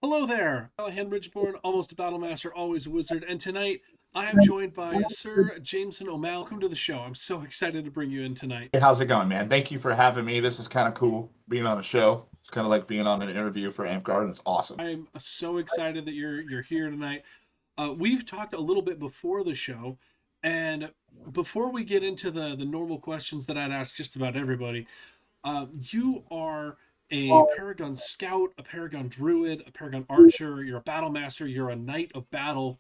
Hello there, Callahan Ridgeborn, almost a Battlemaster, always a wizard, and tonight I am joined by Sir Jameson O'Malley. Welcome to the show. I'm so excited to bring you in tonight. Hey, how's it going, man? Thank you for having me. This is kind of cool being on a show. It's kind of like being on an interview for Amtgard, and it's awesome. I'm so excited that you're here tonight. We've talked a little bit before the show, and before we get into the normal questions that I'd ask just about everybody, you are a Paragon Scout, a Paragon Druid, a Paragon Archer. You're a Battlemaster. You're a Knight of Battle.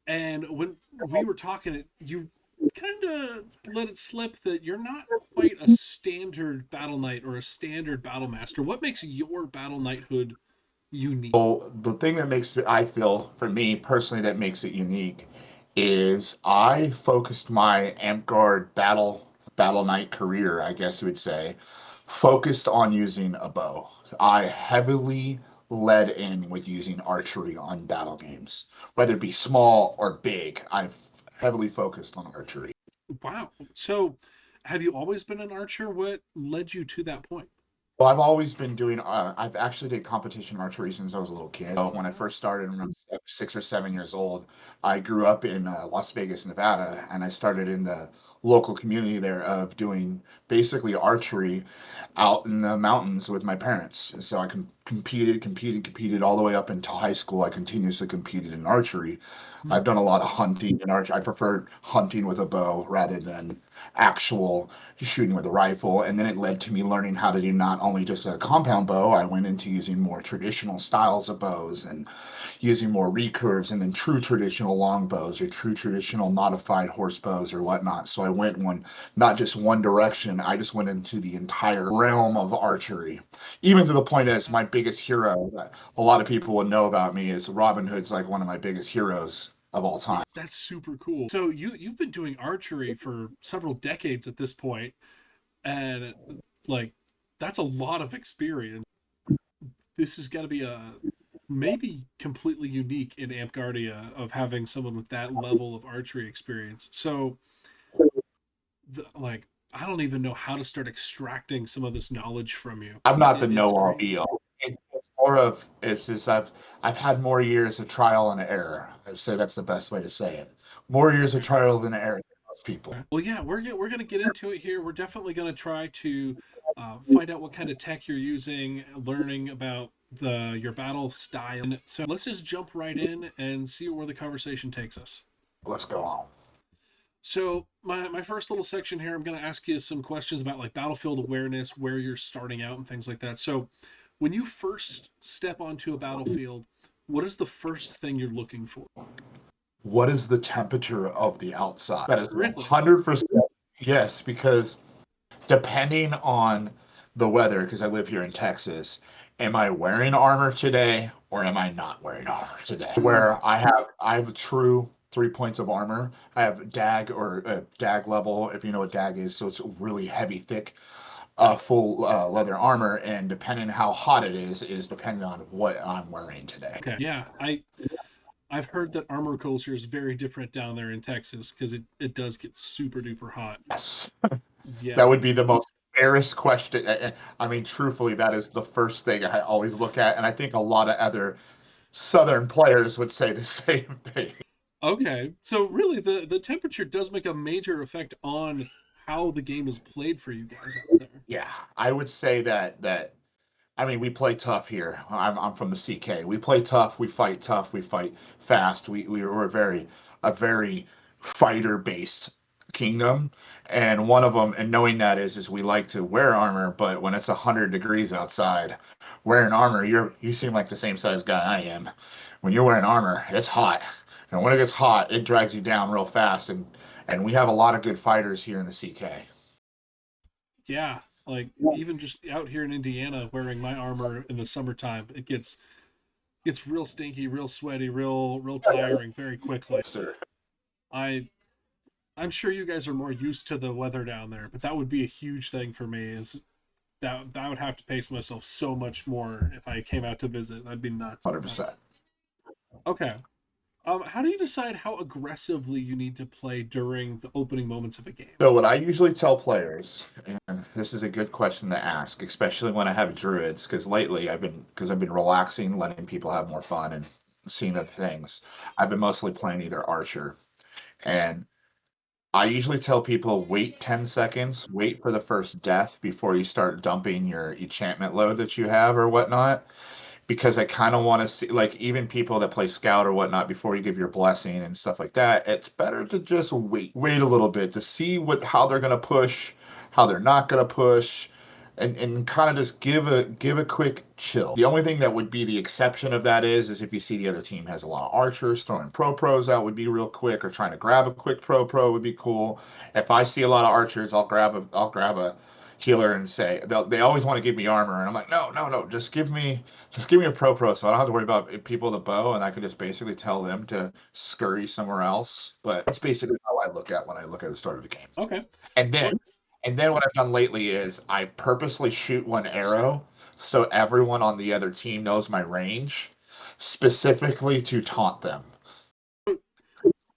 And when we were talking, you kind of let it slip that you're not quite a standard battle knight or a standard battle master. What makes your battle knighthood unique? So the thing that makes it, I feel, for me personally, that makes it unique is I focused my Amtgard battle knight career, I guess you would say, focused on using a bow. I heavily led in with using archery on battle games, whether it be small or big. I've heavily focused on archery. Wow. So, have you always been an archer? What led you to that point? Well, I've always been doing, I've actually did competition archery since I was a little kid. So when I first started when I was 6 or 7 years old, I grew up in Las Vegas, Nevada, and I started in the local community there of doing basically archery out in the mountains with my parents. And so I competed all the way up until high school. I continuously competed in archery. Hmm. I've done a lot of hunting in archery. I prefer hunting with a bow rather than actual shooting with a rifle. And then it led to me learning how to do not only just a compound bow, I went into using more traditional styles of bows and using more recurves and then true traditional longbows or true traditional modified horse bows or whatnot. So I went not just one direction, I just went into the entire realm of archery. Even to the point as my biggest hero that a lot of people would know about me is Robin Hood's like one of my biggest heroes of all time. That's super cool. So you've been doing archery for several decades at this point, and like that's a lot of experience. This has got to be a maybe completely unique in Amtgardia of having someone with that level of archery experience. So, like, I don't even know how to start extracting some of this knowledge from you. I'm not the It's know all great. be all. It's more of it's just I've had more years of trial and error. I say that's the best way to say it. More years of Okay. trial and error than most people. Okay. Well, yeah, we're gonna get into it here. We're definitely gonna try to find out what kind of tech you're using, learning about the your battle style. And so let's just jump right in and see where the conversation takes us. Let's go on. So my first little section here, I'm going to ask you some questions about like battlefield awareness, where you're starting out, and things like that. So, when you first step onto a battlefield, what is the first thing you're looking for? What is the temperature of the outside? That is Really? 100% yes, because depending on the weather, because I live here in Texas, am I wearing armor today or am I not wearing armor today? Mm, Where I have a true 3 points of armor. I have dag or dag level, if you know what dag is. So it's really heavy, thick, full leather armor, and depending how hot it is depending on what I'm wearing today. okay. Yeah, I've heard that armor culture is very different down there in Texas because it does get super duper hot. Yes, that Yeah. would be the most fairest question. I mean, truthfully, that is the first thing I always look at, and I think a lot of other Southern players would say the same thing. Okay. So really, the temperature does make a major effect on how the game is played for you guys out there. Yeah, I would say that. I mean, we play tough here. I'm from the CK. We play tough. We fight tough. We fight fast. We're a very fighter based kingdom, and one of them. And knowing that is we like to wear armor, but when it's 100 degrees outside, wearing armor, you seem like the same size guy I am. When you're wearing armor, it's hot, and when it gets hot, it drags you down real fast. And we have a lot of good fighters here in the CK. Yeah, like even just out here in Indiana wearing my armor in the summertime, it gets real stinky, real sweaty, real tiring very quickly. Sir. I I'm sure you guys are more used to the weather down there, but that would be a huge thing for me is that would have to pace myself so much more if I came out to visit. That'd be nuts. 100%. Okay. How do you decide how aggressively you need to play during the opening moments of a game? So what I usually tell players, and this is a good question to ask, especially when I have druids, because lately I've been relaxing, letting people have more fun and seeing other things. I've been mostly playing either archer, and I usually tell people wait 10 seconds, wait for the first death before you start dumping your enchantment load that you have or whatnot, because I kind of want to see, like, even people that play scout or whatnot, before you give your blessing and stuff like that, it's better to just wait a little bit to see how they're going to push, how they're not going to push, and kind of just give a quick chill. The only thing that would be the exception of that is if you see the other team has a lot of archers, throwing pros out would be real quick, or trying to grab a quick pro would be cool. If I see a lot of archers, I'll grab a healer and say they always want to give me armor, and I'm like, no, just give me a pro, so I don't have to worry about people with a bow, and I can just basically tell them to scurry somewhere else. But that's basically how I look at when I look at the start of the game. Okay. And Well, then what I've done lately is I purposely shoot one arrow so everyone on the other team knows my range, specifically to taunt them.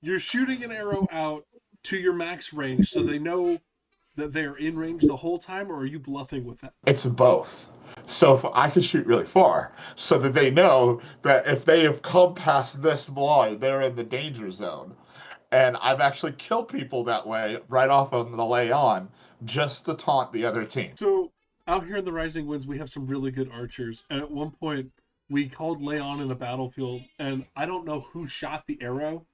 you're shooting an arrow out to your max range so they know that they're in range the whole time, or are you bluffing with that? It's both. So if I can shoot really far, so that they know that if they have come past this line, they're in the danger zone. And I've actually killed people that way right off on the lay on, just to taunt the other team. So out here in the Rising Winds, we have some really good archers, and at one point we called Leon in a battlefield, and I don't know who shot the arrow,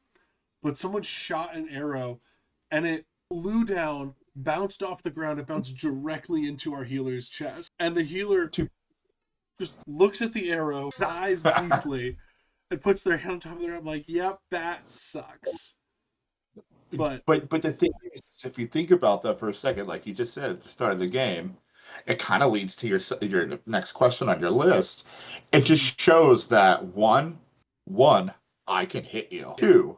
but someone shot an arrow, and it flew down, bounced off the ground, it bounced directly into our healer's chest, and the healer just looks at the arrow, sighs deeply, and puts their hand on top of their head. I'm like, yep, that sucks. But But the thing is, if you think about that for a second, like you just said at the start of the game, it kind of leads to your next question on your list. It just shows that one, I can hit you. Two,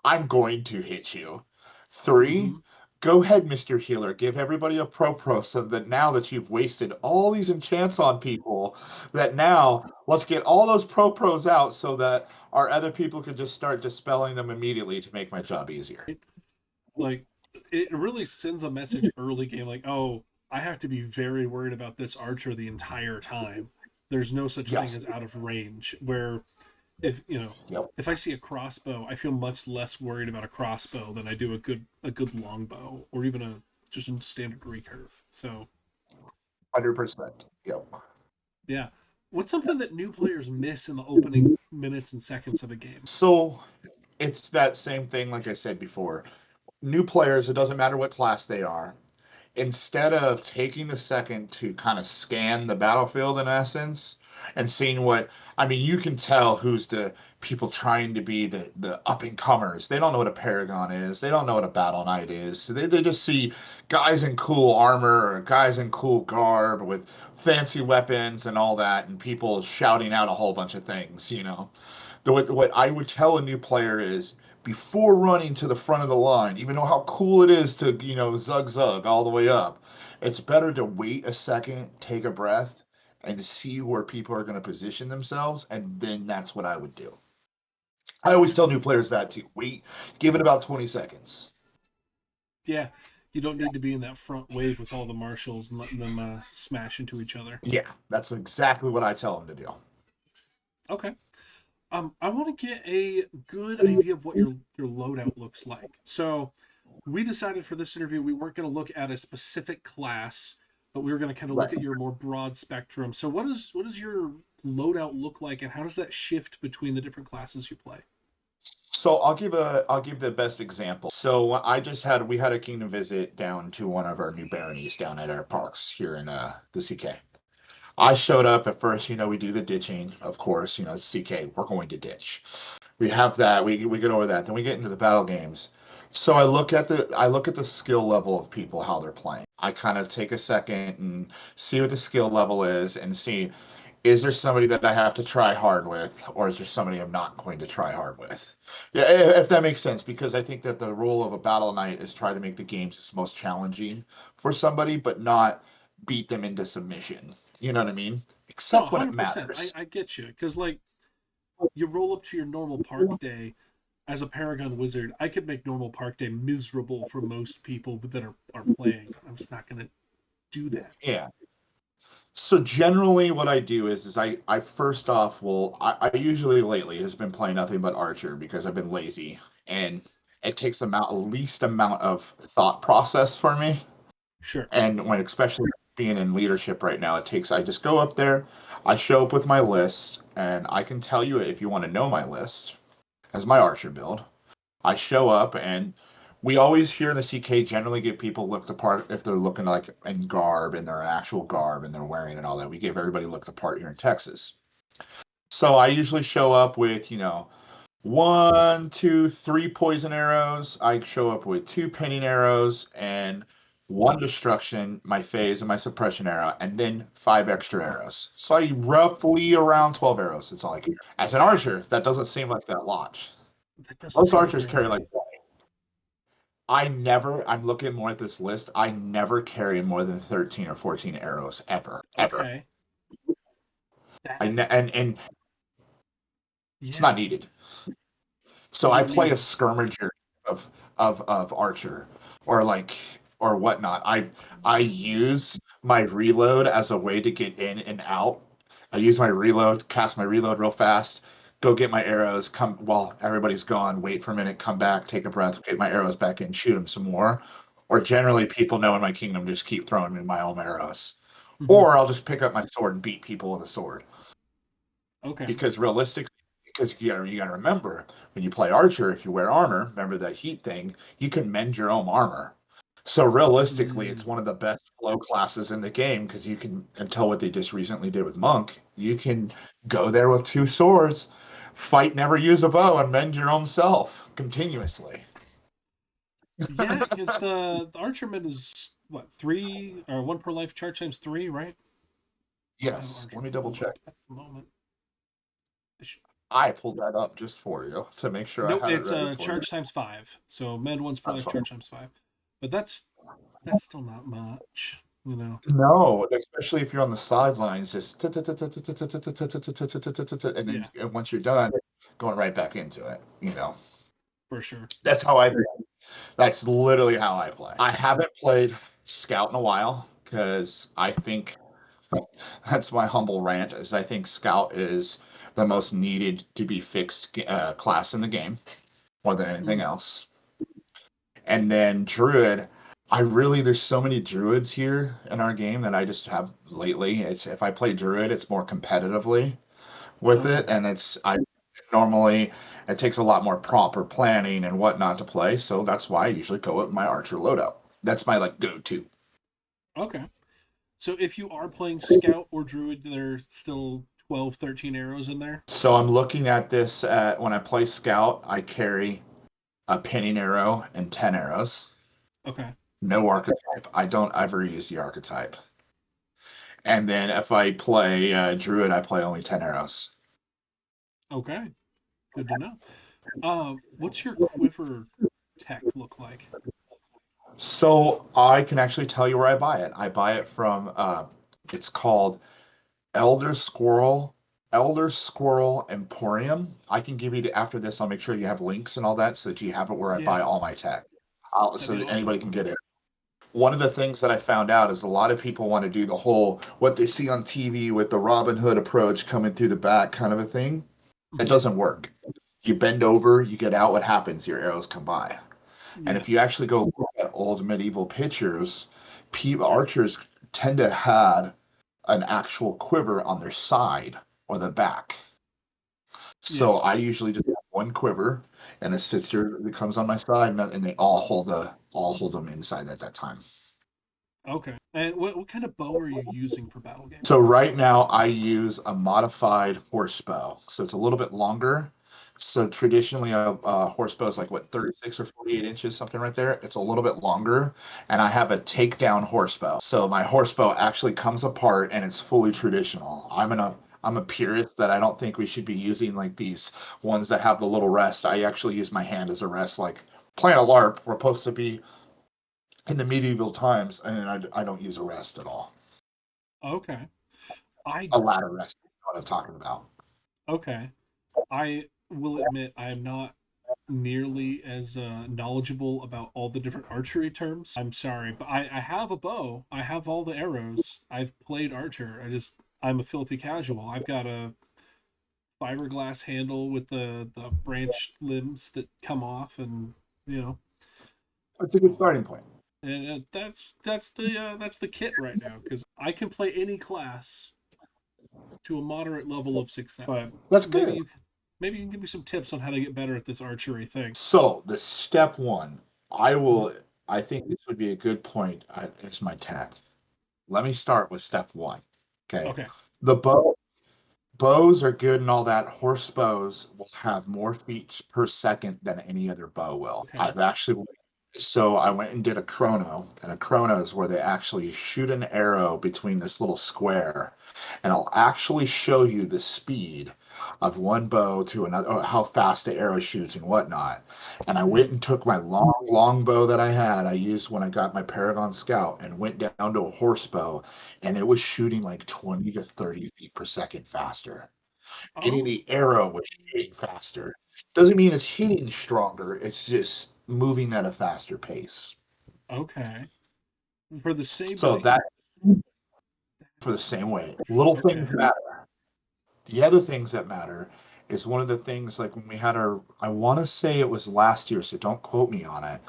I'm going to hit you. Three, mm-hmm. go ahead, Mr. Healer. Give everybody a pro so that now that you've wasted all these enchants on people, that now let's get all those pros out so that our other people can just start dispelling them immediately to make my job easier. Like, it really sends a message early game, like, oh, I have to be very worried about this archer the entire time. There's no such thing Yes. as out of range. Where if Yep. if I see a crossbow, I feel much less worried about a crossbow than I do a good longbow, or even just a standard recurve. So 100%. Yep. yeah, what's something that new players miss in the opening minutes and seconds of a game? So it's that same thing, like I said before. New players, it doesn't matter what class they are, instead of taking a second to kind of scan the battlefield in essence and seeing you can tell who's the people trying to be the up and comers. They don't know what a paragon is. They don't know what a battle knight is. So they just see guys in cool armor or guys in cool garb with fancy weapons and all that, and people shouting out a whole bunch of things. What I would tell a new player is, before running to the front of the line, even though how cool it is to, zug all the way up, it's better to wait a second, take a breath, and see where people are going to position themselves, and then that's what I would do. I always tell new players that too. Wait, give it about 20 seconds. Yeah, you don't need to be in that front wave with all the marshals and letting them smash into each other. Yeah, that's exactly what I tell them to do. Okay. I want to get a good idea of what your loadout looks like. So, we decided for this interview we weren't going to look at a specific class, but we were going to kind of look Right. at your more broad spectrum. So, what does your loadout look like, and how does that shift between the different classes you play? So I'll give the best example. So we had a kingdom visit down to one of our new baronies down at our parks here in the CK. I showed up at first, we do the ditching, of course, CK, we're going to ditch. We have that, we get over that, then we get into the battle games. So I look at the skill level of people, how they're playing. I kind of take a second and see what the skill level is, and see, is there somebody that I have to try hard with, or is there somebody I'm not going to try hard with? Yeah, if that makes sense, because I think that the role of a battle knight is try to make the games as most challenging for somebody, but not beat them into submission. You know what I mean? No, Except when it 100%. I, matters. I get you. Because, like, you roll up to your normal park day as a Paragon wizard. I could make normal park day miserable for most people that are playing. I'm just not going to do that. Yeah. So generally what I do is I first off I usually lately has been playing nothing but Archer because I've been lazy and it takes least amount of thought process for me. Sure. And when especially being in leadership right now, I just go up there, I show up with my list, and I can tell you if you want to know my list as my Archer build. I show up and we always here in the CK generally get people look the part if they're looking like in garb and their actual garb and they're wearing and all that. We give everybody look the part here in Texas. So I usually show up with, 1, 2, 3 poison arrows. I show up with 2 pinning arrows and 1 destruction, my phase and my suppression arrow, and then 5 extra arrows. So I roughly around 12 arrows. It's all I can. As an archer, that doesn't seem like that lot. That doesn't Most seem like archers very carry like many. I'm looking more at this list. I never carry more than 13 or 14 arrows ever, ever. Okay. That, And it's not yeah. needed. So You I don't play need a them. skirmisher of Archer or or whatnot. I use my reload as a way to get in and out. I use my reload, cast my reload real fast, go get my arrows, come while everybody's gone, wait for a minute, come back, take a breath, get my arrows back in, shoot them some more. Or generally, people know in my kingdom just keep throwing in my own arrows. Mm-hmm. Or I'll just pick up my sword and beat people with a sword. Okay. Because you gotta remember when you play Archer, if you wear armor, remember that heat thing, you can mend your own armor. So realistically, it's Mm. one of the best flow classes in the game because you can, until what they just recently did with Monk, you can go there with 2 swords, fight, never use a bow, and mend your own self continuously. Yeah, because the Archerman is what, 3 or 1 per life charge times 3, right? I don't have Yes, let Archer me double pulled check. up at the moment. I pulled that up just for you to make sure I Nope, have it it's ready for you. charge times 5. So mend once per That's life, fine. charge times 5. But that's still not much, you know. No, especially if you're on the sidelines, just and then Yeah, once you're done, going right back into it. for sure. That's how I. That's literally how I play. I haven't played Scout in a while because I think that's my humble rant. Is I think Scout is the most needed to be fixed class in the game more than anything Mm-hmm. else. And then Druid, there's so many Druids here in our game that I just have lately. It's if I play Druid, it's more competitively with Okay. it, and I normally it takes a lot more proper planning and whatnot to play. So that's why I usually go with my Archer loadout. That's my like go-to. Okay. So if you are playing Scout or Druid, there's still 12, 13 arrows in there. So I'm looking at this at when I play Scout, I carry a pinning arrow and 10 arrows. Okay. No archetype. I don't ever use the archetype. And then if I play Druid, I play only 10 arrows. Okay. Good to know. What's your quiver tech look like? So I can actually tell you where I buy it. I buy it from it's called Elder Squirrel Elder Squirrel Emporium. I can give you after this. I'll make sure you have links and all that so that you have it where I buy Yeah, all my tech, that'd so be that awesome. anybody can get it. One of the things that I found out is a lot of people want to do the whole what they see on TV with the Robin Hood approach coming through the back kind of a thing. It Hmm. doesn't work. You bend over, you get out. What happens? Your arrows come by. And Yeah. if you actually go look at old medieval pictures, archers tend to have an actual quiver on their side or the back. Yeah. So I usually just have 1 quiver, and it sits here. It comes on my side, and they all hold them inside at that time. Okay. And what kind of bow are you using for battle game? So right now I use a modified horse bow. So it's a little bit longer. So traditionally a horse bow is like what 36 or 48 inches, something right there. It's a little bit longer, and I have a takedown horse bow. So my horse bow actually comes apart and it's fully traditional. I'm a purist that I don't think we should be using like these ones that have the little rest. I actually use my hand as a rest, like playing a LARP. We're supposed to be in the medieval times, and I don't use a rest at all. Okay. I A ladder rest, you know what I'm talking about. okay. I will admit I am not nearly as knowledgeable about all the different archery terms. I'm sorry, but I have a bow. I have all the arrows. I've played Archer. I'm a filthy casual. I've got a fiberglass handle with the branch limbs that come off, and you know, It's a good um, starting point. and that's the kit right now because I can play any class to a moderate level of success. But That's maybe good. you can give me some tips on how to get better at this archery thing. So the step one, I Mhm. will. I think this would be a good point as my tag. Let me start with step one. Okay, Okay. the bows are good and all that. Horse bows will have more feet per second than any other bow will. Okay. I've actually so I went and did a chrono, and a chrono is where they actually shoot an arrow between this little square, and I'll actually show you the speed of one bow to another, or how fast the arrow shoots and whatnot. And I went Mhm. and took my long bow that I had, I used when I got my Paragon Scout, and went down to a horse bow, and it was shooting like 20 to 30 feet per second faster. Meaning Oh, the arrow was shooting faster. Doesn't mean it's hitting stronger, it's just moving at a faster pace. okay. For the same So weight. that for the That's same way. Little things okay. matter. The other things that matter is one of the things like when we had our, I want to say it was last year, so don't quote me on it.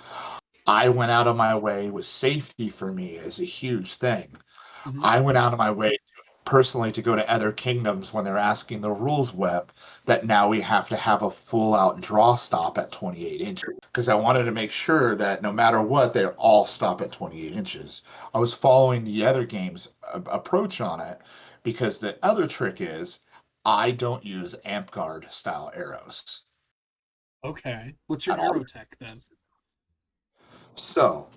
I went out of my way with safety for me is a huge thing. Mhm. I went out of my way personally to go to other kingdoms when they're asking the rules web that now we have to have a full out draw stop at 28 inches because I wanted to make sure that no matter what, they all stop at 28 inches. I was following the other game's approach on it because the other trick is I don't use Amtgard style arrows Okay. What's your at all. arrow tech then? So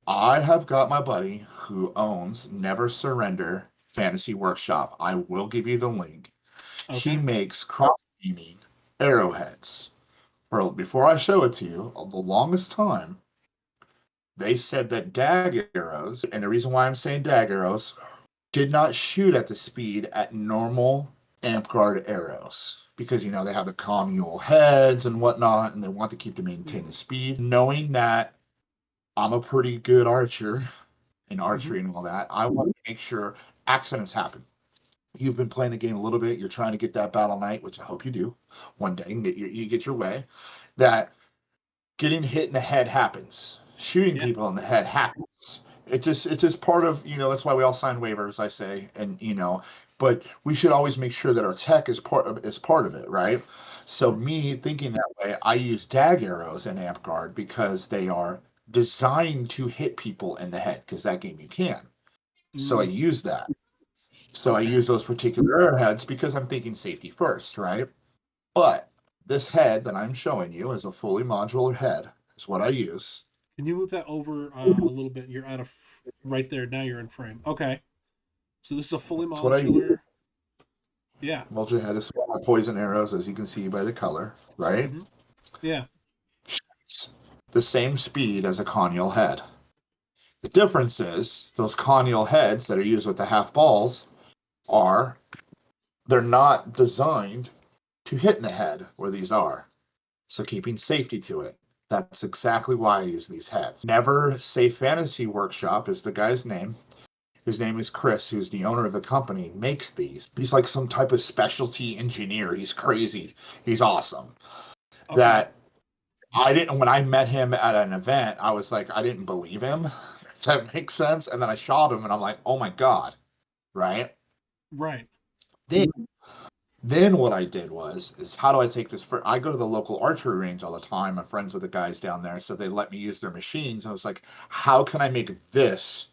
I have got my buddy who owns Never Surrender Fantasy Workshop. I will give you the link. He Okay. makes cross beaming arrowheads. Well, before I show it to you, the longest time they said that dag arrows, and the reason why I'm saying dag arrows, did not shoot at the speed at normal Amtgard arrows. Because they have the communal heads and whatnot, and they want to keep to maintain Mm-hmm. the speed. Knowing that I'm a pretty good archer in Mm-hmm. archery and all that, I want to make sure accidents happen. You've been playing the game a little bit. You're trying to get that battle knight, which I hope you do one day and you get your way. That getting hit in the head happens. Shooting Yeah. people in the head happens. It's just part of that's why we all sign waivers, I say, and but we should always make sure that our tech is part of it, right? So Mm-hmm. me thinking that way, I use dag arrows in Amtgard because they are designed to hit people in the head because that game you can. So I Mm. use that. So I Okay. use those particular arrowheads because I'm thinking safety first, right? But this head that I'm showing you is a fully modular head. Is what I use. Can you move that over a little bit? You're out of right there. Now you're in frame. Okay. So this is a fully That's what I use. modular. Yeah. Modular head is my poison arrows, as you can see by the color, right? Mm-hmm. Yeah. Shoots the same speed as a conial head. The difference is those conial heads that are used with the half balls are they're not designed to hit in the head where these are. So keeping safety to it. That's exactly why I use these heads. Never Safe Fantasy Workshop is the guy's name. His name is Chris, who's the owner of the company, makes these. He's like some type of specialty engineer. He's crazy. He's awesome. Okay. That I didn't, when I met him at an event, I was like, I didn't believe him. If that makes sense. And then I shot him and I'm like, oh my God. Right. Right. Then Then what I did is how do I take this for I go to the local archery range all the time. I'm friends with the guys down there, so they let me use their machines. And I was like, how can I make this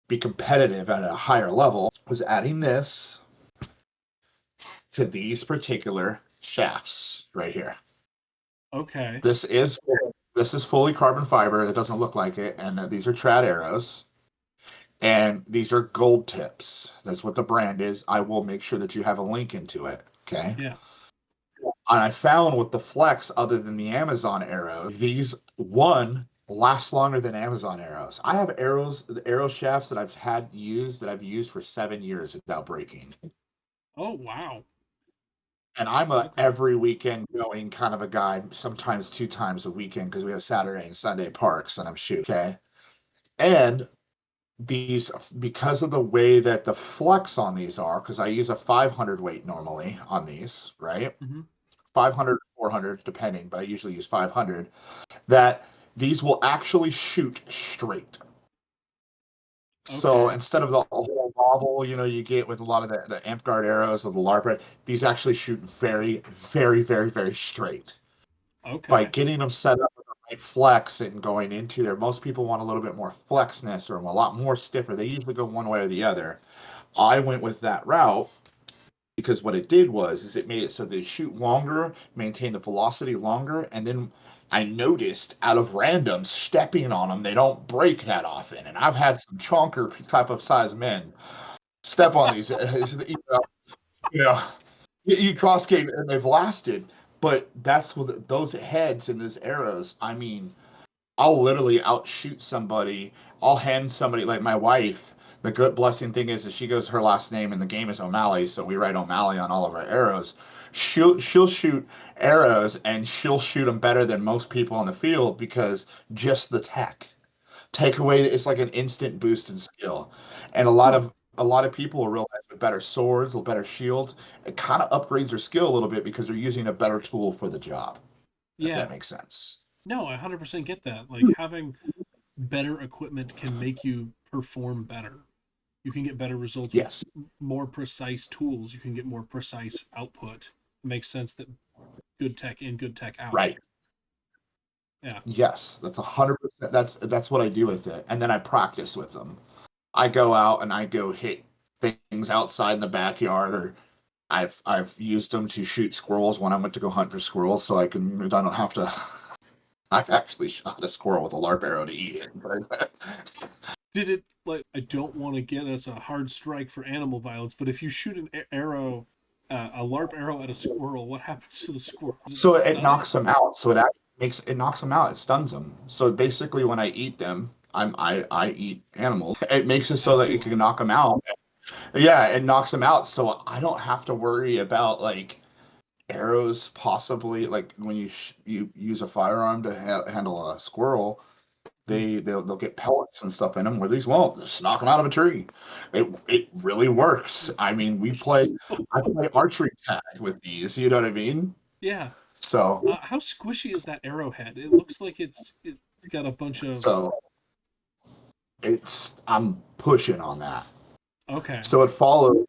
be competitive at a higher level? Was adding this to these particular shafts right here. Okay. This is this is fully carbon fiber. It doesn't look like it, and these are trad arrows. And these are gold tips. That's what the brand is. I will make sure that you have a link into it. Okay. Yeah. And I found with the Flex, other than the Amazon arrow, these one last longer than Amazon arrows. I have the arrow shafts that I've used for 7 years without breaking. Oh wow. And I'm a Okay. every weekend going kind of a guy, sometimes 2 times a weekend because we have Saturday and Sunday parks and I'm shooting. Okay. And these, because of the way that the flex on these are, because I use a 500 weight normally on these, right? Mm-hmm. 500, 400, depending, but I usually use 500, that these will actually shoot straight. So Okay. instead of the whole wobble, you get with a lot of the Amtgard arrows of the LARP, these actually shoot very, very, very, very straight. By Okay. getting them set up with the right flex and going into there, most people want a little bit more flexness or a lot more stiffer. They usually go one way or the other. I went with that route because what it did was is it made it so they shoot longer, maintain the velocity longer, and then I noticed out of random stepping on them, they don't break that often. And I've had some chonker type of size men step on these. You know, you cross game and they've lasted, but that's what those heads and those arrows. I mean, I'll literally outshoot somebody. I'll hand somebody like my wife. The good blessing thing is she goes her last name in the game is O'Malley, so we write O'Malley on all of our arrows. She'll shoot arrows and she'll shoot them better than most people on the field because just the tech take away it's like an instant boost in skill, and Huh. a lot of people will realize with better swords, with better shields, it kind of upgrades their skill a little bit because they're using a better tool for the job. If that Yeah. makes sense. No, I 100% get that. Like having better equipment can make you perform better. You can get better results with Yes. more precise tools. You can get more precise output. It makes sense that good tech in, good tech out. Right. Yeah. Yes, that's 100%. That's what I do with it, and then I practice with them. I go out and I go hit things outside in the backyard, or I've used them to shoot squirrels when I went to go hunt for squirrels, so I don't have to. I've actually shot a squirrel with a LARP arrow to eat it. But Did it like I don't want to get us a hard strike for animal violence, but if you shoot an arrow, a LARP arrow at a squirrel, what happens to the squirrel? Does it so it stun it? knocks them out. So it actually makes it knocks them out. It stuns them. So basically, when I eat them, I eat animals. It makes it so As that it do can I. knock them out. Yeah, it knocks them out. So I don't have to worry about like arrows possibly like when you use a firearm to handle a squirrel. Mhm. They'll get pellets and stuff in them where these won't. Just knock them out of a tree. It really works. I mean, So, I play archery tag with these. You know what I mean? yeah. So How squishy is that arrowhead? It looks like it got a bunch of. so I'm pushing on that. Okay. So it follows.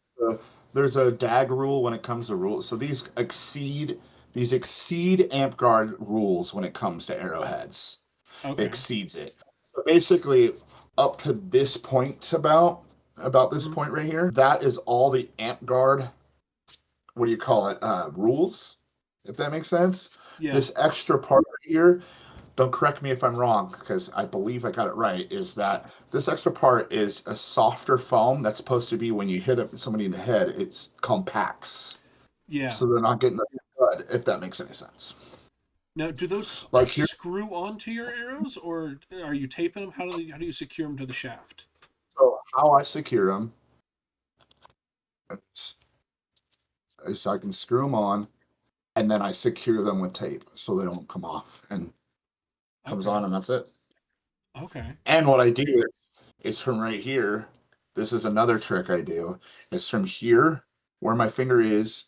There's a DAG rule when it comes to rules. So these exceed Amtgard rules when it comes to arrowheads. It Okay. exceeds it. So basically, up to this point about this Hmm. point right here, that is all the Amtgard. What do you call it? Rules, if that makes sense. Yeah. This extra part right here, don't correct me if I'm wrong, because I believe I got it right, is that this extra part is a softer foam that's supposed to be when you hit somebody in the head, it compacts. Yeah. So they're not getting the blood, if that makes any sense. Now, do those Like here, screw onto your arrows, or are you taping them? How do you secure them to the shaft? so how I secure them is I can screw them on and then I secure them with tape so they don't come off and comes Okay. on and that's it. Okay. And what I do is from right here, this is another trick I do, is from here where my finger is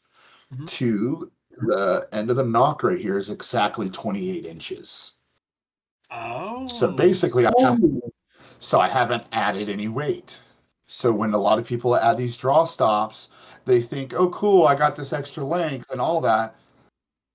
Hmm. to the end of the knock right here is exactly 28 inches. So Oh. basically so I haven't added any weight. So when a lot of people add these draw stops, they think, oh cool, I got this extra length and all that.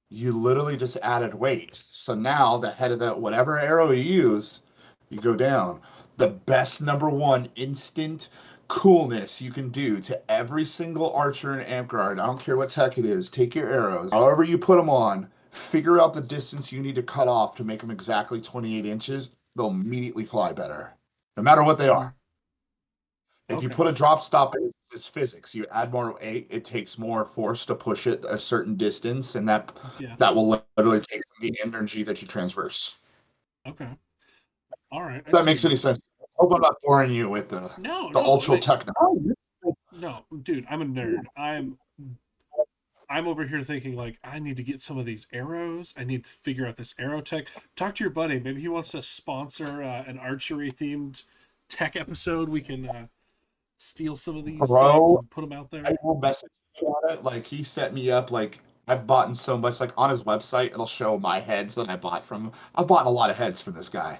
You literally just added weight. So now the head of that whatever arrow you use, you go down. The best number one instant coolness you can do to every single archer in Amtgard, I don't care what tech it is, take your arrows, however you put them on, figure out the distance you need to cut off to make them exactly 28 inches. They'll immediately fly better, no matter what they Hmm. are. If you put Okay. a drop stop, it's physics. You add more weight, it takes more force to push it a certain distance, and Yeah. that will literally take the energy that you transverse. Okay. All right. If I that see makes any now. sense. I hope I'm not boring you with No, the no. ultra technical. No, dude, I'm a nerd. I'm I'm over here thinking like I need to get some of these arrows. I need to figure out this arrow tech. Talk to your buddy. Maybe he wants to sponsor an archery themed tech episode. We can steal some of these things Bro, and put them out I there. will message you on it. Like he set me up. Like I've bought in so much. Like on his website, it'll show my heads that I bought from. I've bought a lot of heads from this guy,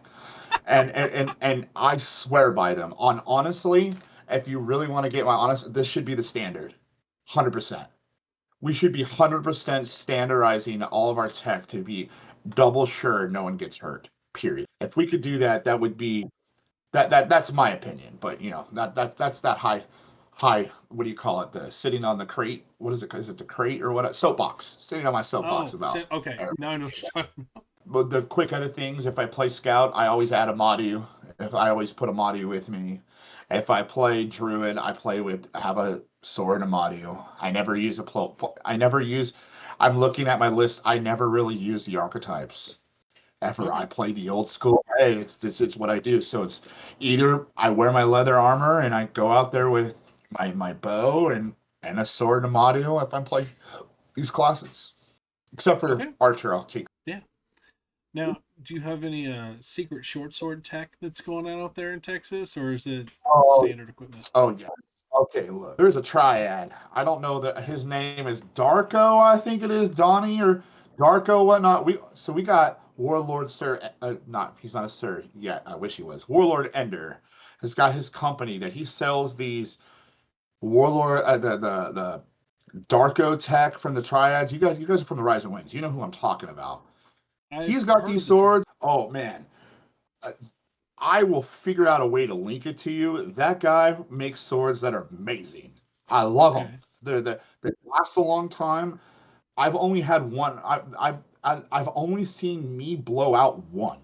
and I swear by them. Honestly, if you really want to get my honest, this should be the standard, 100%. We should be 100% standardizing all of our tech to be double sure no one gets hurt. Period. If we could do that, that would be that's my opinion. But that's that high, what do you call it, the sitting on the crate, what is it, is it the crate or what, soapbox, sitting on my soapbox Oh, about okay. air. Now I know what you're talking about. But the quick other things, if I play scout, I always add a module. If I always put a module with me. If I play druid, I have a sword and a module. I never use I never use, I'm looking at my list, I never really use the archetypes ever. I Okay. play the old school. Hey, it's what I do. So it's either I wear my leather armor and I go out there with my bow and a sword and a module if I'm playing these classes. Except for Okay. archer, I'll take. Yeah. Now, do you have any secret short sword tech that's going on out there in Texas, or is it Oh, standard equipment? oh yeah. Okay, look. There's a triad. I don't know that his name is Darko. I think it is Donnie or Darko, whatnot. We got Warlord Sir. Not he's not a Sir yet. I wish he was. Warlord Ender has got his company that he sells these Warlord the Darko tech from the triads. You guys are from the Rising Winds. You know who I'm talking about. He's I've got heard these of the tribe. swords. Oh man, uh, I will figure out a way to link it to you. That guy makes swords that are amazing. I love them. Okay. They last a long time. I've only had one. I've only seen me blow out one,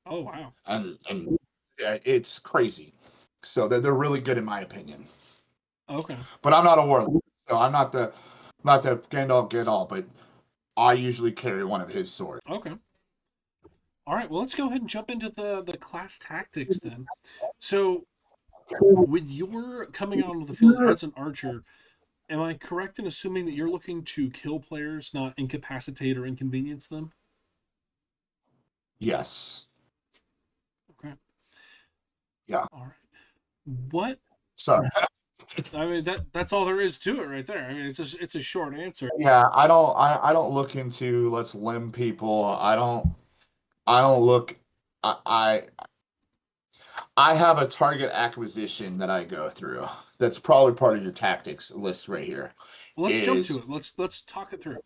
Oh wow. and it's crazy. So they're really good in my opinion. Okay. But I'm not a warlock, so I'm not the end all get all. But I usually carry one of his swords. Okay. All right. Well, let's go ahead and jump into the class tactics then. So, with your coming out onto the field as an archer, am I correct in assuming that you're looking to kill players, not incapacitate or inconvenience them? Yes. Okay. Yeah. All right. What? Sorry. I mean that's all there is to it right there. I mean it's a short answer. Yeah. I don't look into let's limb people. I don't look. I I have a target acquisition that I go through. That's probably part of your tactics list right here. Well, let's jump to Is it. Let's talk it through.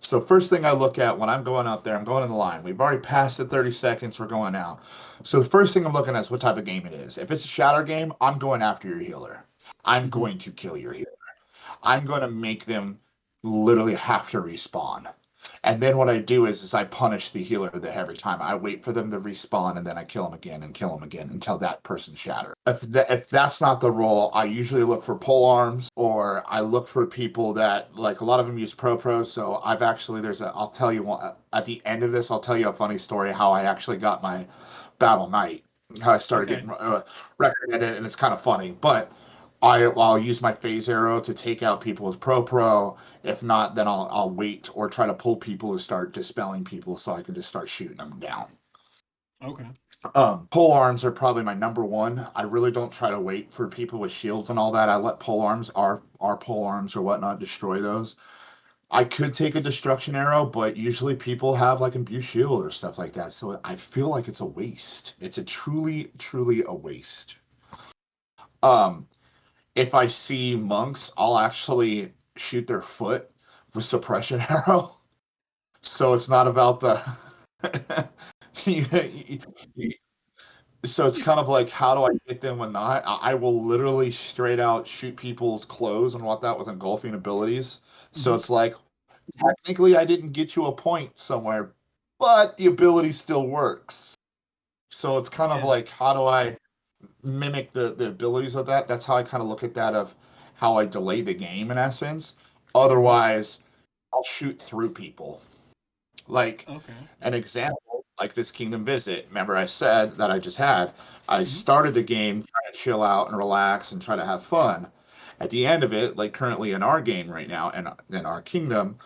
so first thing I look at when I'm going out there, I'm going in the line. We've already passed the 30 seconds. We're going out. So the first thing I'm looking at is what type of game it is. If it's a shatter game, I'm going after your healer. I'm Mm-hmm. going to kill your healer. I'm going to make them literally have to respawn. And then what I do is I punish the healer every time. I wait for them to respawn and then I kill them again and kill them again until that person shatters. If that's not the role, I usually look for pole arms or I look for people that like a lot of them use pro. So I've actually I'll tell you one at the end of this. I'll tell you a funny story how I actually got my battle knight, how I started Okay. getting record in it, and it's kind of funny, but. I'll use my phase arrow to take out people with pro. If not, then I'll wait or try to pull people to start dispelling people so I can just start shooting them down. Okay. Pole arms are probably my number one. I really don't try to wait for people with shields and all that. I let pole arms, our pole arms or whatnot, destroy those. I could take a destruction arrow, but usually people have like imbue shield or stuff like that. So I feel like it's a waste. It's a truly, truly a waste. Um, if I see monks, I'll actually shoot their foot with suppression arrow. So it's not about the. So it's kind of like, how do I get them when not? I will literally straight out shoot people's clothes and whatnot with engulfing abilities. So Mm-hmm. it's like, technically, I didn't get you a point somewhere, but the ability still works. So it's kind of Yeah. like, how do I mimic the abilities of that? That's how I kind of look at that of how I delay the game in essence. Mm-hmm. Otherwise, I'll shoot through people. Like Okay. an example, like this Kingdom Visit. Remember, I said that I just had. I Mm-hmm. started the game trying to chill out and relax and try to have fun. At the end of it, like currently in our game right now, and in our kingdom,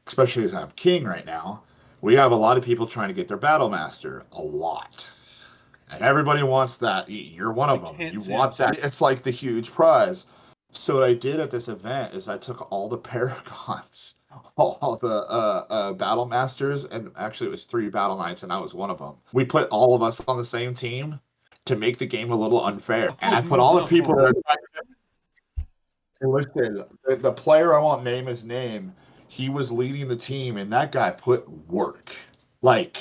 especially as I'm king right now, we have a lot of people trying to get their Battlemaster. A lot. And everybody wants that. You're one I of them. can't You say I'm want that. It's like the huge prize. So what I did at this event is I took all the Paragons, all the Battle Masters, and actually it was 3 Battle Knights, and I was one of them. We put all of us on the same team to make the game a little unfair. And Oh I put all the people that no. are trying to listen. The player, I won't name his name, he was leading the team, and that guy put work. Like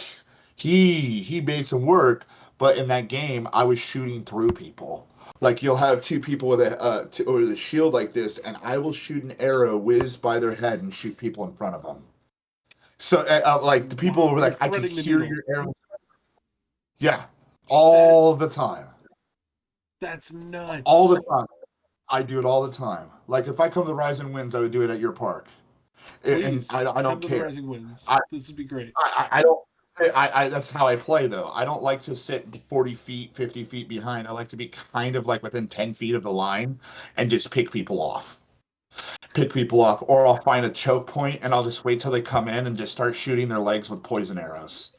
he made some work, but in that game, I was shooting through people. Like you'll have 2 people with a shield like this, and I will shoot an arrow whiz by their head and shoot people in front of them. So like the people Wow, were you're like, I could threading the hear needle. your arrow. Yeah, all That's the time, all the nuts. time. I do it all the time. Like if I come to the Rising Winds, I would do it at your park, and Please I come don't to the care. Rising Winds. I, This would be great. I don't. I that's how I play though. I don't like to sit 40 feet, 50 feet behind. I like to be kind of like within 10 feet of the line and just pick people off. Pick people off, or I'll find a choke point and I'll just wait till they come in and just start shooting their legs with poison arrows.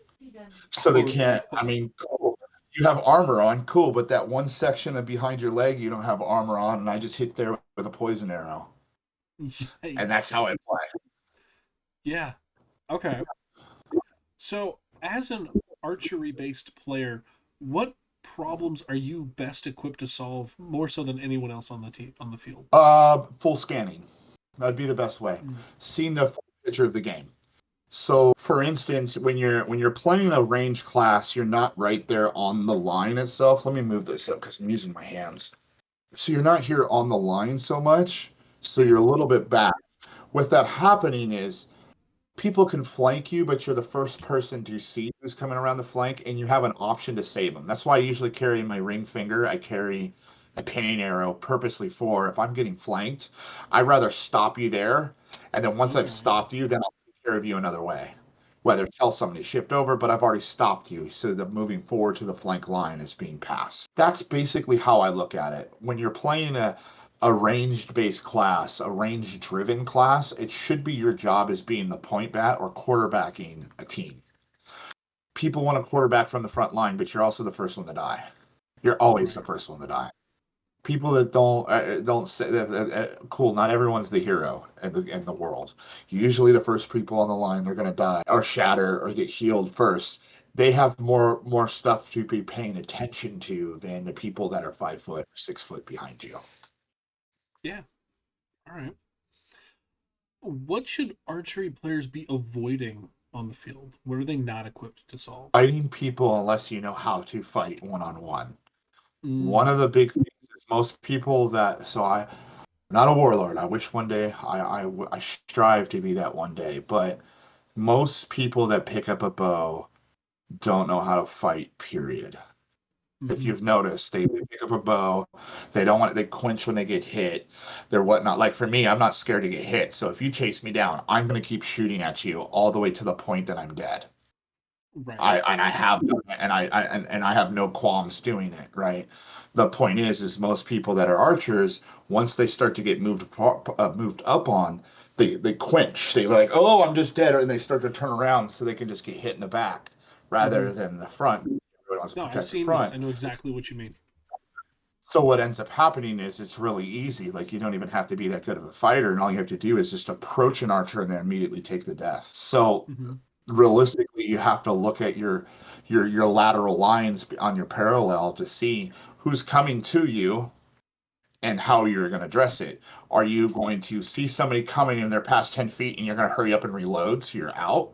So they Oh can't. I no. mean, cool. You have armor on, cool, but that one section of behind your leg you don't have armor on, and I just hit there with a poison arrow, and that's how Yikes. I play. Yeah. Okay. So, as an archery based player, what problems are you best equipped to solve more so than anyone else on the team on the field? Full scanning. That'd be the best way. Mm. Seeing the full picture of the game. So, for instance, when you're playing a range class, you're not right there on the line itself. Let me move this up because I'm using my hands. So you're not here on the line so much. So Yeah. you're a little bit back. What that happening is people can flank you, but you're the first person to see who's coming around the flank, and you have an option to save them. That's why I usually carry my ring finger. I carry a pinning arrow purposely for if I'm getting flanked, I'd rather stop you there, and then once I've Okay. stopped you, then I'll take care of you another way. Whether tell somebody to shift over, but I've already stopped you, so that moving forward to the flank line is being passed. That's basically how I look at it. When you're playing a ranged based class, a range driven class, it should be your job as being the point bat or quarterbacking a team. People want a quarterback from the front line, but you're also the first one to die. You're always the Right. first one to die. People that don't say cool. Not everyone's the hero in the world. Usually, the first people on the line they're gonna die or shatter or get healed first. They have more stuff to be paying attention to than the people that are 5 foot, 6 foot behind you. Yeah. All right. What should archery players be avoiding on the field? What are they not equipped to solve? Fighting people unless you know how to fight one on one. One Mm. of the big things is most people that I'm not a warlord. I wish one day I strive to be that one day, but most people that pick up a bow don't know how to fight. Period. If Hmm. you've noticed, they pick up a bow, they don't want it, they quench when they get hit, they're whatnot. Like for me, I'm not scared to get hit. So if you chase me down, I'm gonna keep shooting at you all the way to the point that I'm dead. Right. I have and I have no qualms doing it, right? The point is most people that are archers, once they start to get moved up on, they quench. They like, oh, I'm just dead, and they start to turn around so they can just get hit in the back rather Hmm. than the front. Everyone wants to No, I've protect the seen this. front. I know exactly what you mean. So what ends up happening is it's really easy. Like you don't even have to be that good of a fighter, and all you have to do is just approach an archer and then immediately take the death. So Hmm. realistically you have to look at your lateral lines on your parallel to see who's coming to you and how you're going to address it. Are you going to see somebody coming and they're past 10 feet and you're going to hurry up and reload so you're out?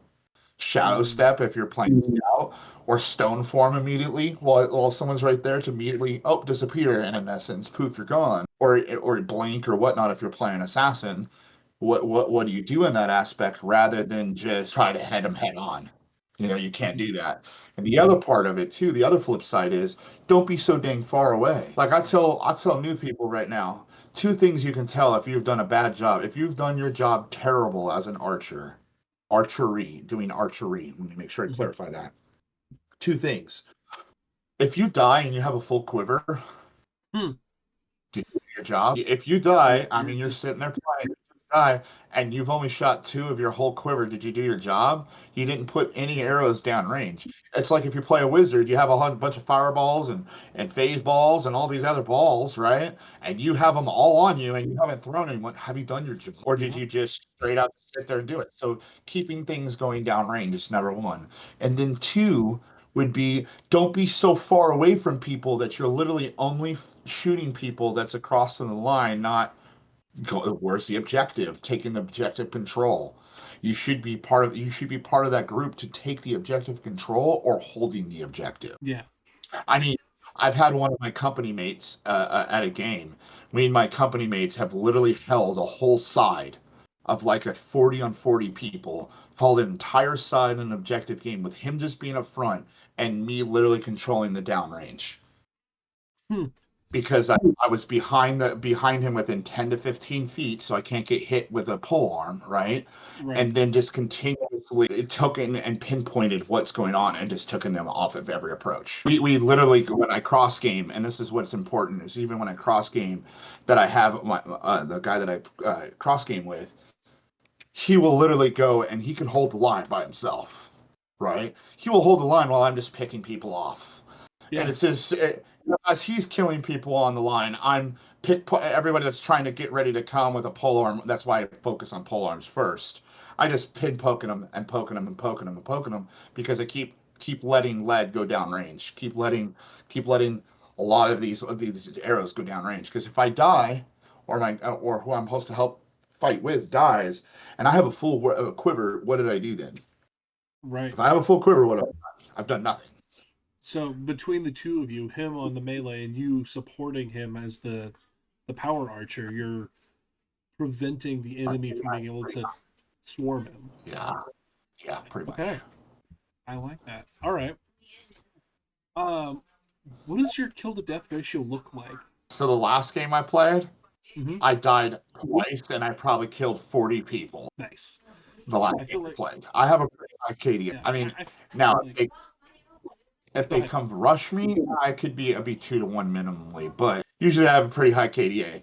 Shadow Mm. step if you're playing scout, or stone form immediately while someone's right there to immediately disappear, and in essence poof you're gone, or blink or whatnot if you're playing assassin. What do you do in that aspect rather than just try to head them head on? You can't Hmm. do that. And the other part of it too, the other flip side is don't be so dang far away. Like I tell new people right now, 2 things you can tell if you've done a bad job. If you've done your job terrible as an archer, doing archery. Let me make sure I Hmm. clarify that. 2 things. If you die and you have a full quiver, Hmm. Did you do your job? If you die, I You're mean, you're just sitting there playing, you die, and you've only shot two of your whole quiver. Did you do your job? You didn't put any yeah, arrows down range. It's like if you play a wizard, you have a bunch of fireballs and phase balls and all these other balls, right? And you have them all on you, and you haven't thrown anyone. Have you done your job, or did yeah, you just straight out sit there and do it? So keeping things going down range is number one, and then two would be don't be so far away from people that you're literally only shooting people that's across the line, not where's the objective, taking the objective control. You should be part of that group to take the objective control or holding the objective. yeah. I mean, I've had one of my company mates at a game. Me and my company mates have literally held a whole side of like a 40 on 40 people, held an entire side in an objective game with him just being up front and me literally controlling the downrange Hmm. because I was behind him within 10 to 15 feet, so I can't get hit with a pole arm, right? Right. And then just continuously it took in and pinpointed what's going on and just took them off of every approach. We literally when I cross game, and this is what's important is even when I cross game, that I have the guy that I cross game with, he will literally go and he can hold the line by himself, right? He will hold the line while I'm just picking people off, and Yeah. it's as he's killing people on the line, I'm pick everybody that's trying to get ready to come with a pole arm. That's why I focus on pole arms first. I just pin poking them and poking them and poking them and poking them because I keep letting lead go down range. Keep letting a lot of these arrows go down range. Because if I die, or who I'm supposed to help fight with dies, and I have a full quiver, what did I do then? Right. If I have a full quiver, what have I done? I've done nothing. So between the two of you, him on the melee and you supporting him as the power archer, you're preventing the enemy from being able to swarm him. Yeah, yeah, pretty Okay. much. I like that. All right. Um, what does your kill to death ratio look like? So the last game I played, Mm-hmm. I died twice and I probably killed 40 people. Nice. The last I game feel I like played. I have a pretty high KDA. yeah. I mean, I feel now like if go they ahead. come to rush me, I could be 2 to 1 minimally, but usually I have a pretty high KDA.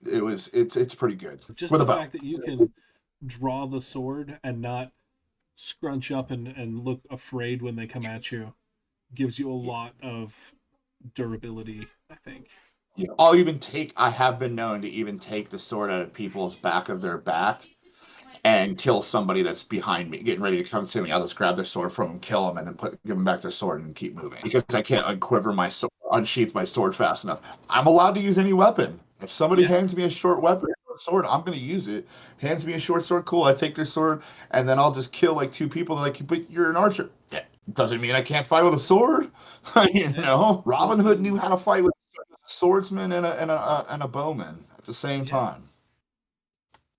It's pretty good Just with a the bow. fact that you can draw the sword and not scrunch up and look afraid when they come at you gives you a Yeah. lot of durability, I think. Yeah. I have been known to even take the sword out of people's back of their back and kill somebody that's behind me, getting ready to come to me. I'll just grab their sword from them, kill them, and then give them back their sword and keep moving because I can't unquiver my sword, unsheath my sword fast enough. I'm allowed to use any weapon. If somebody Yeah. hands me a short weapon, short sword, I'm going to use it. Hands me a short sword, cool. I take their sword, and then I'll just kill like two people. They're like, but you're an archer. Yeah. Doesn't mean I can't fight with a sword. Yeah. Well, Robin Hood knew and how to fight with a swordsman and a bowman at the same yeah. time.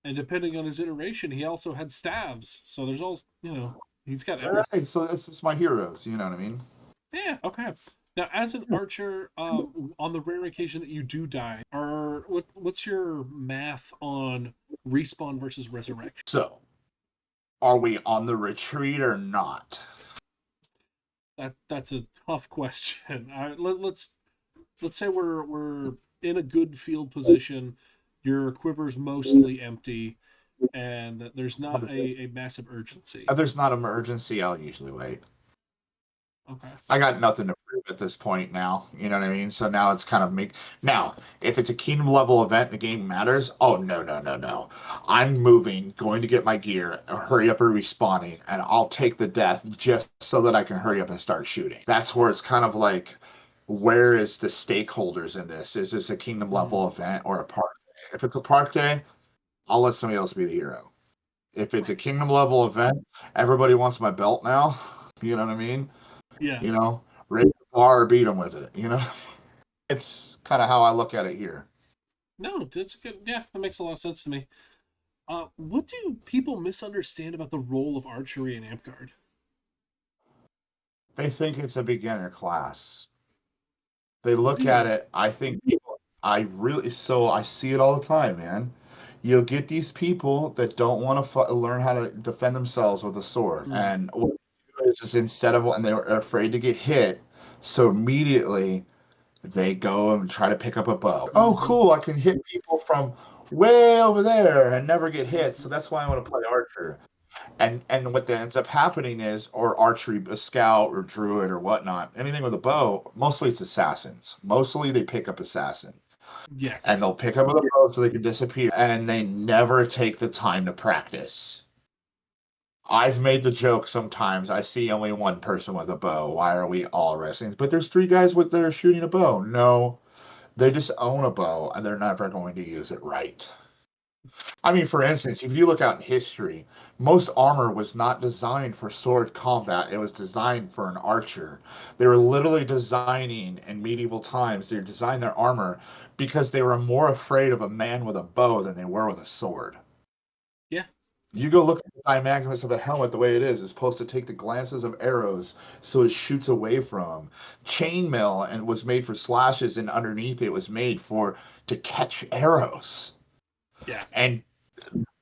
And depending on his iteration, he also had staves. So there's all, he's got All everything. right, so this is my heroes. You know what I mean? Yeah, okay. Now, as an archer, on the rare occasion that you do die, what's your math on respawn versus resurrection? So, are we on the retreat or not? That's a tough question. Let's say we're in a good field position. Your quiver's mostly empty, and that there's not a massive urgency. If there's not an emergency, I'll usually wait. Okay. I got nothing to prove at this point now. You know what I mean? So now it's kind of me. Now, if it's a kingdom level event, the game matters. Oh no, no, no, no! I'm moving, going to get my gear, hurry up and respawning, and I'll take the death just so that I can hurry up and start shooting. That's where it's kind of like, where is the stakeholders in this? Is this a kingdom Mm, level event or a park day? If it's a park day, I'll let somebody else be the hero. If it's a kingdom level event, everybody wants my belt now. You know what I mean? yeah. Raise the bar or beat them with it. It's kind of how I look at it here. No, that's good. Yeah, that makes a lot of sense to me. What do people misunderstand about the role of archery in Amtgard? They think it's a beginner class. They look at Really? it. I think people, I really, so I see it all the time, man. You'll get these people that don't want to learn how to defend themselves with a sword. Mm, And what they do is instead of, and they're afraid to get hit, so immediately They go and try to pick up a bow. Oh, Mm-hmm. cool! I can hit people from way over there and never get hit. Mm-hmm. So that's why I want to play archer. And what ends up happening is, or archery, a scout or druid or whatnot, anything with a bow. Mostly it's assassins. Mostly they pick up assassin, and Yes. they'll pick up with a bow so they can disappear. And they never take the time to practice. I've made the joke sometimes. I see only one person with a bow. Why are we all wrestling? But there's three guys with that are shooting a bow. No, they just own a bow and they're never going to use it right. I mean, for instance, if you look out in history, most armor was not designed for sword combat. It was designed for an archer. They were literally designing in medieval times, they designed their armor because they were more afraid of a man with a bow than they were with a sword. Yeah. You go look at the diagonals of a helmet the way it is. It's supposed to take the glances of arrows so it shoots away from. Chainmail and was made for slashes, and underneath it was made for to catch arrows. Yeah. And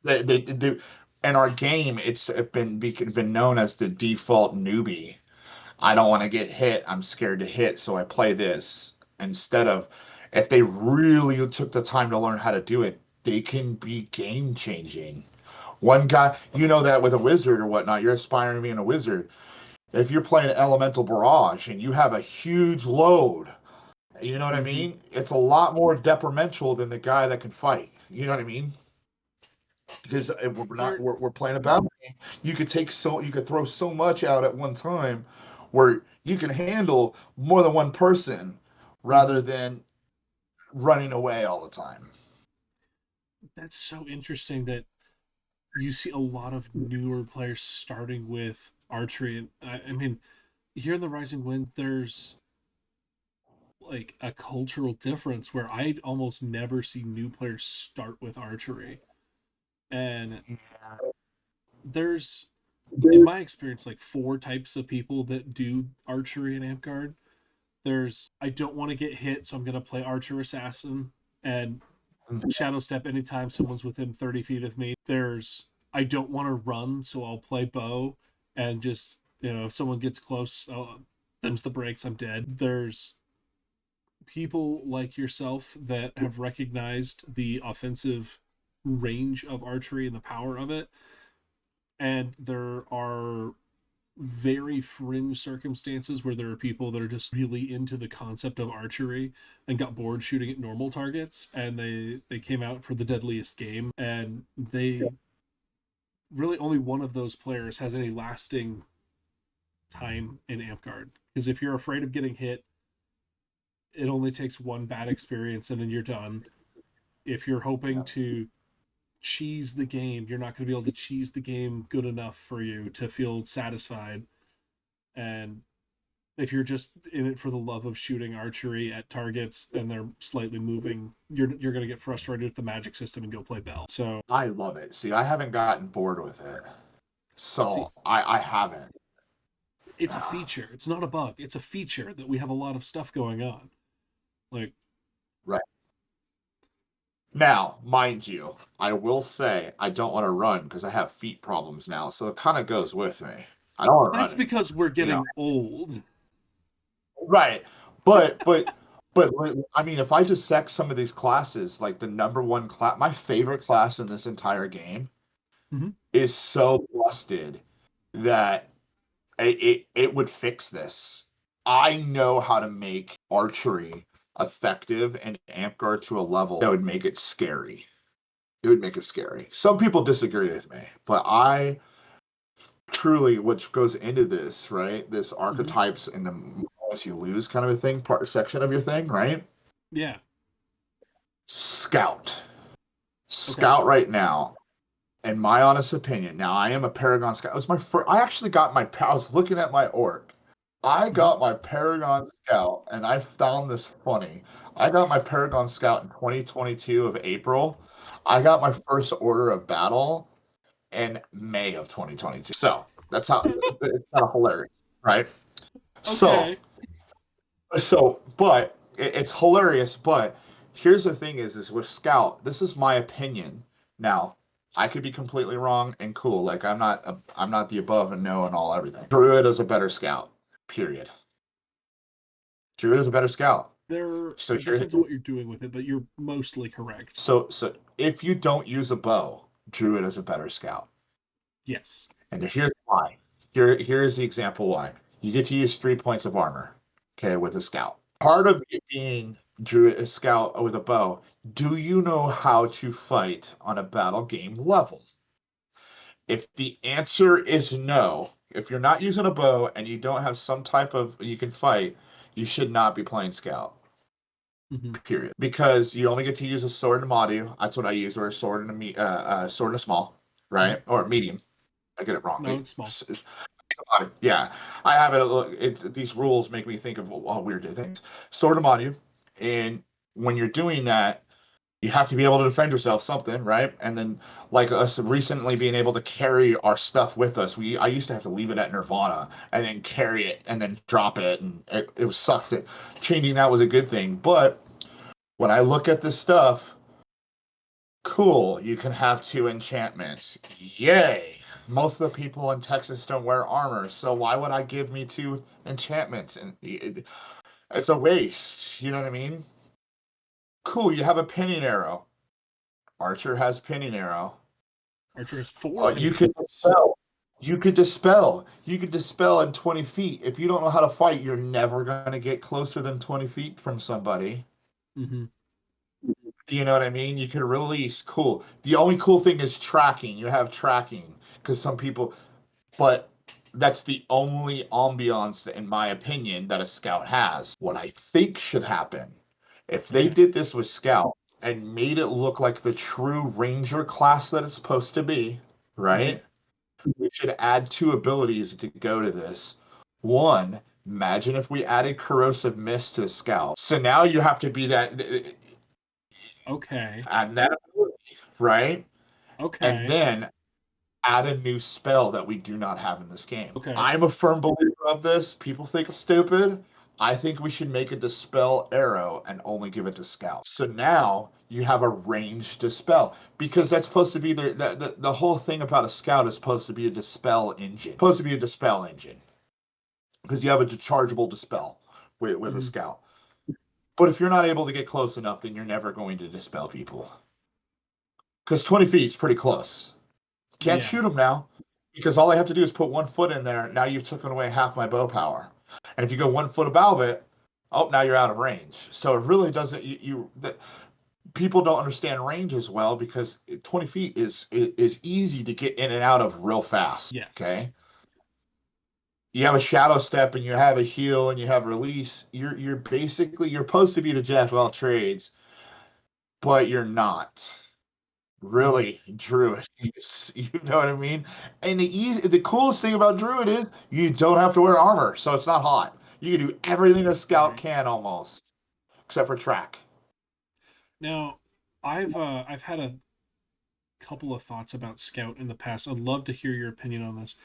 in our game, it's been known as the default newbie. I don't want to get hit. I'm scared to hit, so I play this instead of. If they really took the time to learn how to do it, they can be game changing. One guy, you know that with a wizard or whatnot, you're aspiring to being a wizard. If you're playing Elemental Barrage and you have a huge load, you know what I Mm-hmm. mean? It's a lot more detrimental than the guy that can fight. You know what I mean? Because if There. we're playing a battle game, you could throw so much out at one time where you can handle more than one person Mm-hmm. rather than running away all the time. That's so interesting that you see a lot of newer players starting with archery. And I mean, here in the Rising Wind, there's like a cultural difference where I almost never see new players start with archery. And there's, in my experience, like four types of people that do archery in Amtgard. There's, I don't want to get hit, so I'm going to play Archer Assassin and shadow step anytime someone's within 30 feet of me. There's, I don't want to run, so I'll play bow and just, if someone gets close, them's the breaks, I'm dead. There's people like yourself that have recognized the offensive range of archery and the power of it. And there are very fringe circumstances where there are people that are just really into the concept of archery and got bored shooting at normal targets, and they came out for the deadliest game, and they really only one of those players has any lasting time in Amtgard, because if you're afraid of getting hit, it only takes one bad experience and then you're done. If you're hoping to cheese the game, you're not going to be able to cheese the game good enough for you to feel satisfied. And if you're just in it for the love of shooting archery at targets and they're slightly moving, you're going to get frustrated with the magic system and go play Bell. So I love it. See, I haven't gotten bored with it. see, So I haven't. it's a feature. It's not a bug. It's a feature that we have a lot of stuff going on. Like, Right. Now, mind you, I will say I don't want to run because I have feet problems now. So it kind of goes with me. I don't want to that's run it, because we're you know. getting old. Right. But I mean, if I dissect some of these classes, like the number one class, my favorite class in this entire game Mm-hmm. is so busted that it would fix this. I know how to make archery effective and Amtgard to a level that would make it scary. It would make it scary. Some people disagree with me, but I truly, which goes into this, right? This Mm-hmm. archetypes and the as you lose kind of a thing, part section of your thing, right? Yeah. Scout. Okay. Scout right now, in my honest opinion. Now I am a Paragon Scout. It was my first. I actually got my. I was looking at my orc. I Mm-hmm. got my Paragon Scout, and I found this funny. I got my Paragon Scout in 2022 of April. I got my first order of battle in May of 2022. So that's how it's kind of hilarious, right? So, Okay. but it's hilarious. But here's the thing: is with Scout, this is my opinion. Now, I could be completely wrong and cool. Like I'm not the above and know and all everything. Druid is a better Scout. Period. Druid is a better Scout. So It here, depends on what you're doing with it, but you're mostly correct. so if you don't use a bow, Druid is a better scout. Yes. And here's why. Here is the example why. You get to use 3 points of armor, okay, with a scout. Part of it being Druid a scout with a bow, do you know how to fight on a battle game level? If the answer is no, if you're not using a bow and you don't have some type of you can fight, you should not be playing scout. Mm-hmm. Period. Because you only get to use a sword and a Madu. That's what I use, or a sword and sword and a small, Mm-hmm. right? Or medium. I get it wrong. No, it's small. Yeah, I have it. These rules make me think of all weird things. Sword and Madu, and when you're doing that, you have to be able to defend yourself, something, right? And then, like us recently being able to carry our stuff with us, I used to have to leave it at Nirvana and then carry it and then drop it, and it was sucked. Changing that was a good thing, but when I look at this stuff, cool, you can have 2 enchantments. Yay! Most of the people in Texas don't wear armor, so why would I give me 2 enchantments? And it's a waste. You know what I mean? Cool, you have a pinning arrow. Archer has pinning arrow. Archer has 4 You pinning could arrows. dispel. You could dispel. You could dispel in 20 feet. If you don't know how to fight, you're never going to get closer than 20 feet from somebody. Mm-hmm. Do you know what I mean? You can release. Cool. The only cool thing is tracking. You have tracking because some people, but that's the only ambiance, in my opinion, that a scout has. What I think should happen, if they Okay. did this with scout and made it look like the true ranger class that it's supposed to be, Mm-hmm. right? We should add 2 abilities to go to this. One, imagine if we added corrosive mist to scout. So now you have to be that Okay. and that ability, right? And Okay. then add a new spell that we do not have in this game. Okay. I'm a firm believer of this. People think it's stupid. I think we should make a dispel arrow and only give it to scout. So now you have a ranged dispel because that's supposed to be the whole thing about a scout is supposed to be a dispel engine. Supposed to be a dispel engine because you have a dechargeable dispel with a Mm-hmm. scout. But if you're not able to get close enough, then you're never going to dispel people because 20 feet is pretty close. Can't Yeah. shoot them now because all I have to do is put 1 foot in there. Now you've taken away half my bow power. And if you go 1 foot above it, oh, now you're out of range. So it really doesn't. People don't understand range as well because 20 feet is easy to get in and out of real fast. Yes. Okay. You have a shadow step and you have a heal and you have release. You're basically you're supposed to be the jack of all trades, but you're not. Mm-hmm. Really, Druid. You know what I mean? And the coolest thing about Druid is you don't have to wear armor, so it's not hot. You can do everything a scout Right. can almost, except for track. Now, I've had a couple of thoughts about Scout in the past. I'd love to hear your opinion on this.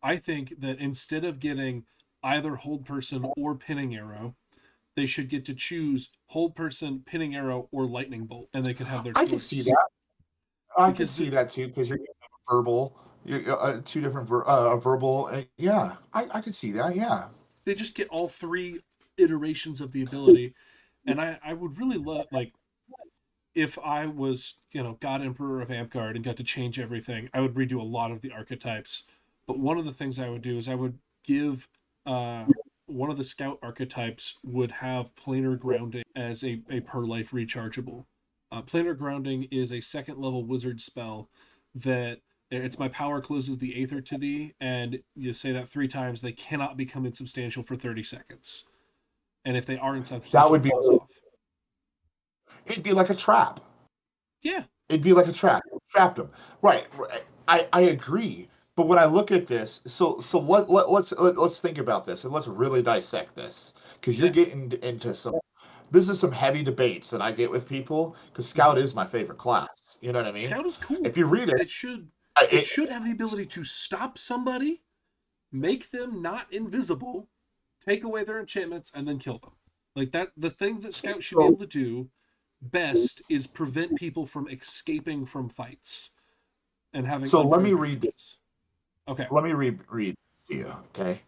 I think that instead of getting either hold person or pinning arrow, they should get to choose hold person, pinning arrow, or lightning bolt, and they could have their I can see choice. that. I can Because see that too because you're getting verbal, two different verbal. Yeah, I could see that. Yeah. they just get all 3 iterations of the ability, and I would really love, like, if I was, God Emperor of Amtgard and got to change everything, I would redo a lot of the archetypes. But one of the things I would do is I would give one of the scout archetypes would have planar grounding as a per life rechargeable. Planar grounding is a 2nd level wizard spell that it's my power closes the aether to thee, and you say that 3 times, they cannot become insubstantial for 30 seconds. And if they are That insubstantial, would it be. falls off. It'd be like a trap. Yeah. It'd be like a trap. Trapped them. Right. I agree. But when I look at this, so let's think about this and let's really dissect this because you're Yeah. getting into some. This is some heavy debates that I get with people because Mm-hmm. Scout is my favorite class. You know what I mean? Scout is cool. If you read it, It it should have the ability to stop somebody, make them not invisible, take away their enchantments, and then kill them. Like that, the thing that Scout should be so able to do best is prevent people from escaping from fights and having so let unfair me read this. advantages. Okay. Let me read to you. Okay.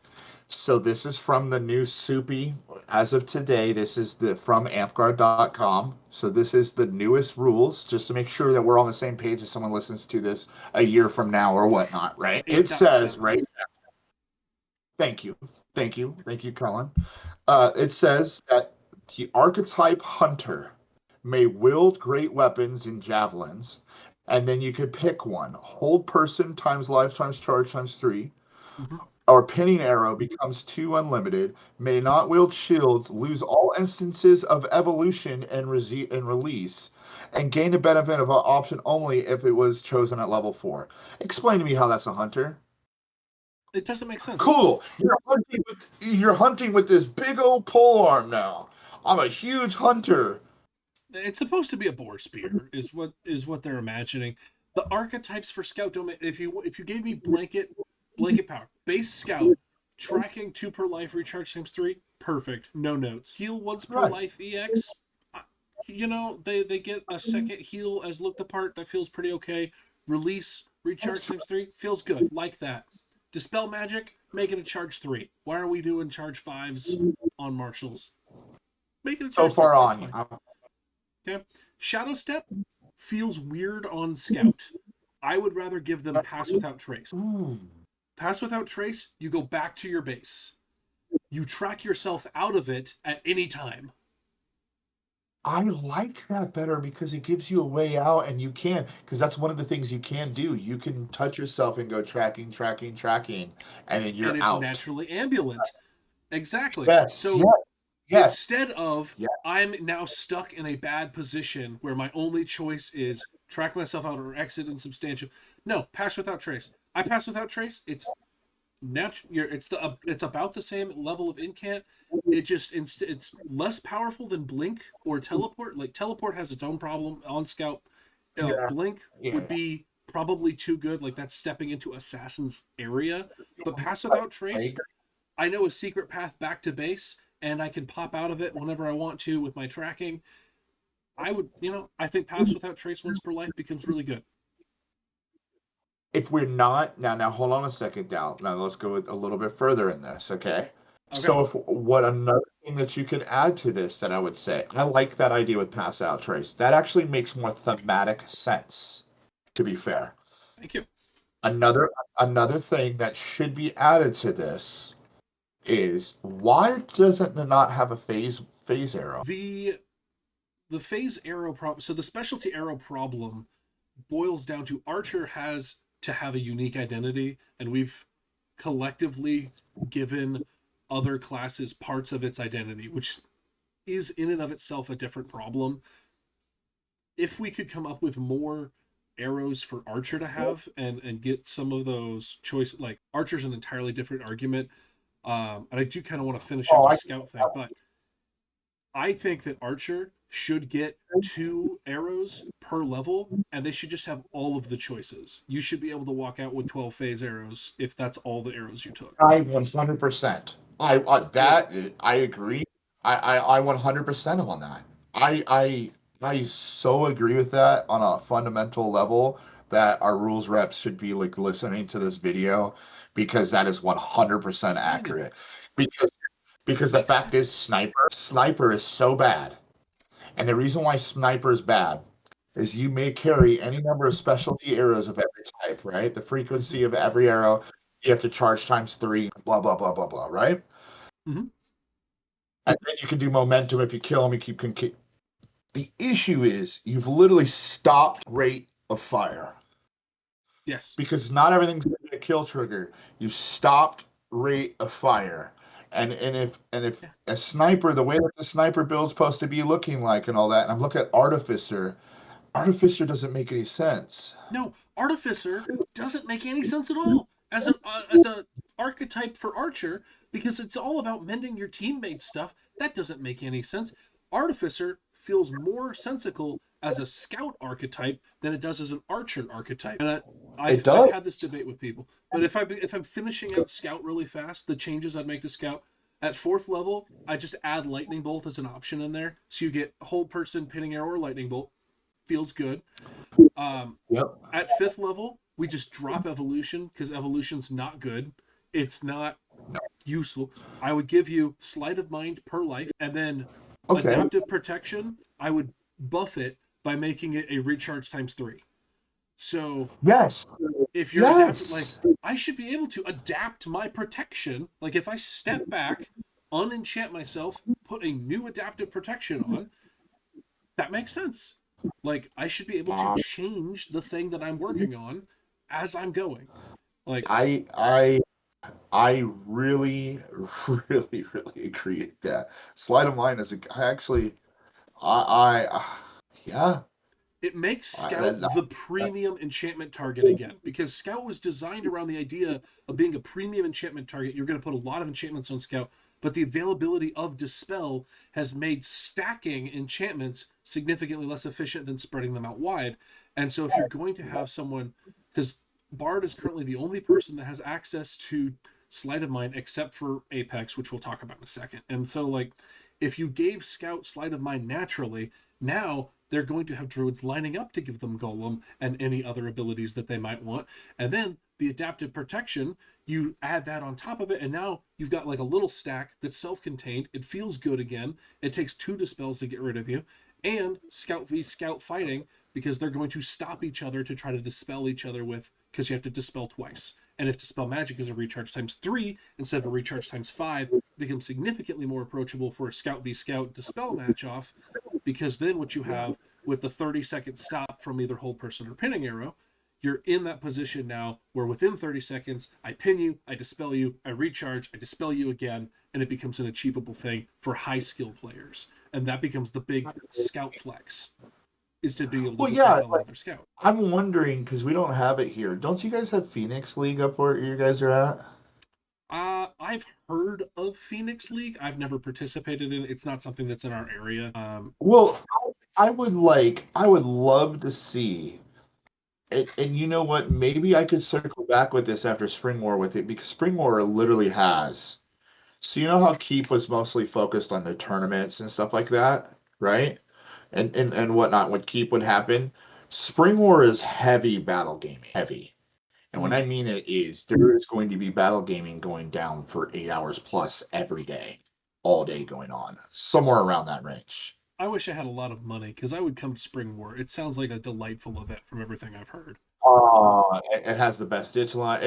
So this is from the new Soupy. As of today, this is the from Amtgard.com. So this is the newest rules, just to make sure that we're on the same page as someone listens to this a year from now or whatnot, right? It says, 8.7. right? Thank you. Thank you. Thank you, Cullen. It says that the archetype hunter may wield great weapons and javelins, and then you could pick one. Hold person times life times charge times 3. Mhm. Or pinning arrow becomes 2 unlimited, may not wield shields, lose all instances of evolution and release, and gain the benefit of an option only if it was chosen at level 4. Explain to me how that's a hunter. It doesn't make sense. Cool. You're hunting with this big old pole arm now. I'm a huge hunter. It's supposed to be a boar spear, is what they're imagining. The archetypes for scout don't make, if you gave me blanket power, base scout, tracking 2 per life, recharge times 3, perfect, no notes. Heal once per Right. life EX, they get a second heal as look the part, that feels pretty okay. Release, recharge times 3, feels good, like that. Dispel magic, make it a charge 3. Why are we doing charge 5s on marshals? Make it a So charge 3, far that's on, fine. Okay. Shadow Step feels weird on Scout. I would rather give them Pass Without Trace. ooh, Pass Without Trace, you go back to your base. You track yourself out of it at any time. I like that better because it gives you a way out, and you can, because that's one of the things you can do. You can touch yourself and go tracking, tracking, tracking, and then And you're it's out. naturally ambulant. Exactly. Yes, yes, So yes, instead of yes. I'm now stuck in a bad position where my only choice is track myself out or exit insubstantial. No, Pass Without Trace. I pass without trace. It's it's about the same level of incant. It's less powerful than blink or teleport. Like teleport has its own problem on scout. Yeah, Blink yeah. would be probably too good. Like that's stepping into assassin's area. But pass without I trace, I know a secret path back to base, and I can pop out of it whenever I want to with my tracking. I think pass without trace once per life becomes really good. If we're not now hold on a second now let's go a little bit further in this, okay? Okay, So if what another thing that you could add to this that I would say, I like that idea with pass out trace. That actually makes more thematic sense, to be fair. thank you. Another thing that should be added to this is, why does it not have a phase arrow? The the phase arrow problem. So the specialty arrow problem boils down to Archer has to have a unique identity, and we've collectively given other classes parts of its identity, which is in and of itself a different problem. If we could come up with more arrows for Archer to have and get some of those choice, like Archer's an entirely different argument. And I do kind of want to finish out Oh, my I scout thing, but I think that Archer should get 2 arrows per level, and they should just have all of the choices. You should be able to walk out with 12 phase arrows if that's all the arrows you took. I 100%. It I agree. I 100% on that. I I I so agree with that on a fundamental level, that our rules reps should be like listening to this video, because that is 100% I'm telling you, accurate. Because it the makes fact is, sense. sniper is so bad. And the reason why sniper is bad is you may carry any number of specialty arrows of every type, right? The Mm-hmm. frequency of every arrow, you have to charge times 3, blah, blah, blah, blah, blah, right? Mm-hmm. And then you can do momentum if you kill them, you keep. The issue is you've literally stopped rate of fire, Yes. because not everything's going to be a kill trigger. You've stopped rate of fire. And if Yeah. a sniper, the way that the sniper build's supposed to be looking like and all that, and I'm looking at Artificer, Artificer doesn't make any sense. No, Artificer doesn't make any sense at all as a archetype for Archer because it's all about mending your teammates' stuff. That doesn't make any sense. Artificer feels more sensical as a scout archetype than it does as an archer archetype. And It I've does. had this debate with people. But if I'm finishing out scout really fast, the changes I'd make to scout at 4th level, I just add lightning bolt as an option in there, so you get whole person pinning arrow or lightning bolt. Feels good. Um, Yep. at 5th level, we just drop evolution because evolution's not good. It's not. useful. I would give you sleight of mind per life, and then Okay. adaptive protection, I would buff it by making it a recharge times 3. So Yes. if you're adapted, like, Yes. I should be able to adapt my protection. Like, if I step back, unenchant myself, put a new adaptive protection on, that makes sense. Like, I should be able to Um, change the thing that I'm working on as I'm going. Like, I I I really, really agree with that. Sleight of mind is I actually yeah. it makes Scout That, the premium enchantment target again, because Scout was designed around the idea of being a premium enchantment target. You're going to put a lot of enchantments on Scout, but the availability of Dispel has made stacking enchantments significantly less efficient than spreading them out wide. And so if you're going to have someone, because Bard is currently the only person that has access to Sleight of Mind except for Apex, which we'll talk about in a second. And so, like, if you gave Scout Sleight of Mind naturally, now they're going to have druids lining up to give them Golem and any other abilities that they might want. And then the adaptive protection, you add that on top of it, and now you've got like a little stack that's self-contained. It feels good again. It takes 2 dispels to get rid of you. And Scout v Scout fighting, because they're going to stop each other to try to dispel each other with, because you have to dispel twice. And if Dispel Magic is a recharge times 3 instead of a recharge times 5, it becomes significantly more approachable for a Scout v Scout Dispel match off, because then what you have with the 30-second stop from either hold person or pinning arrow, you're in that position now where within 30 seconds, I pin you, I dispel you, I recharge, I dispel you again, and it becomes an achievable thing for high skill players. And that becomes the big Scout flex, is to be able to well, yeah. disable another Scout. I'm wondering because we don't have it here. Don't you guys have Phoenix League up where you guys are at? I've heard of Phoenix League. I've never participated in it. It's not something that's in our area. Well, I would love to see. And you know what? Maybe I could circle back with this after Spring War with it because Spring War literally has. So you know how Keep was mostly focused on the tournaments and stuff like that, right? And whatnot. What Keep would happen. Spring War is heavy battle gaming, heavy. And what Mhm. I mean it is there is going to be battle gaming going down for 8 hours plus every day, all day going on, somewhere around that range. I wish I had a lot of money because I would come to Spring War. It sounds like a delightful event from everything I've heard. It has the best ditch line.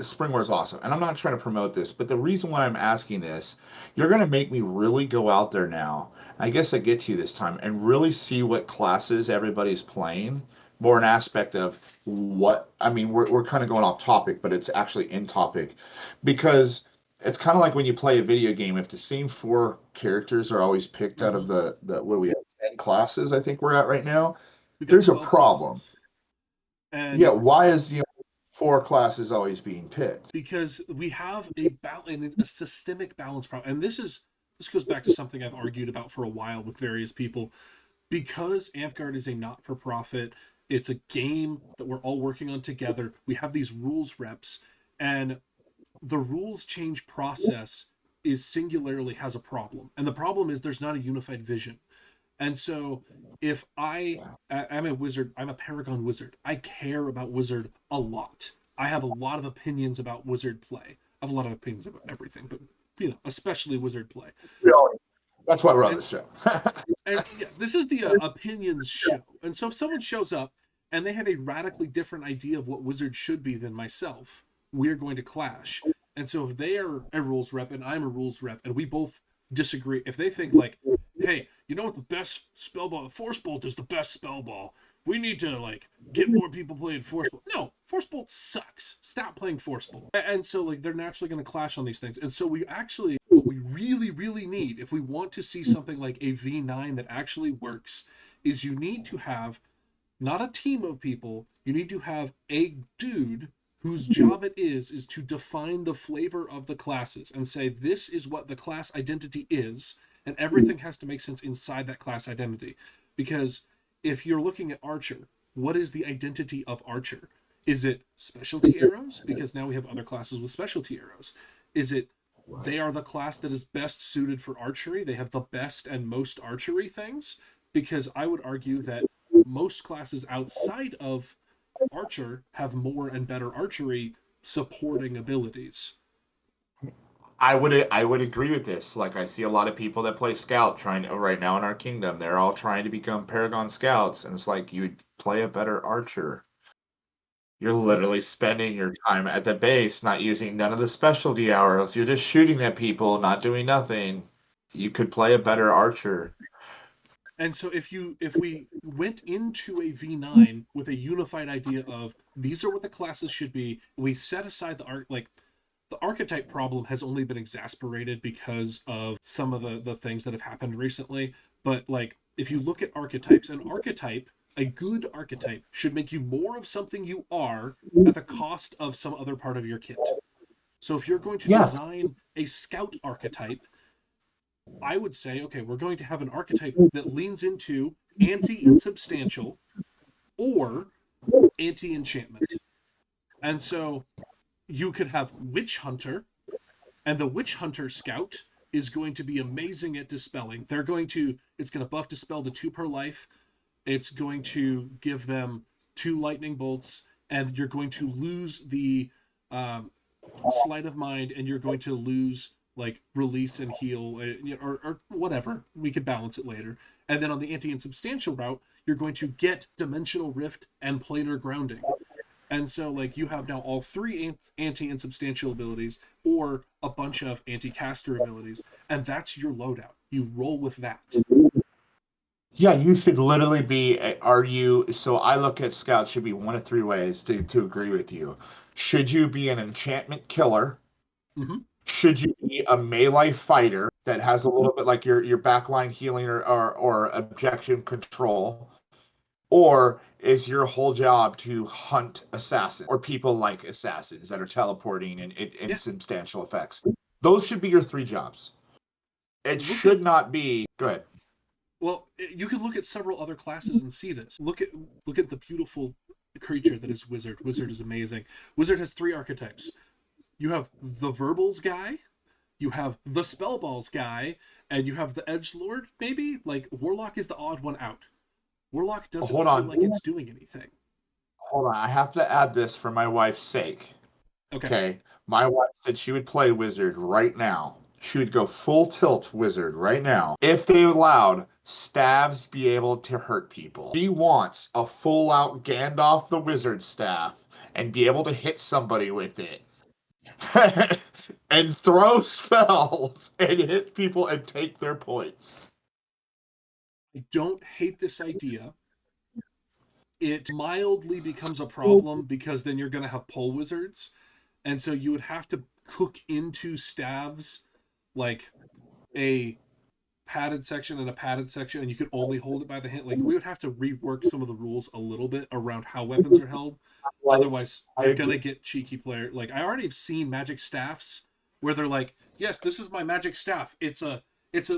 Springware's awesome, and I'm not trying to promote this, but the reason why I'm asking this, you're going to make me really go out there now. I guess I get to you this time and really see what classes everybody's playing. More an aspect of what I mean. We're kind of going off topic, but it's actually in topic because it's kind of like when you play a video game. If the same 4 characters are always picked out of Mm-hmm. the what do we have 10 classes, I think we're at right now. We got There's a 12 problem. classes. And Yeah, why is the 4 classes always being picked? because we have a systemic balance problem, and this goes back to something I've argued about for a while with various people. Because Amtgard is a not-for-profit, it's a game that we're all working on together. We have these rules reps, and the rules change process is singularly has a problem. And the problem is there's not a unified vision. And so if I'm a wizard, I'm a Paragon wizard. I care about wizard a lot. I have a lot of opinions about wizard play. I have a lot of opinions about everything, but especially wizard play. Really? That's why we're on And the show. and yeah, this is the opinions show. And so if someone shows up and they have a radically different idea of what wizard should be than myself, we're going to clash. And so if they are a rules rep and I'm a rules rep and we both disagree, if they think like, hey, you know what the best spell ball, Force Bolt is the best spell ball. We need to like get more people playing Force Bolt. No, Force Bolt sucks. Stop playing Force Bolt. And so like they're naturally going to clash on these things. And so we actually what we really really need if we want to see something like a V9 that actually works is you need to have not a team of people, you need to have a dude whose job it is to define the flavor of the classes and say this is what the class identity is, and everything has to make sense inside that class identity. Because if you're looking at Archer, what is the identity of Archer? Is it specialty arrows? Because now we have other classes with specialty arrows. Is it they are the class that is best suited for archery? They have the best and most archery things? Because I would argue that most classes outside of Archer have more and better archery supporting abilities. I would agree with this. Like I see a lot of people that play Scout trying to, right now in our kingdom, they're all trying to become Paragon Scouts, and it's like you would play a better archer. You're Absolutely. literally spending your time at the base, not using none of the specialty hours. You're just shooting at people, not doing nothing. You could play a better archer. And so if we went into a V9 with a unified idea of these are what the classes should be, we set aside the archetype problem has only been exasperated because of some of the things that have happened recently. But like if you look at archetypes, a good archetype should make you more of something you are at the cost of some other part of your kit. So if you're going to Yes. design a scout archetype, I would say, okay, we're going to have an archetype that leans into anti-insubstantial or anti-enchantment. And so you could have Witch Hunter, and the Witch Hunter Scout is going to be amazing at dispelling. It's going to buff dispel to 2 per life. It's going to give them 2 lightning bolts, and you're going to lose the sleight of mind, and you're going to lose like release and heal, or whatever. We could balance it later. And then on the anti-insubstantial route, you're going to get dimensional rift and planar grounding. And so like you have now all 3 anti-insubstantial abilities or a bunch of anti-caster abilities, and that's your loadout. You roll with that. Yeah, you should literally be. Are you? So I look at Scout should be one of 3 ways to agree with you. Should you be an enchantment killer? Mm-hmm. Should you be a melee fighter that has a little bit like your backline healing or objection control? Or is your whole job to hunt assassins or people like assassins that are teleporting and Yeah. substantial effects? Those should be your 3 jobs. It Look at should not be. Go ahead. Well, you could look at several other classes and see this. Look at the beautiful creature that is Wizard. Wizard is amazing. Wizard has 3 archetypes. You have the Verbals guy, you have the Spellballs guy, and you have the Edge Lord. Maybe like Warlock is the odd one out. Warlock doesn't Hold feel on. like it's doing anything. Hold on. I have to add this for my wife's sake. Okay. Okay. My wife said she would play Wizard right now. She would go full tilt Wizard right now if they allowed staves be able to hurt people. She wants a full out Gandalf the Wizard staff and be able to hit somebody with it and throw spells and hit people and take their points. I don't hate this idea. It mildly becomes a problem because then you're going to have pole wizards. And so you would have to cook into staves like a padded section and a padded section, and you could only hold it by the hand. Like we would have to rework some of the rules a little bit around how weapons are held. Otherwise, I you're gonna agree. get cheeky player. Like I already have seen magic staffs where they're like, "Yes, this is my magic staff. It's an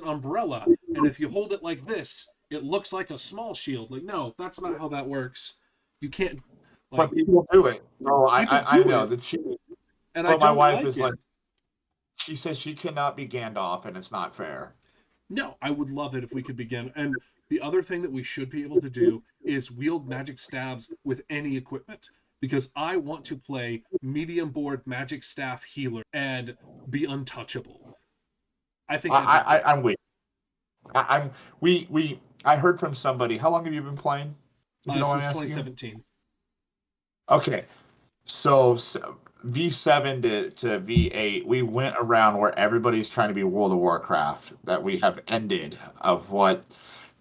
umbrella, and if you hold it like this, it looks like a small shield." Like, no, that's not how that works. You can't But like people do it. Oh, people I do know it, that she. and I But my don't wife like is like, it. she says she cannot be Gandalf, and it's not fair. No, I would love it if we could begin. And the other thing that we should be able to do is wield magic staves with any equipment. Because I want to play medium board magic staff healer and be untouchable. I think that'd be great. I'm with. I'm. We. I heard from somebody. How long have you been playing? If you don't mind Since me asking. 2017. Okay, so V7 to V8, we went around where everybody's trying to be World of Warcraft. That we have ended of what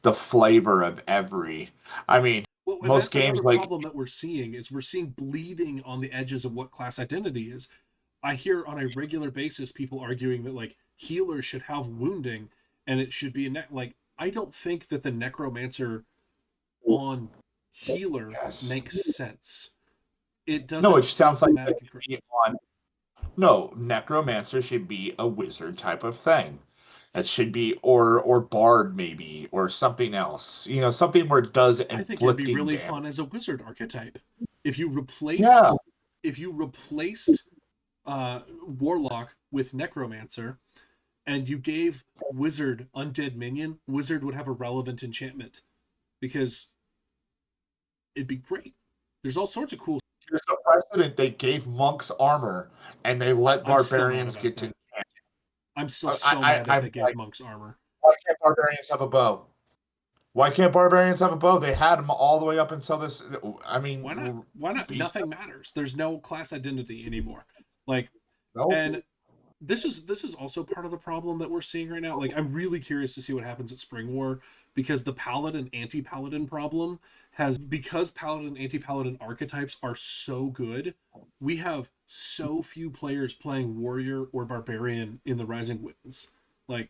the flavor of every. I mean, Well, and most that's another games like problem that we're seeing is we're seeing bleeding on the edges of what class identity is. I hear on a regular basis people arguing that like healers should have wounding and it should be like I don't think that the necromancer on healer yes. makes sense. It No, it doesn't feel sounds like that thematic and should correct. be on. No, necromancer should be a wizard type of thing. That should be or bard maybe or something else. Something where it does I think it'd be inflicting really damage. fun as a wizard archetype. If you Yeah. replaced if you replaced warlock with necromancer and you gave wizard undead minion, wizard would have a relevant enchantment because it'd be great. There's all sorts of cool. Here's the precedent. They gave monks armor and they let I'm still mad barbarians about get to that. enchant. I'm still so mad that they gave monks armor. Why can't barbarians have a bow? Why can't barbarians have a bow? They had them all the way up until this. I Why not? mean, Why not? Nothing matters. There's no class identity anymore. Like, no. and this is also part of the problem that we're seeing right now. Like, I'm really curious to see what happens at Spring War, because the paladin anti-paladin problem has, because paladin anti-paladin archetypes are so good, we have so few players playing warrior or barbarian in the Rising Winds. Like,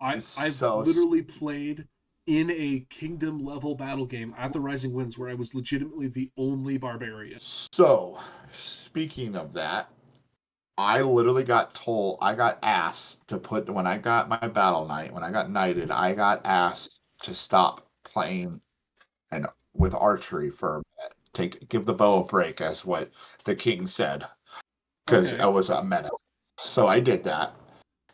I've literally played in a kingdom level battle game at the Rising Winds where I was legitimately the only barbarian. So, speaking of that, I literally got asked to put, when I got my battle knight, when I got knighted, I got asked to stop playing and with archery for a minute. Give the bow a break, as what the king said, because it was a menace. So I did that.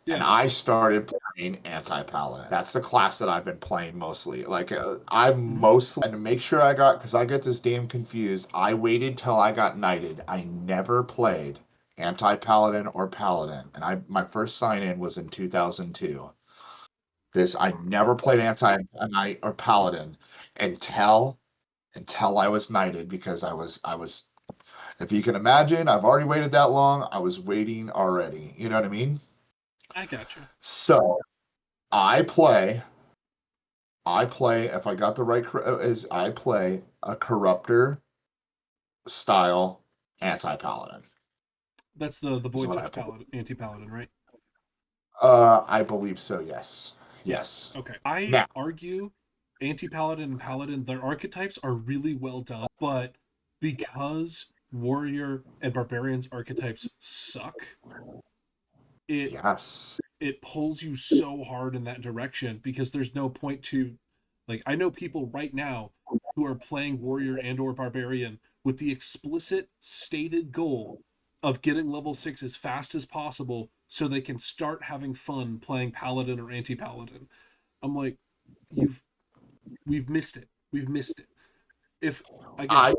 Yeah. And I started playing anti-paladin. That's the class that I've been playing mostly. Like, I'm mostly, and to make sure because I get this damn confused, I waited till I got knighted. I never played anti-paladin or paladin. And my first sign-in was in 2002. I never played anti-knight or paladin until I was knighted, because I was, if you can imagine, I've already waited that long. I was waiting already. You know what I mean? I gotcha. So I play, if I got the right, I play a corruptor style anti-paladin. That's the void touch paladin, anti-paladin, right? I believe so, yes. Okay. I argue anti-paladin and paladin, their archetypes are really well done, but because warrior and barbarians archetypes suck, it pulls you so hard in that direction, because there's no point to, like, I know people right now who are playing warrior and or barbarian with the explicit stated goal of getting level 6 as fast as possible so they can start having fun playing paladin or anti-paladin. I'm like, we've missed it. We've missed it. If, again,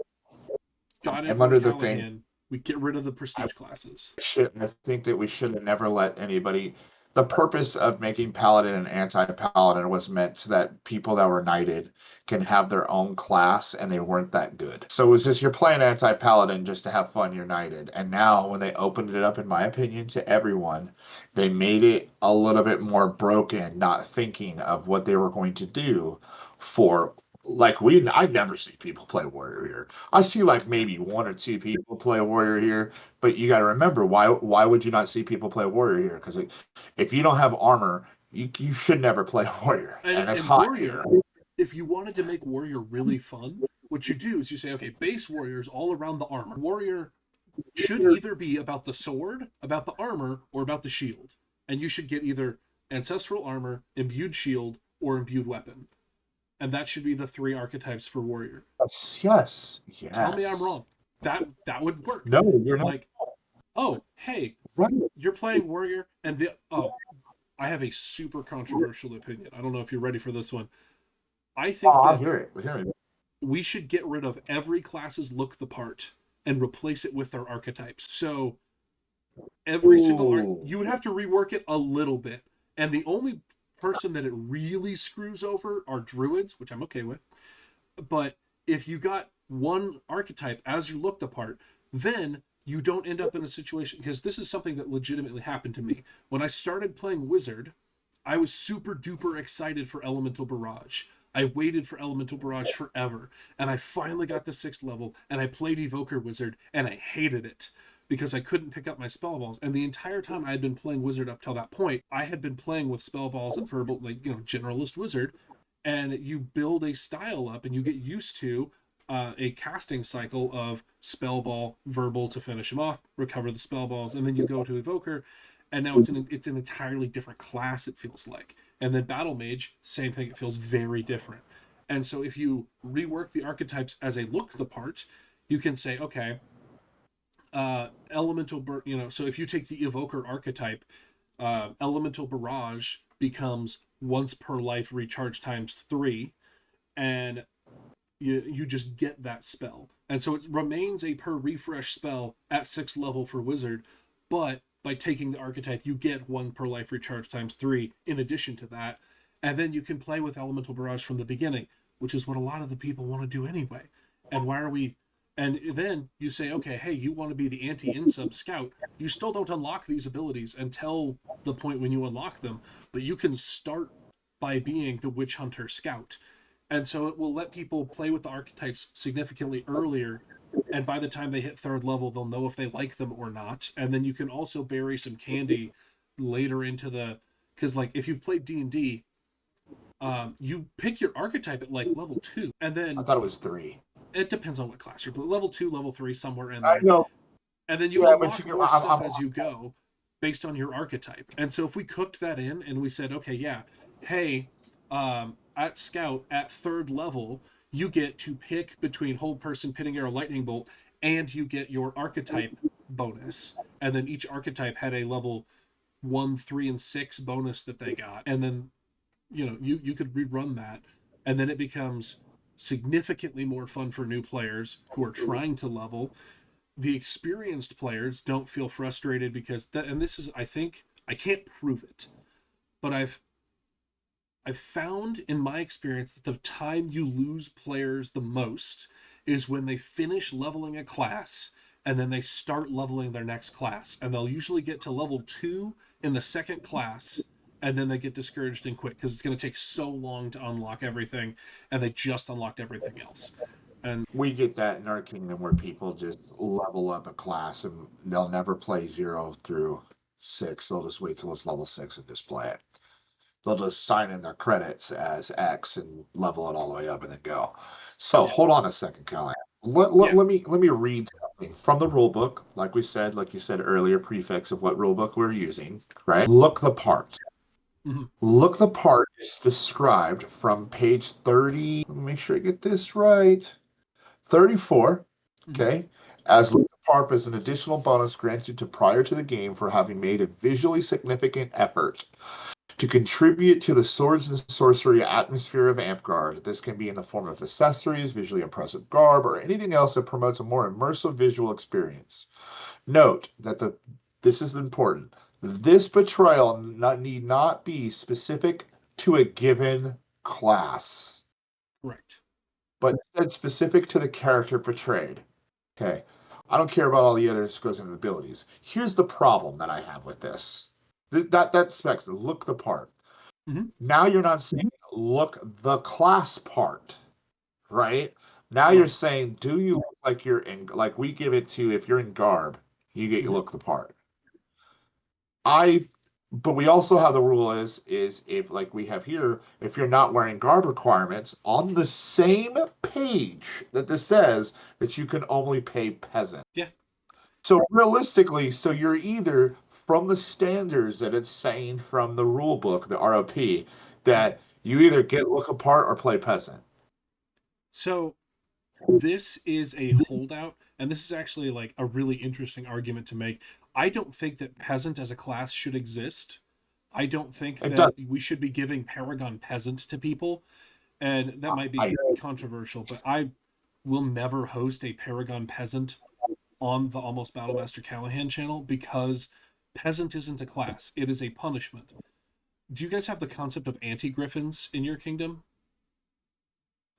God Emperor Callahan, we get rid of the prestige classes. I think that we should have never let anybody. The purpose of making paladin and anti-paladin was meant so that people that were knighted can have their own class, and they weren't that good. So it was just, you're playing anti-paladin just to have fun, you're knighted. And now when they opened it up, in my opinion, to everyone, they made it a little bit more broken, not thinking of what they were going to do for, like, I never see people play warrior here. I see like maybe one or two people play warrior here, but you got to remember, why would you not see people play warrior here? Because if you don't have armor, you should never play warrior, and it's hot warrior here. If you wanted to make warrior really fun, what you do is you say, okay, base warriors all around the armor. Warrior should either be about the sword, about the armor, or about the shield, and you should get either ancestral armor, imbued shield, or imbued weapon. And that should be the 3 archetypes for warrior. Yes. Tell me I'm wrong. That would work. No, you're not. Like, oh, hey, you're playing warrior, and I have a super controversial opinion. I don't know if you're ready for this one. I think that hear it. We should get rid of every class's look the part and replace it with their archetypes. So every single you would have to rework it a little bit. And the only person that it really screws over are druids, which I'm okay with. But if you got one archetype as you look the part, then you don't end up in a situation, because this is something that legitimately happened to me. When I started playing Wizard, I was super duper excited for Elemental Barrage. I waited for Elemental Barrage forever, and I finally got to 6th level, and I played Evoker Wizard, and I hated it because I couldn't pick up my spell balls. And the entire time I had been playing Wizard up till that point, I had been playing with spell balls and verbal, like, generalist Wizard, and you build a style up, and you get used to a casting cycle of spell ball, verbal to finish them off, recover the spell balls, and then you go to Evoker, and now it's an entirely different class, it feels like. And then Battle Mage, same thing, it feels very different. And so if you rework the archetypes as a look the part, you can say, okay, Elemental, so if you take the Evoker archetype, Elemental Barrage becomes once per life recharge times 3, and you just get that spell. And so it remains a per refresh spell at 6th level for Wizard, but by taking the archetype, you get 1 per life recharge times 3 in addition to that. And then you can play with Elemental Barrage from the beginning, which is what a lot of the people want to do anyway. And why are we... And then you say, okay, hey, you want to be the anti-insub scout. You still don't unlock these abilities until the point when you unlock them, but you can start by being the Witch Hunter scout. And so it will let people play with the archetypes significantly earlier, and by the time they hit 3rd level, they'll know if they like them or not. And then you can also bury some candy later into the... Because, like, if you've played D&D, you pick your archetype at, like, level 2, and then... I thought it was 3. It depends on what class you're playing. Level 2, level 3, somewhere in there. I know. And then you unlock more stuff as you go based on your archetype. And so if we cooked that in and we said, okay, yeah, hey, at Scout, at 3rd level, you get to pick between Hold Person, Pitting Arrow, Lightning Bolt, and you get your archetype bonus. And then each archetype had a level 1, 3, and 6 bonus that they got. And then, you could rerun that. And then it becomes significantly more fun for new players who are trying to level. The experienced players don't feel frustrated because and this is, I think, I can't prove it, but I've found in my experience that the time you lose players the most is when they finish leveling a class and then they start leveling their next class, and they'll usually get to level 2 in the 2nd class, and then they get discouraged and quit because it's going to take so long to unlock everything, and they just unlocked everything else. And we get that in our kingdom where people just level up a class and they'll never play 0 through 6. They'll just wait till it's level 6 and just play it. They'll just sign in their credits as X and level it all the way up and then go. So hold on a second, Callahan. Let me read something from the rule book. Like you said earlier, prefix of what rule book we're using, right? Look the part. Mm-hmm. Look the part is described from page 30. Let me make sure I get this right. 34. Okay. As look the part is an additional bonus granted to prior to the game for having made a visually significant effort to contribute to the swords and sorcery atmosphere of Amtgard. This can be in the form of accessories, visually impressive garb, or anything else that promotes a more immersive visual experience. Note that this is important. This betrayal need not be specific to a given class. Correct. But instead specific to the character portrayed. Okay. I don't care about all the other skills and abilities. Here's the problem that I have with this. That specs, look the part. Mm-hmm. Now you're not saying look the class part, right? Now you're saying, do you look like you're in, like we give it to, if you're in garb, you get look the part. But we also have the rule is if, like we have here, if you're not wearing garb requirements, on the same page that this says that you can only pay peasant. Yeah. So realistically, you're either from the standards that it's saying from the rule book, the ROP, that you either get look apart or play peasant. So this is a holdout, and this is actually like a really interesting argument to make. I don't think that peasant as a class should exist. I don't think that we should be giving Paragon peasant to people, and that might be controversial, but I will never host a Paragon peasant on the Almost Battlemaster Callahan channel because peasant isn't a class. It is a punishment. Do you guys have the concept of anti-griffins in your kingdom?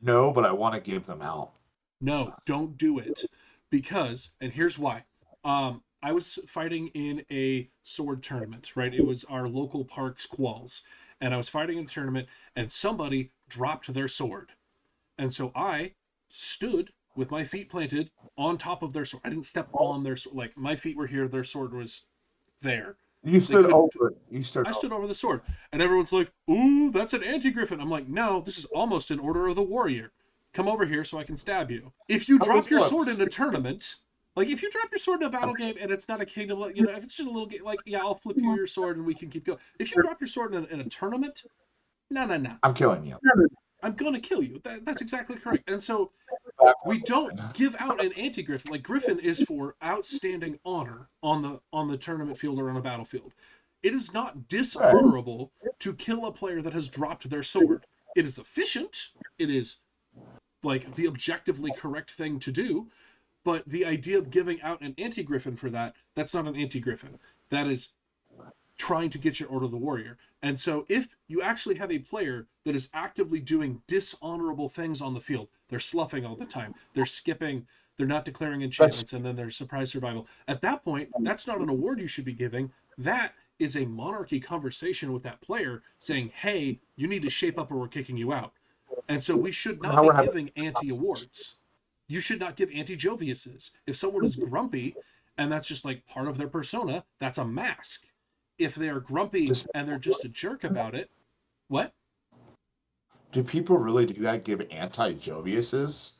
No, but I want to give them out. No, don't do it. Because, and here's why. I was fighting in a sword tournament, right? It was our local park's quals. And I was fighting in a tournament, and somebody dropped their sword. And so I stood with my feet planted on top of their sword. I didn't step on their sword. Like, my feet were here, their sword was there. You stood over it. I stood over the sword. And everyone's like, ooh, that's an anti-griffin. I'm like, no, this is almost an Order of the Warrior. Come over here so I can stab you. If you drop your sword in a tournament, like if you drop your sword in a battle game and it's not a kingdom, if it's just a little game, like, yeah, I'll flip you your sword and we can keep going. If you drop your sword in a tournament, no. I'm killing you. I'm going to kill you. That's exactly correct. And so we don't give out an anti-griffin. Like, griffin is for outstanding honor on the tournament field or on a battlefield. It is not dishonorable to kill a player that has dropped their sword. It is efficient. It is like the objectively correct thing to do, But the idea of giving out an anti-griffin for that's not an anti-griffin. That is trying to get your Order of the Warrior. And so if you actually have a player that is actively doing dishonorable things on the field, they're sloughing all the time, they're skipping, they're not declaring enchantments, and then there's surprise survival. At that point, that's not an award you should be giving. That is a monarchy conversation with that player saying, hey, you need to shape up or we're kicking you out. And so we should not be giving anti-awards. You should not give anti-Joviuses. If someone is grumpy and that's just like part of their persona, that's a mask. If they are grumpy and they're just a jerk about it, what? Do people really do that, give anti-Joviuses?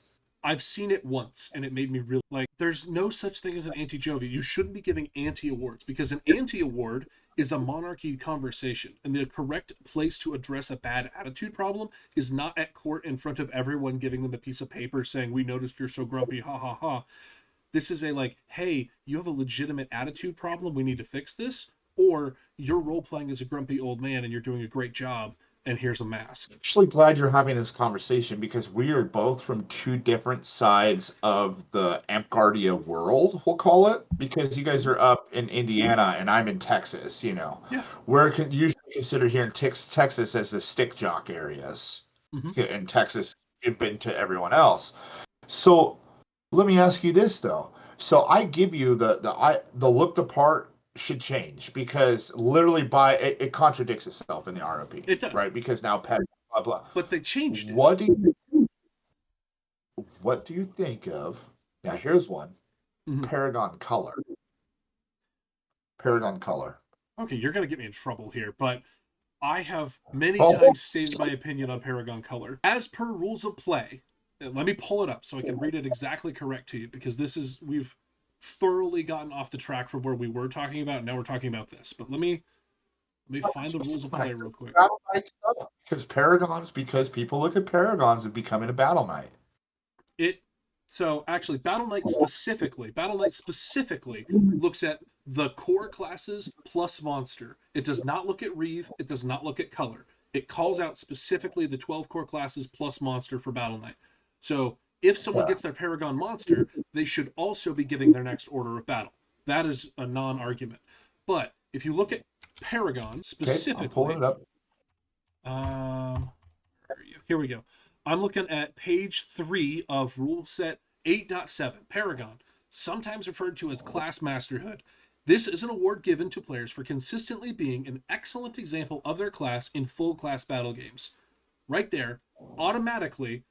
I've seen it once, and it made me really like, there's no such thing as an anti-Jovi. You shouldn't be giving anti-awards, because an anti-award is a monarchy conversation, and the correct place to address a bad attitude problem is not at court in front of everyone giving them a piece of paper saying, we noticed you're so grumpy, ha ha ha. This is a like, hey, you have a legitimate attitude problem, we need to fix this, or you're role-playing as a grumpy old man and you're doing a great job, and here's a mask. Actually glad you're having this conversation, because we are both from two different sides of the Amtgardia world, we'll call it, because you guys are up in Indiana and I'm in Texas, you know. Yeah. We're usually considered here in Texas as the stick jock areas. Mm-hmm. In Texas, you've been to everyone else. So let me ask you this, though. So I give you the look the part should change, because literally it contradicts itself in the ROP. It does, right? Because now pet blah blah. But they changed it. What do you think of? Now here's one. Mm-hmm. Paragon color. Paragon color. Okay, you're gonna get me in trouble here, but I have many times stated my opinion on Paragon color. As per rules of play, let me pull it up so I can read it exactly correct to you, because we've thoroughly gotten off the track from where we were talking about. Now we're talking about this, but let me find the rules of play real quick. Battle Knight stuff, because people look at Paragons and becoming a Battle Knight. So actually, Battle Knight specifically looks at the core classes plus monster. It does not look at Reeve. It does not look at color. It calls out specifically the 12 core classes plus monster for Battle Knight. So if someone gets their Paragon monster, they should also be getting their next order of battle. That is a non-argument. But if you look at Paragon specifically, I'm pulling it up. Here we go. I'm looking at page 3 of rule set 8.7. Paragon, sometimes referred to as class masterhood. This is an award given to players for consistently being an excellent example of their class in full class battle games. Right there, automatically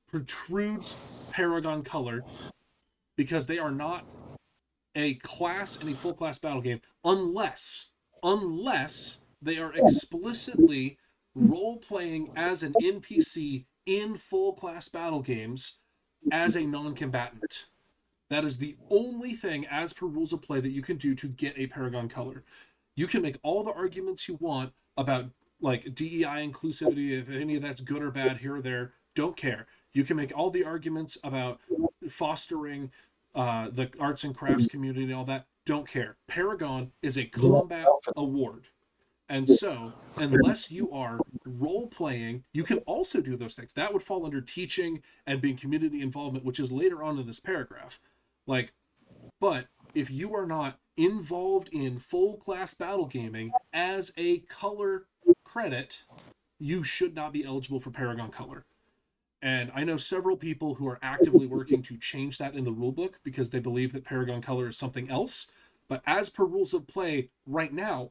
protrudes Paragon color, because they are not a class in a full class battle game unless they are explicitly role-playing as an NPC in full class battle games as a non-combatant. That is the only thing, as per rules of play, that you can do to get a Paragon color. You can make all the arguments you want about like DEI inclusivity, if any of that's good or bad here or there, don't care. You can make all the arguments about fostering the arts and crafts community and all that. Don't care. Paragon is a combat award. And so, unless you are role-playing, you can also do those things. That would fall under teaching and being community involvement, which is later on in this paragraph. But if you are not involved in full-class battle gaming as a color credit, you should not be eligible for Paragon color. And I know several people who are actively working to change that in the rulebook because they believe that Paragon color is something else. But as per rules of play right now,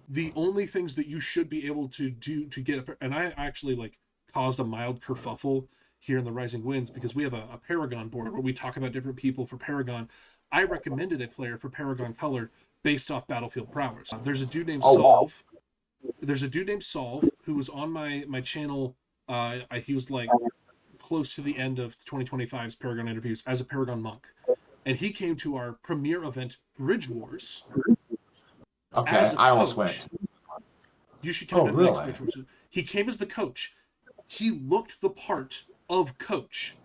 the only things that you should be able to do to get and I actually caused a mild kerfuffle here in the Rising Winds, because we have a Paragon board where we talk about different people for Paragon. I recommended a player for Paragon color based off battlefield prowess. There's a dude named Solve. There's a dude named Solve who was on my channel. He was close to the end of 2025's Paragon Interviews as a Paragon monk. And he came to our premiere event, Bridge Wars. Okay, I almost went. You should come to the next Bridge Wars. He came as the coach. He looked the part of coach.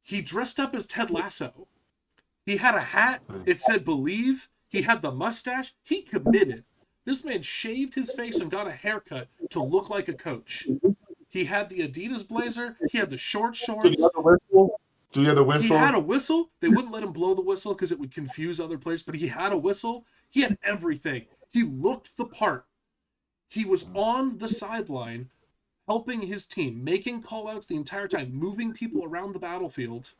He dressed up as Ted Lasso. He had a hat. It said believe. He had the mustache. He committed. This man shaved his face and got a haircut to look like a coach. He had the Adidas blazer. He had the short shorts. Do you have the He had whistle? a whistle. They wouldn't let him blow the whistle because it would confuse other players, but he had a whistle. He had everything. He looked the part. He was on the sideline helping his team, making callouts the entire time, moving people around the battlefield.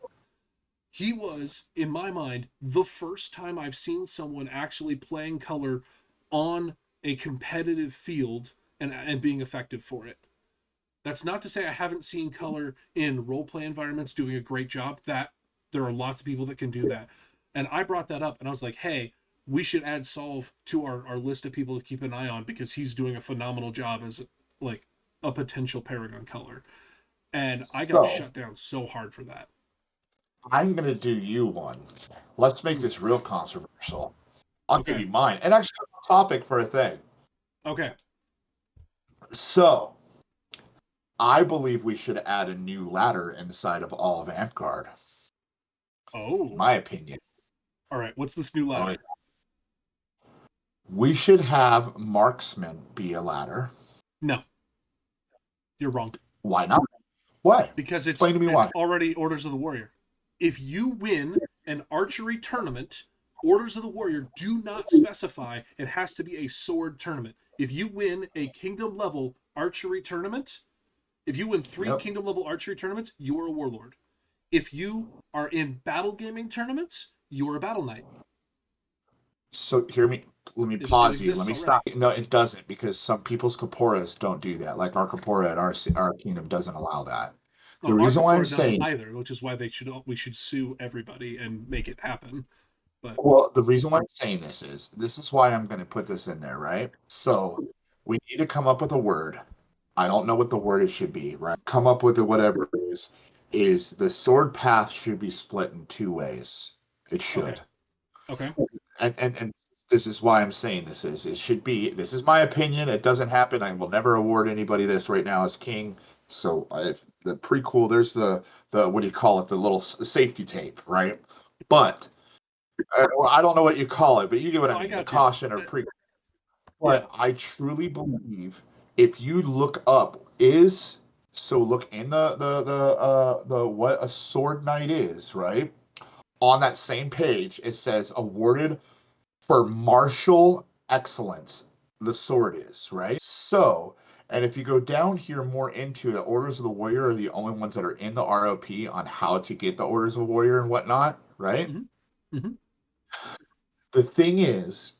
He was, in my mind, the first time I've seen someone actually playing color on a competitive field and being effective for it. That's not to say I haven't seen color in roleplay environments doing a great job. That there are lots of people that can do that. And I brought that up and I was like, hey, we should add Solve to our list of people to keep an eye on because he's doing a phenomenal job as like a potential Paragon color. And I got shut down so hard for that. I'm going to do you one. Let's make this real controversial. I'll give Okay. you mine. And actually, a topic for a thing. Okay. So, I believe we should add a new ladder inside of all of Amtgard. Oh. In my opinion. All right. What's this new ladder? We should have Marksman be a ladder. No. You're wrong. Why not? Why? Because it's why. already Orders of the Warrior. If you win an archery tournament, Orders of the Warrior do not specify it has to be a sword tournament. If you win a kingdom level archery tournament, if you win 3 kingdom level archery tournaments, you are a warlord. If you are in battle gaming tournaments, you are a battle knight. So hear me. Let me pause you. Let me stop. No, it doesn't, because some people's corporas don't do that. Like our corpora at our kingdom doesn't allow that. The reason why I'm saying either, which is why we should sue everybody and make it happen. But well, the reason why I'm saying this is why I'm going to put this in there, right? So we need to come up with a word. I don't know what the word it should be, right? Come up with it, whatever it is. Is the sword path should be split in 2 ways. It should. Okay. And this is why I'm saying this is my opinion. It doesn't happen. I will never award anybody this right now as king. So the prequel, there's the what do you call it? The little safety tape, right? But I don't know what you call it, but you get what I mean. The caution or prequel. But I truly believe if you look up look in the what a sword knight is, right? On that same page, it says awarded for martial excellence. The sword is, right? So, and if you go down here more into the Orders of the Warrior are the only ones that are in the ROP on how to get the Orders of the Warrior and whatnot, right? Mm-hmm. Mm-hmm. The thing is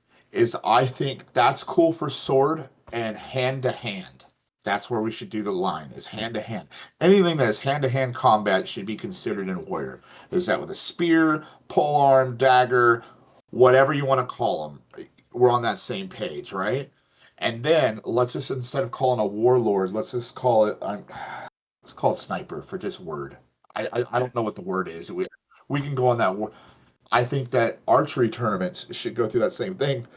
I think that's cool for sword and hand to hand. That's where we should do the line, is hand to hand. Anything that is hand to hand combat should be considered in warrior. Is that with a spear, polearm, dagger, whatever you want to call them? We're on that same page, right? And then let's just, instead of calling a warlord, let's just call it let's call it sniper for just word. I don't know what the word is. We can go on that. I think that archery tournaments should go through that same thing,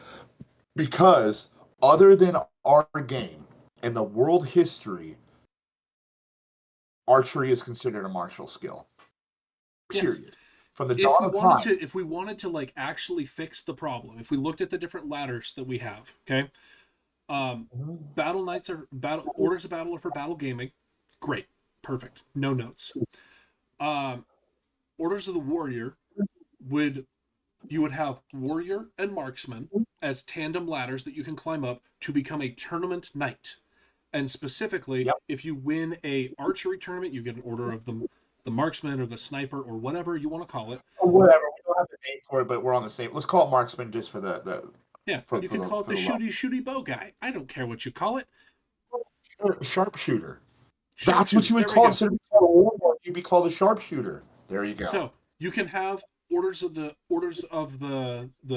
because other than our game in the world history, archery is considered a martial skill. Period. Yes. From the dawn of time. If we wanted to like actually fix the problem, if we looked at the different ladders that we have, okay, battle knights are orders of battle are for battle gaming. Great, perfect, no notes. Orders of the Warrior you would have warrior and marksman as tandem ladders that you can climb up to become a tournament knight. And specifically, if you win a archery tournament, you get an order of the marksman or the sniper or whatever you want to call it. Or whatever. We don't have a name for it, but we're on the same. Let's call it marksman just for the yeah. You can call it the shooty bow guy. I don't care what you call it. Sharpshooter. That's what you would call it. Instead of being called a warlord, you'd be called a sharpshooter. There you go. So you can have orders of the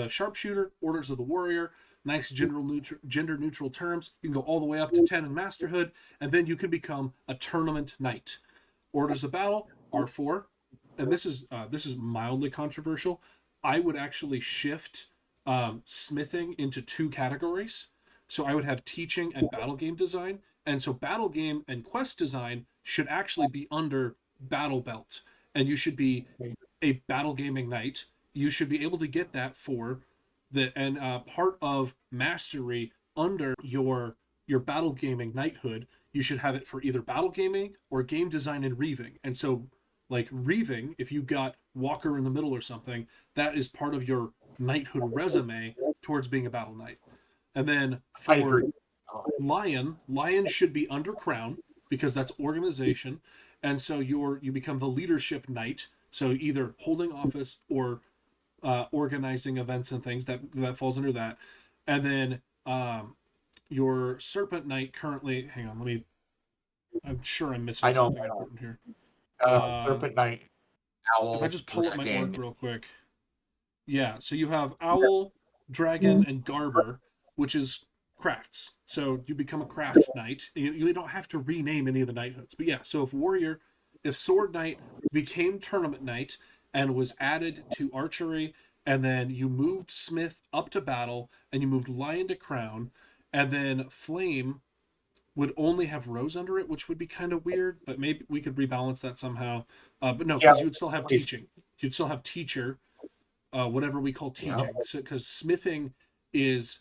sharpshooter, orders of the warrior, nice gender neutral terms. You can go all the way up to 10 in masterhood, and then you can become a tournament knight. Orders of battle are 4, and this is mildly controversial. I would actually shift smithing into 2 categories. So I would have teaching and battle game design, and so battle game and quest design should actually be under battle belt, and you should be a battle gaming knight. You should be able to get that for part of mastery under your battle gaming knighthood. You should have it for either battle gaming or game design and reaving. And so Like reaving, if you got Walker in the middle or something, that is part of your knighthood resume towards being a battle knight. And then I for agree. lion should be under crown because that's organization, and so you become the leadership knight. So either holding office or organizing events and things that falls under that. And then your serpent knight currently. Hang on, let me. I'm sure I'm missing I know. something important here. Serpent Knight, If I Owl, just pull up my orc Dragon. real quick. Yeah, so you have owl, dragon, and garber, which is crafts. So you become a craft knight. You don't have to rename any of the knighthoods. But yeah, so if sword knight became tournament knight and was added to archery, and then you moved smith up to battle, and you moved lion to crown, and then flame would only have rose under it, which would be kind of weird, but maybe we could rebalance that somehow. But no, Yeah, because you would still have please. teaching. You'd still have teacher, whatever we call Yeah. teaching. Because smithing is,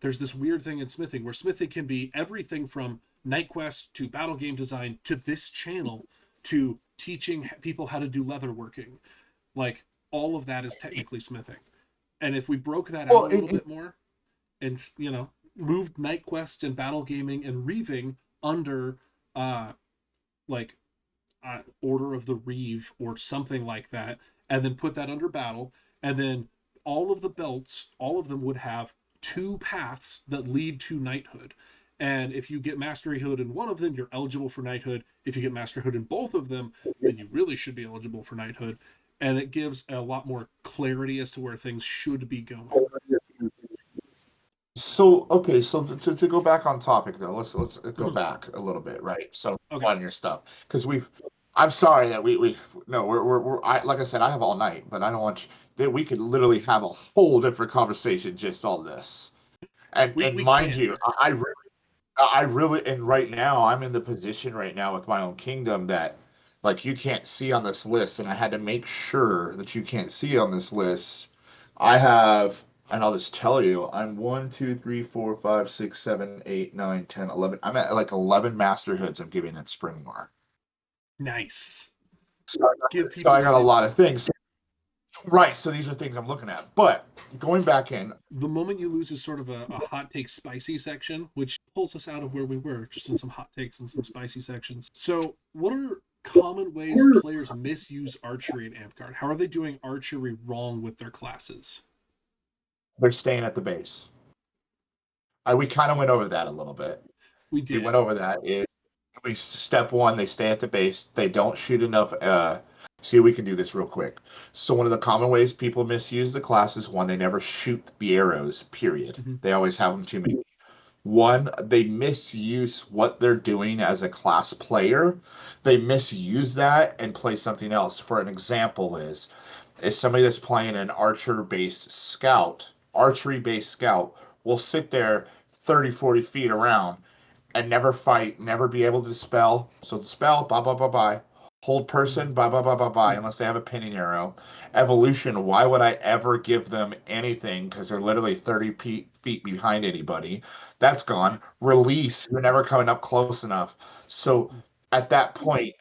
there's this weird thing in smithing where smithing can be everything from night quest to battle game design to this channel to teaching people how to do leather working. Like all of that is technically smithing. And if we broke that out Well, a little bit more and moved night quest and battle gaming and reaving under uh like Order of the Reeve or something like that, and then put that under battle, and then all of the belts, all of them would have two paths that lead to knighthood. And if you get mastery hood in one of them, you're eligible for knighthood. If you get master hood in both of them, then you really should be eligible for knighthood. And it gives a lot more clarity as to where things should be going. so okay, so to go back on topic though, let's go Mhm. back a little bit, right? So Okay. on your stuff, because I'm sorry that we no, like I said, I have all night, but I don't want you, that we could literally have a whole different conversation just on this. And We mind can. you, I really, and right now I'm in the position right now with my own kingdom that like you can't see on this list, and I had to make sure that you can't see on this list. I have, and I'll just tell you, I'm 1, 2, 3, 4, 5, 6, 7, 8, 9, 10, 11. I'm at like 11 master hoods I'm giving in Springmore. Nice. So, Give so people I what got a they lot want. of things. Right, so these are things I'm looking at. But going back in, The moment you lose is sort of a hot take spicy section, which pulls us out of where we were, just in some hot takes and some spicy sections. So, what are common ways players misuse archery in Amtgard? How are they doing archery wrong with their classes? they're staying at the base. We kind of went Okay, over that a little bit. we We went did. over that. Step one, they stay at the base. They don't shoot enough. See, we can do this real quick. So one of the common ways people misuse the class is one, they never shoot the arrows. Period. Mm-hmm. They always have them too many. One, they misuse what they're doing as a class player. They misuse that and play something else. For an example, is somebody that's playing an archery based scout will sit there 30, 40 feet around and never fight, never be able to dispel. So dispel, bye bye bye bye. Hold Mm-hmm. person, bye bye bye bye bye, unless they have a pinning arrow. Evolution, why would I ever give them anything? Because they're literally 30 feet behind anybody. That's gone. Right. Release, you're never coming up close enough. So at that point,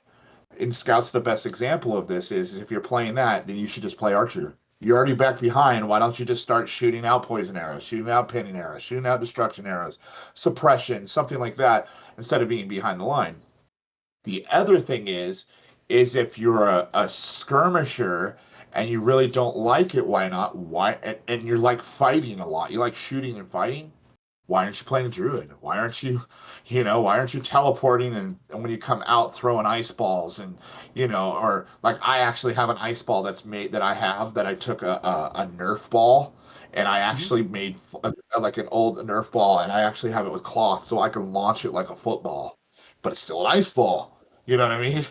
and Scout's the best example of this is if you're playing that, then you should just play Archer. You're already back behind. Why don't you just start shooting out poison arrows, shooting out pinning arrows, shooting out destruction arrows, suppression, something like that, instead of being behind the line? The other thing is if you're a skirmisher and you really don't like it, why not? Why and you're like fighting a lot. You like shooting and fighting. Why aren't you playing a druid? Why aren't you teleporting and when you come out throwing ice balls and or like I actually have an ice ball that's made that I have that I took a Nerf ball and I Mm-hmm. actually made like an old Nerf ball and I actually have it with cloth so I can launch it like a football, but it's still an ice ball. You know what I mean?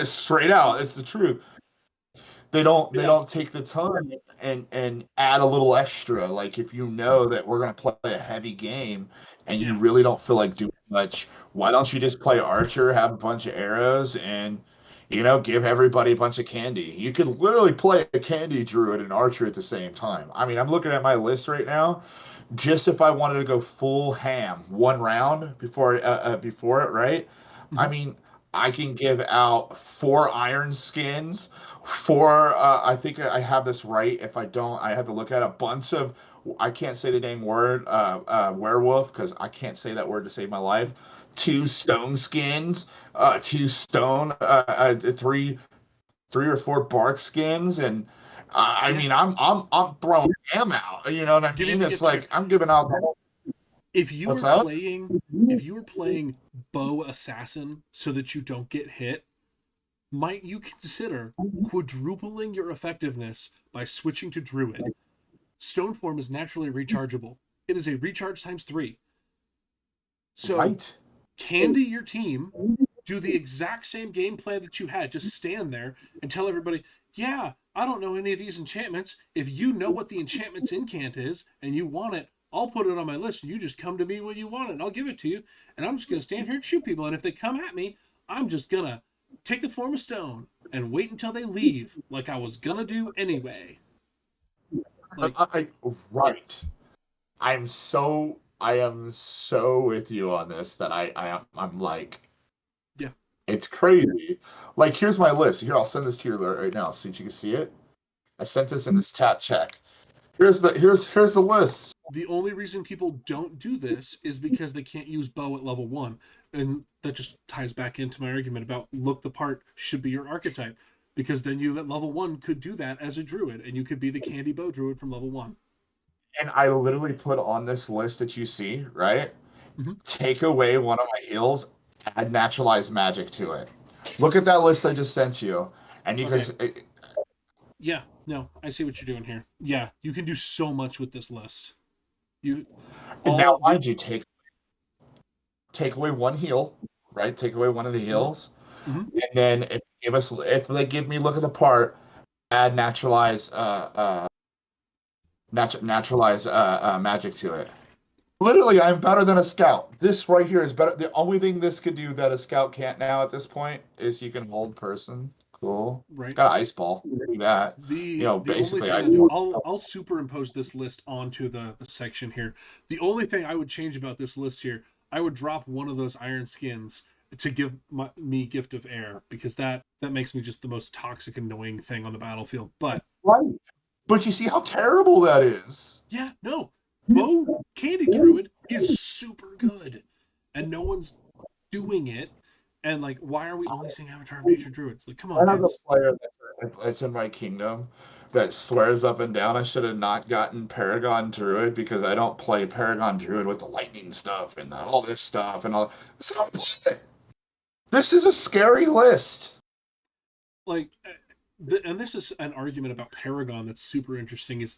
Straight out, it's the truth. They Yeah. don't take the time and add a little extra. Like if you know that we're gonna play a heavy game and you Yeah. really don't feel like doing much, why don't you just play Archer, have a bunch of arrows, and give everybody a bunch of candy? You could literally play a candy druid and Archer at the same time. I mean, I'm looking at my list right now. Just if I wanted to go full ham, one round before it, right? I Mm-hmm. mean, I can give out 4 iron skins, 4. I think I have this right. If I don't, I have to look at a bunch of. I can't say the dang word, werewolf, because I can't say that word to save my life. 2 stone skins, 2 stone, 3 or 4 bark skins, and I Yeah. mean, I'm throwing them out. You know what I Give me mean? the It's gift here. like I'm giving out. If you What's were up? playing if you were playing bow assassin so that you don't get hit, might you consider quadrupling your effectiveness by switching to druid? Stone form is naturally rechargeable. It is a recharge times 3. So Right. candy your team, do the exact same gameplay that you had. Just stand there and tell everybody, yeah, I don't know any of these enchantments. If you know what the enchantment's incant is and you want it, I'll put it on my list and you just come to me when you want it and I'll give it to you. And I'm just going to stand here and shoot people. And if they come at me, I'm just going to take the form of stone and wait until they leave like I was going to do anyway. Like, Right. I am so with you on this that I'm like, yeah. it's crazy. Like, here's my list. Here, I'll send this to you right now so that you can see it. I sent this in this chat check. Here's the list. The only reason people don't do this is because they can't use bow at level 1. And that just ties back into my argument about look the part should be your archetype. Because then you at level 1 could do that as a druid, and you could be the candy bow druid from level 1. And I literally put on this list that you see, right? Mm-hmm. Take away one of my heals, add naturalized magic to it. Look at that list I just sent you, and you Okay. can. Yeah, no, I see what you're doing here. Yeah, you can do so much with this list. You And now, all the mind you, take away one heal, right? Take away one of the mm-hmm, heals, mm-hmm, and then if they give me look at the part, add naturalize magic to it. Literally, I'm better than a scout. This right here is better. The only thing this could do that a scout can't now at this point is you can hold person. Cool. right. Got ice ball. Do that. The only Basically, thing I. I do, I'll superimpose this list onto the section here. The only thing I would change about this list here, I would drop one of those iron skins to give me gift of air because that makes me just the most toxic, annoying thing on the battlefield. But Right. But you see how terrible that is. yeah, no, bow candy druid is super good, and no one's doing it. And like, why are we only seeing Avatar of Nature druids? Like, come on, I have a guys. player that's in my kingdom that swears up and down I should have not gotten Paragon Druid because I don't play Paragon Druid with the lightning stuff and all this stuff and all. So this is a scary list. Like, and this is an argument about Paragon that's super interesting. Is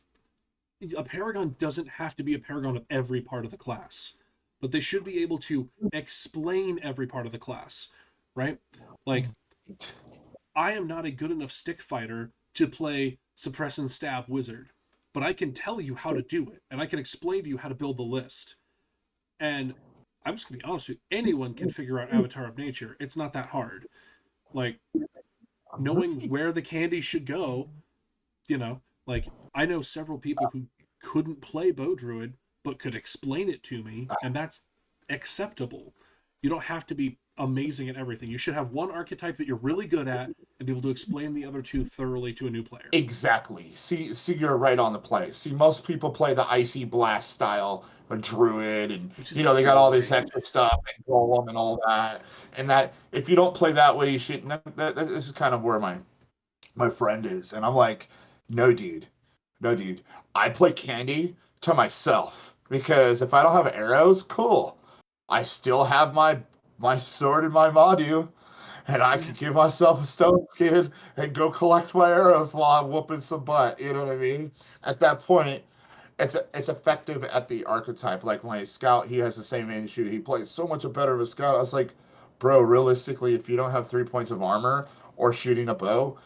a Paragon doesn't have to be a Paragon of every part of the class, but they should be able to explain every part of the class, right? Like, I am not a good enough stick fighter to play suppress and stab wizard, but I can tell you how to do it, and I can explain to you how to build the list. And I'm just gonna be honest with you, anyone can figure out Avatar of Nature. It's not that hard. Like knowing where the candy should go, like I know several people who couldn't play Bow Druid but could explain it to me, and that's acceptable. You don't have to be amazing at everything. You should have one archetype that you're really good at and be able to explain the other two thoroughly to a new player. Exactly. See, you're right on the play. See, most people play the icy blast style, a druid, and Which is they got all this boring. extra stuff and golem and all that. And that if you don't play that way, you should. This is kind of where my friend is, and I'm like, no, dude, no, dude. I play candy to myself because if I don't have arrows, cool. I still have my sword and my Madu, and I Yeah. could give myself a stone skin and go collect my arrows while I'm whooping some butt. You know what I mean? At that point, it's effective at the archetype. Like my scout, he has the same issue. He plays so much better of a scout. I was like, bro, realistically, if you don't have 3 points of armor or shooting a bow,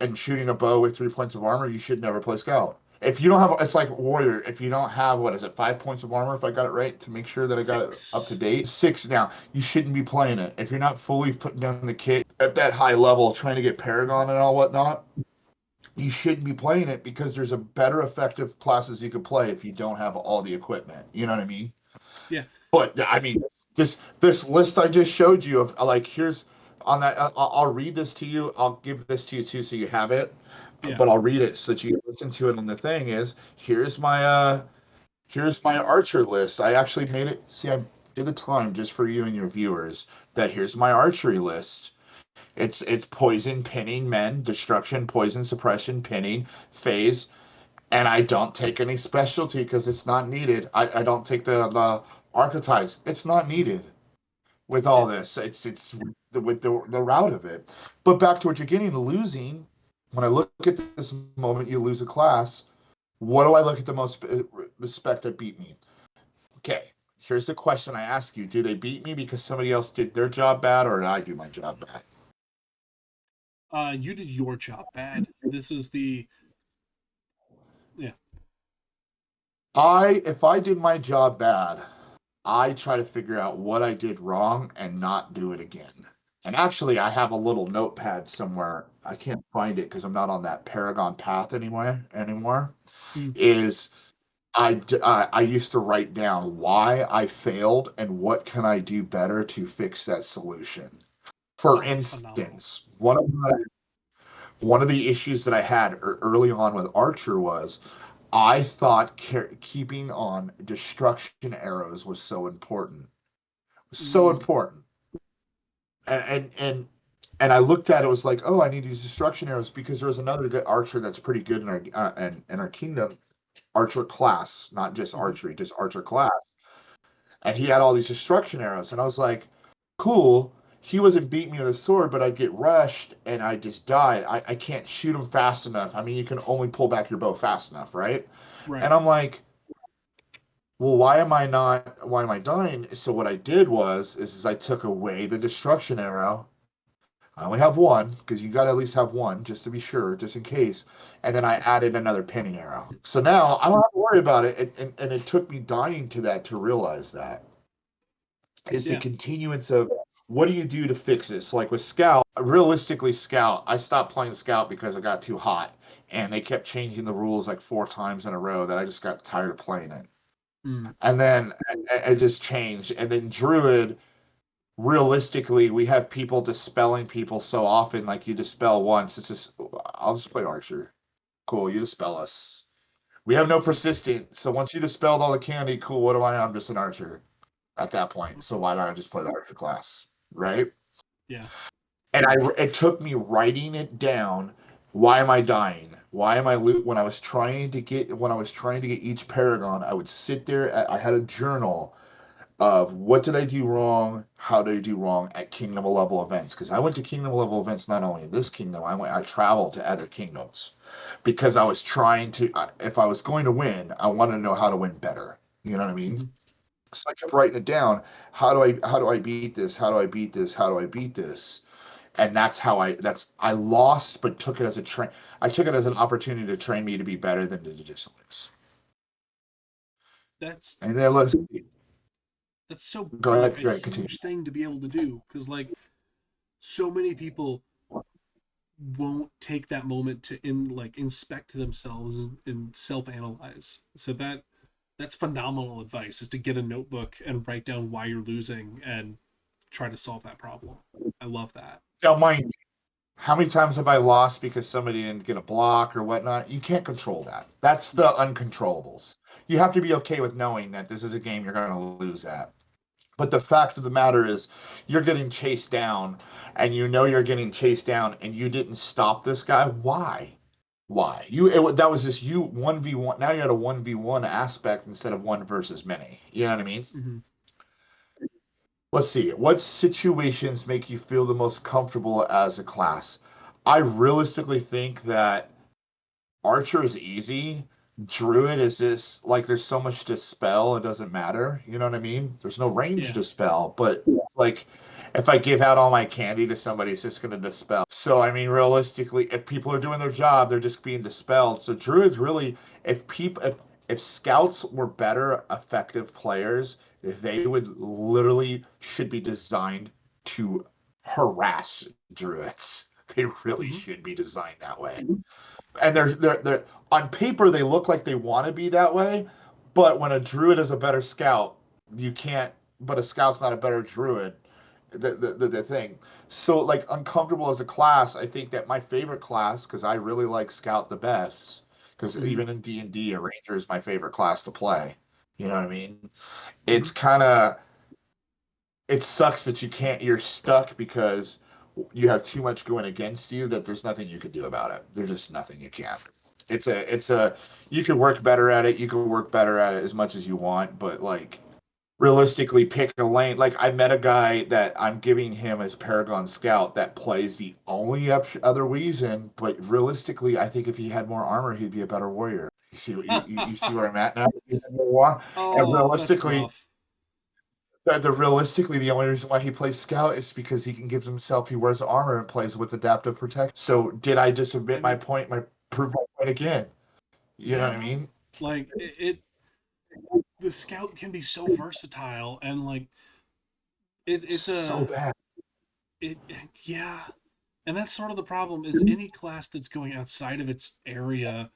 and shooting a bow with 3 points of armor, you should never play scout. If you don't have, it's like warrior. If you don't have, what is it, 5 points of armor? If I got it right, to make sure that I got it up to 6. date. 6 now. You shouldn't be playing it if you're not fully putting down the kit at that high level, trying to get Paragon and all whatnot. You shouldn't be playing it because there's a better effective classes you could play if you don't have all the equipment. You know what I mean? Yeah. But I mean, this list I just showed you of like on that, I'll read this to you. I'll give this to you too, so you have it. Yeah. But I'll read it so that you can listen to it. And the thing is, here's my archer list. I actually made it. See, I did the time just for you and your viewers. That here's my archery list. It's poison, pinning, men, destruction, poison, suppression, pinning, phase, and I don't take any specialty because it's not needed. I don't take the archetypes. It's not needed with all Yeah. this. It's with the route of it. But back to what you're getting, losing. When I look at this moment, you lose a class. What do I look at the most respect that beat me? Okay, here's the question I ask you: do they beat me because somebody else did their job bad, or did I do my job bad? You did your job bad. This is the yeah. If I did my job bad, I try to figure out what I did wrong and not do it again. And actually, I have a little notepad somewhere. I can't find it because I'm not on that Paragon path anymore. Mm. Is I used to write down why I failed and what can I do better to fix that solution. For Oh, that's phenomenal. instance, one of the issues that I had early on with Archer was I thought keeping on destruction arrows was so important. So Mm. important. And, and and and I looked at it, was like, oh, I need these destruction arrows because there's another good archer that's pretty good in our kingdom, archer class, not just Mm-hmm. archery, just archer class. And he had all these destruction arrows, and I was like, cool. He wasn't beating me with a sword, but I'd get rushed and I just die. I can't shoot him fast enough. I mean, you can only pull back your bow fast enough, right? Right. And I'm like, well, why am I dying? So what I did is I took away the destruction arrow. I only have one because you got to at least have one just to be sure, just in case. And then I added another pinning arrow. So now I don't have to worry about it. And it took me dying to that to realize that is the Yeah. continuance of what do you do to fix this? Like with Scout, realistically, Scout, I stopped playing Scout because I got too hot and they kept changing the rules like 4 times in a row that I just got tired of playing it. Mm. And then it just changed. And then Druid, realistically, we have people dispelling people so often. Like you dispel once, it's just I'll just play Archer. Cool, you dispel us. We have no persistent, so once you dispelled all the candy, cool. What am I? I'm just an Archer at that point. So why don't I just play the Archer class, right? Yeah. And it took me writing it down. Why am I dying? Why am I when I was trying to get each Paragon? I would sit there. I had a journal of what did I do wrong, how did I do wrong at kingdom level events, because I went to kingdom level events not only in this kingdom, I traveled to other kingdoms because I was trying to, if I was going to win, I wanted to know how to win better. You know what I mean? Mm-hmm. So I kept writing it down. How do I beat this? How do I beat this? How do I beat this? And I lost, but took it as I took it as an opportunity to train me to be better than to just lose. That's And then let's that's so go like ahead, a go ahead, continue. huge thing to be able to do because like so many people won't take that moment to inspect themselves and self-analyze. So that's phenomenal advice is to get a notebook and write down why you're losing and try to solve that problem. I love that. Now, mind you, how many times have I lost because somebody didn't get a block or whatnot? You can't control that. That's the Right. uncontrollables. You have to be okay with knowing that this is a game you're going to lose at. But the fact of the matter is, you're getting chased down, and you know you're getting chased down, and you didn't stop this guy. Why? Why? That was just you 1v1. Now you're at a 1v1 aspect instead of one versus many. You know what I mean? Mm-hmm. Let's see. What situations make you feel the most comfortable as a class? I realistically think that Archer is easy. Druid is just like there's so much to spell, it doesn't matter. You know what I mean? There's no range Yeah. to spell, but like if I give out all my candy to somebody, it's just gonna dispel. So I mean, realistically, if people are doing their job, they're just being dispelled. So Druids really, if scouts were better effective players, they would literally should be designed to harass druids. They really Mm-hmm. should be designed that way. And they're on paper they look like they want to be that way, but when a druid is a better scout, you can't. But a scout's not a better druid. the thing. So like uncomfortable as a class, I think that my favorite class, because I really like Scout the best, because Mm-hmm. even in D&D, a Ranger is my favorite class to play. You know what I mean? Mm-hmm. It's kind of it sucks that you're stuck because you have too much going against you that there's nothing you can do about it. There's just nothing you can. It's a you could work better at it. You could work better at it as much as you want, but like realistically pick a lane. Like I met a guy that I'm giving him as Paragon Scout that plays the only other reason, but realistically, I think if he had more armor, he'd be a better warrior. You see where I'm at now? And Oh, that's realistically, rough. the only reason why he plays Scout is because he can give himself he wears armor and plays with adaptive protection. So did I just I admit my mean, point? My prove my point again. You know yeah, what I no. mean? Like the scout can be so versatile, and like it's So a bad. yeah, and that's sort of the problem. Is any class that's going outside of its area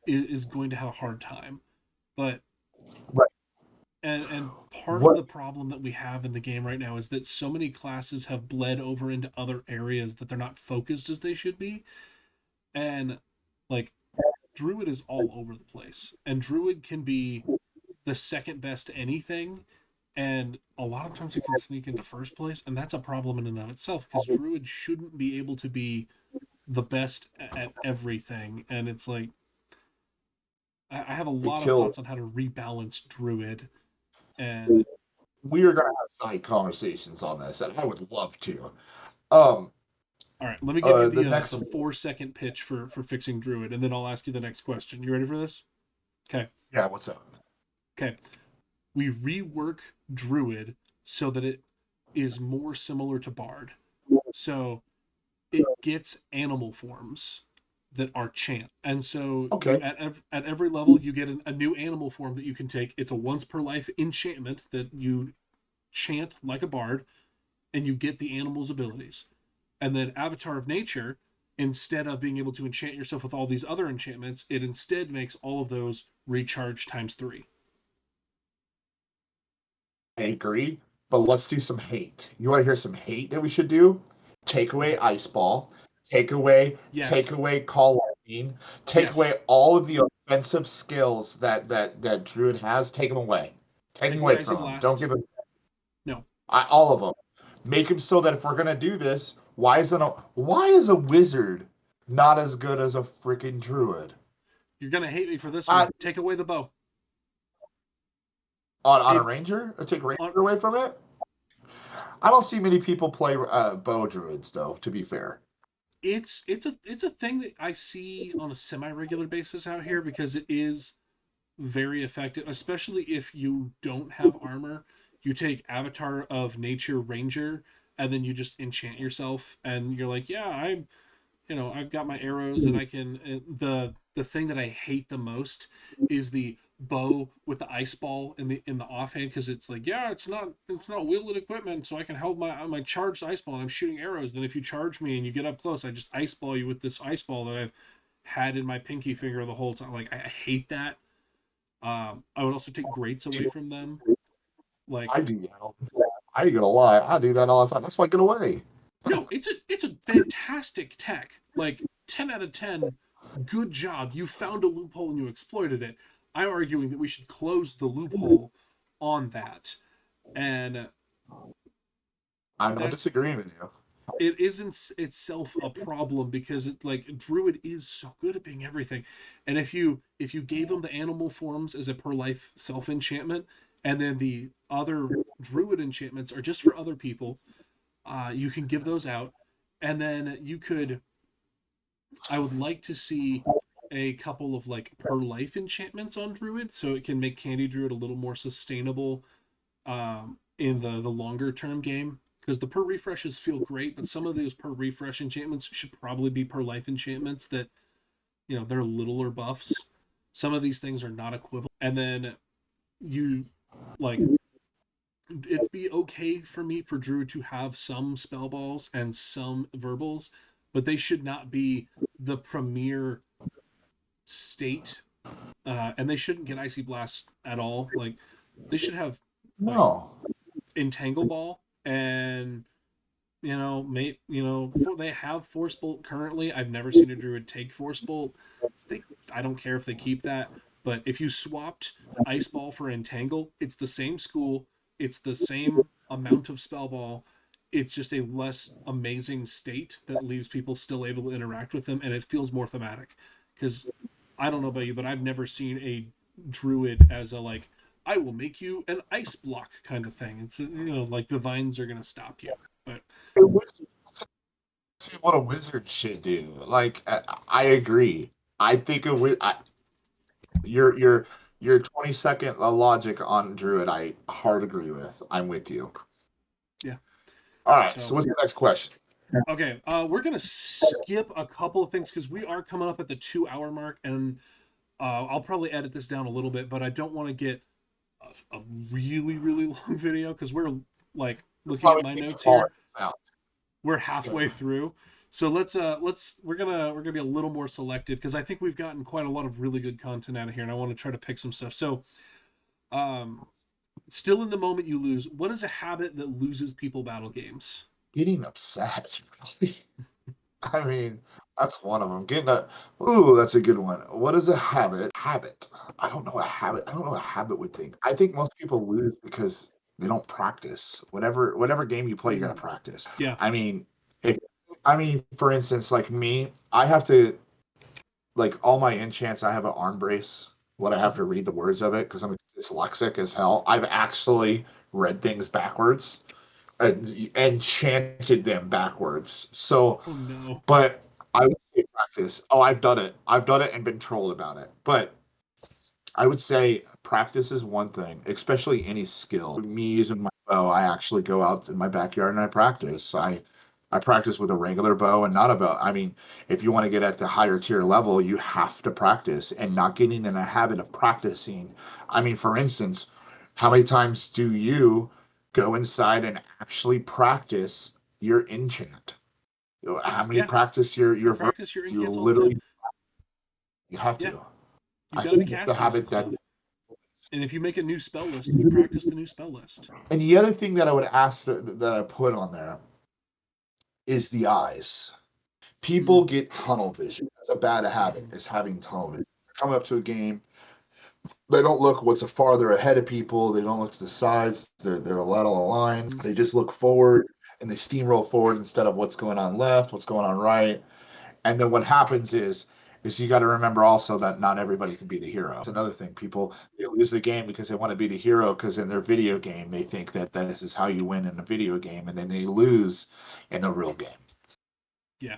is going to have a hard time. But Right. and part of What the problem that we have in the game right now is that so many classes have bled over into other areas that they're not focused as they should be. And like Druid is all over the place. And Druid can be the second best to anything. And a lot of times it can sneak into first place. And that's a problem in and of itself because Druid shouldn't be able to be the best at everything. And it's like, I have a it lot of killed. thoughts on how to rebalance Druid. And We are gonna have side conversations on this, and I would love to. Um, all right, let me give you the the next the 4 second pitch for fixing Druid, and then I'll ask you the next question. You ready for this? Okay. yeah, what's up? Okay. We rework Druid so that it is more similar to Bard. So it gets animal forms that are chant, and so you Okay, at every level you get a new animal form that you can take. It's a once per life enchantment that you chant like a bard, and you get the animal's abilities. And then Avatar of Nature, instead of being able to enchant yourself with all these other enchantments, it instead makes all of those recharge times 3. I agree, but let's do some hate. You want to hear some hate that we should do? Take away Okay. Ice Ball. Take Yes. away Call Lightning. Take away Yes. all of the offensive skills that Druid has. Take them away. Take them Take away away Icy from him. Don't Blast. give him No. all of them. Make him so that if we're gonna do this, why is a wizard not as good as a freaking druid? You're gonna hate me for this Uh, one. Take away the bow. on a It ranger, take ranger on away from it. I don't see many people play bow druids though. To be fair, it's a thing that I see on a semi-regular basis out here because it is very effective, especially if you don't have armor. You take Avatar of Nature Ranger, and then you just enchant yourself, and you're like, yeah, I've got my arrows, and I can. The thing that I hate the most is the bow with the ice ball in the offhand because it's like, yeah, it's not wielded equipment, so I can hold my charged ice ball and I'm shooting arrows. Then if you charge me and you get up close, I just ice ball you with this ice ball that I've had in my pinky finger the whole time. Like I hate that. I would also take greats away from them. Like, I do that. I ain't gonna lie, I do that all the time. That's why I get away. no, it's a fantastic tech. Like 10 out of 10, good job. You found a loophole and you exploited it. I'm arguing that we should close the loophole on that, and I'm not that's disagreeing with you. it isn't itself a problem because it like Druid is so good at being everything, and if you gave him the animal forms as a per life self enchantment, and then the other Druid enchantments are just for other people, you can give those out, and then you could. I would like to see a couple of like per life enchantments on Druid, so it can make Candy Druid a little more sustainable in the longer term game. Because the per refreshes feel great, but some of those per refresh enchantments should probably be per life enchantments that they're littler buffs. Some of these things are not equivalent, and then you like it'd be okay for me for Druid to have some spell balls and some verbals, but they should not be the premier state, and they shouldn't get icy blast at all. Like they should have like No, entangle ball and they have Force Bolt currently. I've never seen a druid take Force Bolt. I don't care if they keep that, but if you swapped Ice Ball for Entangle, it's the same school, it's the same amount of spell ball. It's just a less amazing state that leaves people still able to interact with them, and it feels more thematic. Because I don't know about you, but I've never seen a druid as a like, I will make you an ice block kind of thing. It's like the vines are gonna stop you. But See what a wizard should do. Like I agree. I think your 20-second logic on Druid, I hard agree with. I'm with you. yeah. All right. So So what's the next question? okay, we're gonna skip a couple of things because we are coming up at the 2 hour mark, and I'll probably edit this down a little bit, but I don't want to get a really really long video because we're like looking at Probably my take notes it all here. out. We're halfway through, so we're gonna be a little more selective because I think we've gotten quite a lot of really good content out of here, and I want to try to pick some stuff. So, um, still in the moment you lose. What is a habit that loses people battle games? Getting upset. I mean, that's one of them. Ooh, that's a good one. What is a habit? Habit. I don't know a habit. I don't know a habit would think. I think most people lose because they don't practice. Whatever game you play, you got to practice. Yeah. I mean, if for instance, like me, I have to like all my enchants. I have an arm brace. What I have to read the words of it because I'm dyslexic as hell. I've actually read things backwards and chanted them backwards. So Oh no. but I would say practice. Oh, I've done it. I've done it and been trolled about it. But I would say practice is one thing, especially any skill. Me using my bow, I actually go out in my backyard and I practice. I practice with a regular bow and not a bow. I mean, if you want to get at the higher tier level, you have to practice and not getting in a habit of practicing. I mean, for instance, how many times do you go inside and actually practice your enchant? How many Yeah, practice you your verse? practice your You incants all the time. literally you have Yeah, to. you've I got to be think it's the casting it and habit that. stuff. And if you make a new spell list, you practice the new spell list. And the other thing that I would ask that I put on there is the eyes. Mm, People get tunnel vision. That's a bad habit. Is having tunnel vision. They're coming up to a game, they don't look what's farther ahead of people. They don't look to the sides. They're a lot on the line. mm, They just look forward and they steamroll forward instead of what's going on left, what's going on right. And then what happens is you got to remember also that not everybody can be the hero. It's another thing. People they lose the game because they want to be the hero because in their video game they think that this is how you win in a video game, and then they lose in the real game. yeah.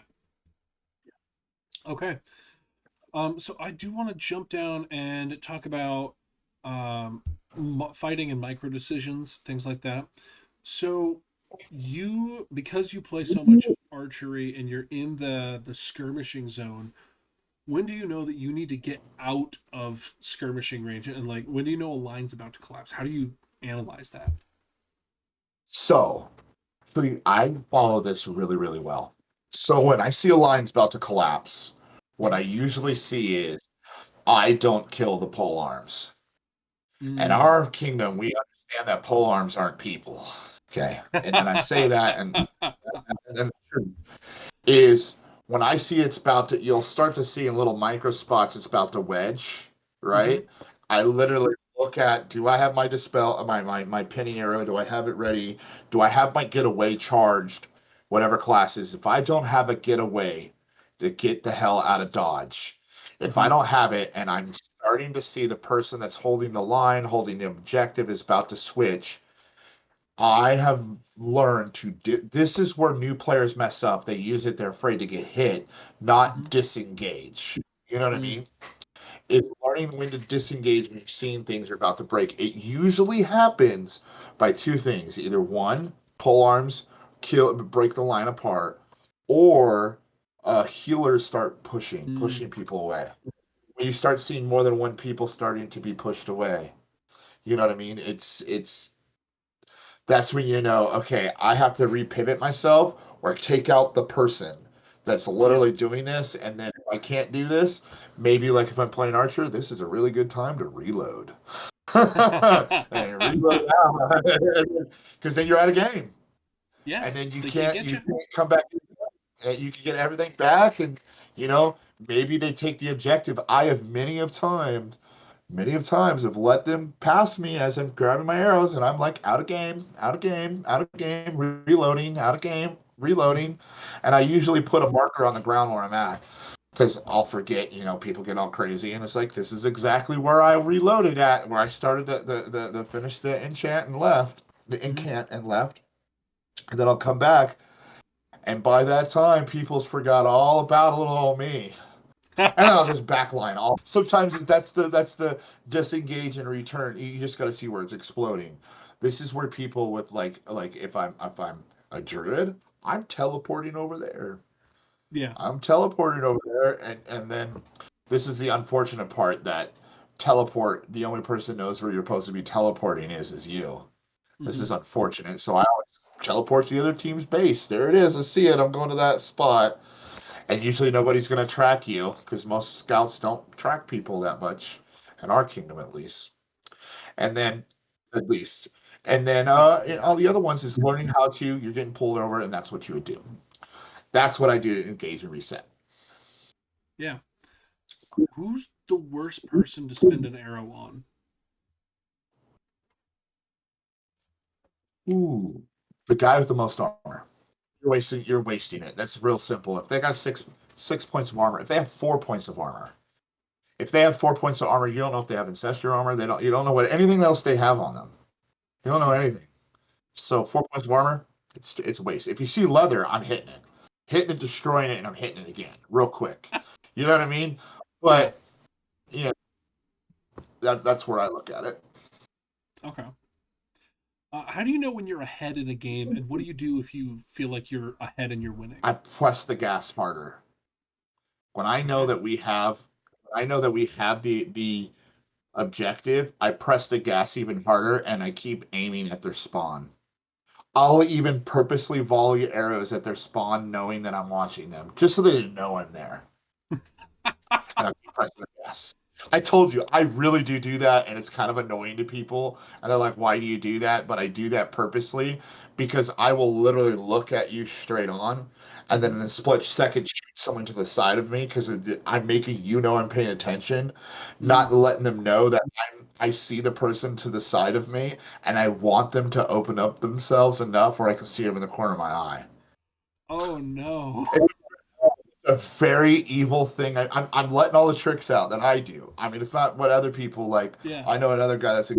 Okay. So I do want to jump down and talk about fighting and micro decisions, things like that. So because you play so much archery and you're in the skirmishing zone, when do you know that you need to get out of skirmishing range, and like when do you know a line's about to collapse? How do you analyze that? So I follow this really, really well. So when I see a line's about to collapse, what Mm-hmm. I usually see is I don't kill the pole arms. In Mm. our kingdom, we understand that pole arms aren't people. Okay. And I say that and is when I see it's about to, you'll start to see in little micro spots it's about to wedge, Mm-hmm. right? I literally look at, do I have my dispel, my pinning arrow? Do I have it ready? Do I have my getaway charged? Whatever classes. If I don't have a getaway to get the hell out of Dodge, if I Mm-hmm. don't have it and I'm starting to see the person that's holding the line, holding the objective is about to switch, I have learned to this is where new players mess up. They use it, they're afraid to get hit, Mm-hmm. not disengage. You know what I Mm. mean? It's learning when to disengage when you're seeing things are about to break. It usually happens by two things. Either one, pole arms, break the line apart, or healers start Mm. pushing people away. When you start seeing more than one people starting to be pushed away, you know what I mean? It's that's when you know, okay, I have to repivot myself or take out the person that's Yeah. literally doing this. And then if I can't do this, maybe like if I'm playing Archer, this is a really good time to reload. And reload out. Because then you're out of game. Yeah, and then they can't get you you. can't come back. You can get everything back, and maybe they take the objective. I have many of times have let them pass me as I'm grabbing my arrows, and I'm like out of game, out of game, out of game, reloading, out of game, Mhm. reloading, and I usually put a marker on the ground where I'm at because I'll forget. People get all crazy, and it's like this is exactly where I reloaded at, where I started the finish the enchant and left, the Mhm. incant and left, and then I'll come back. And by that time, people's forgot all about little old me, and then I'll just backline all. Sometimes that's the disengage and return. You just got to see where it's exploding. This is where people with like if I'm a druid, I'm teleporting over there. Yeah. I'm teleporting over there, and then this is the unfortunate part that teleport. The only person knows where you're supposed to be teleporting is you. This Hmm. is unfortunate. So I always teleport to the other team's base. There it is. I see it. I'm going to that spot. And usually nobody's going to track you because most scouts don't track people that much, in our kingdom at least. And then, at least. And then all the other ones is learning how to, you're getting pulled over, and that's what you would do. That's what I do to engage and reset. Yeah. Who's the worst person to spend an arrow on? Ooh. The guy with the most armor. You're wasting it. That's real simple. If they got six points of armor, if they have 4 points of armor, if they have 4 points of armor, you don't know if they have ancestral armor. You don't know what anything else they have on them. You don't know Yeah. anything. So 4 points of armor, it's a waste. If you see leather, I'm hitting it, destroying it, and I'm hitting it again, real quick. You know what I mean? Yeah. But yeah, that's where I look at it. Okay. How do you know when you're ahead in a game, and what do you do if you feel like you're ahead and you're winning? I press the gas harder when I know Okay. that we have the objective. I press the gas even harder, and I keep aiming at their spawn. I'll even purposely volley arrows at their spawn, knowing that I'm watching them, just so they know I'm there. And I press the gas. I told you, I really do that, and it's kind of annoying to people. And they're like, "Why do you do that?" But I do that purposely because I will literally look at you straight on, and then Hmm. in a split second, shoot someone to the side of me because I'm making I'm paying attention, Mm. not letting them know that I see the person to the side of me, and I want them to open up themselves enough where I can see them in the corner of my eye. Oh no. A very evil thing. I'm letting all the tricks out that I do. I mean, it's not what other people like. Yeah. I know another guy that's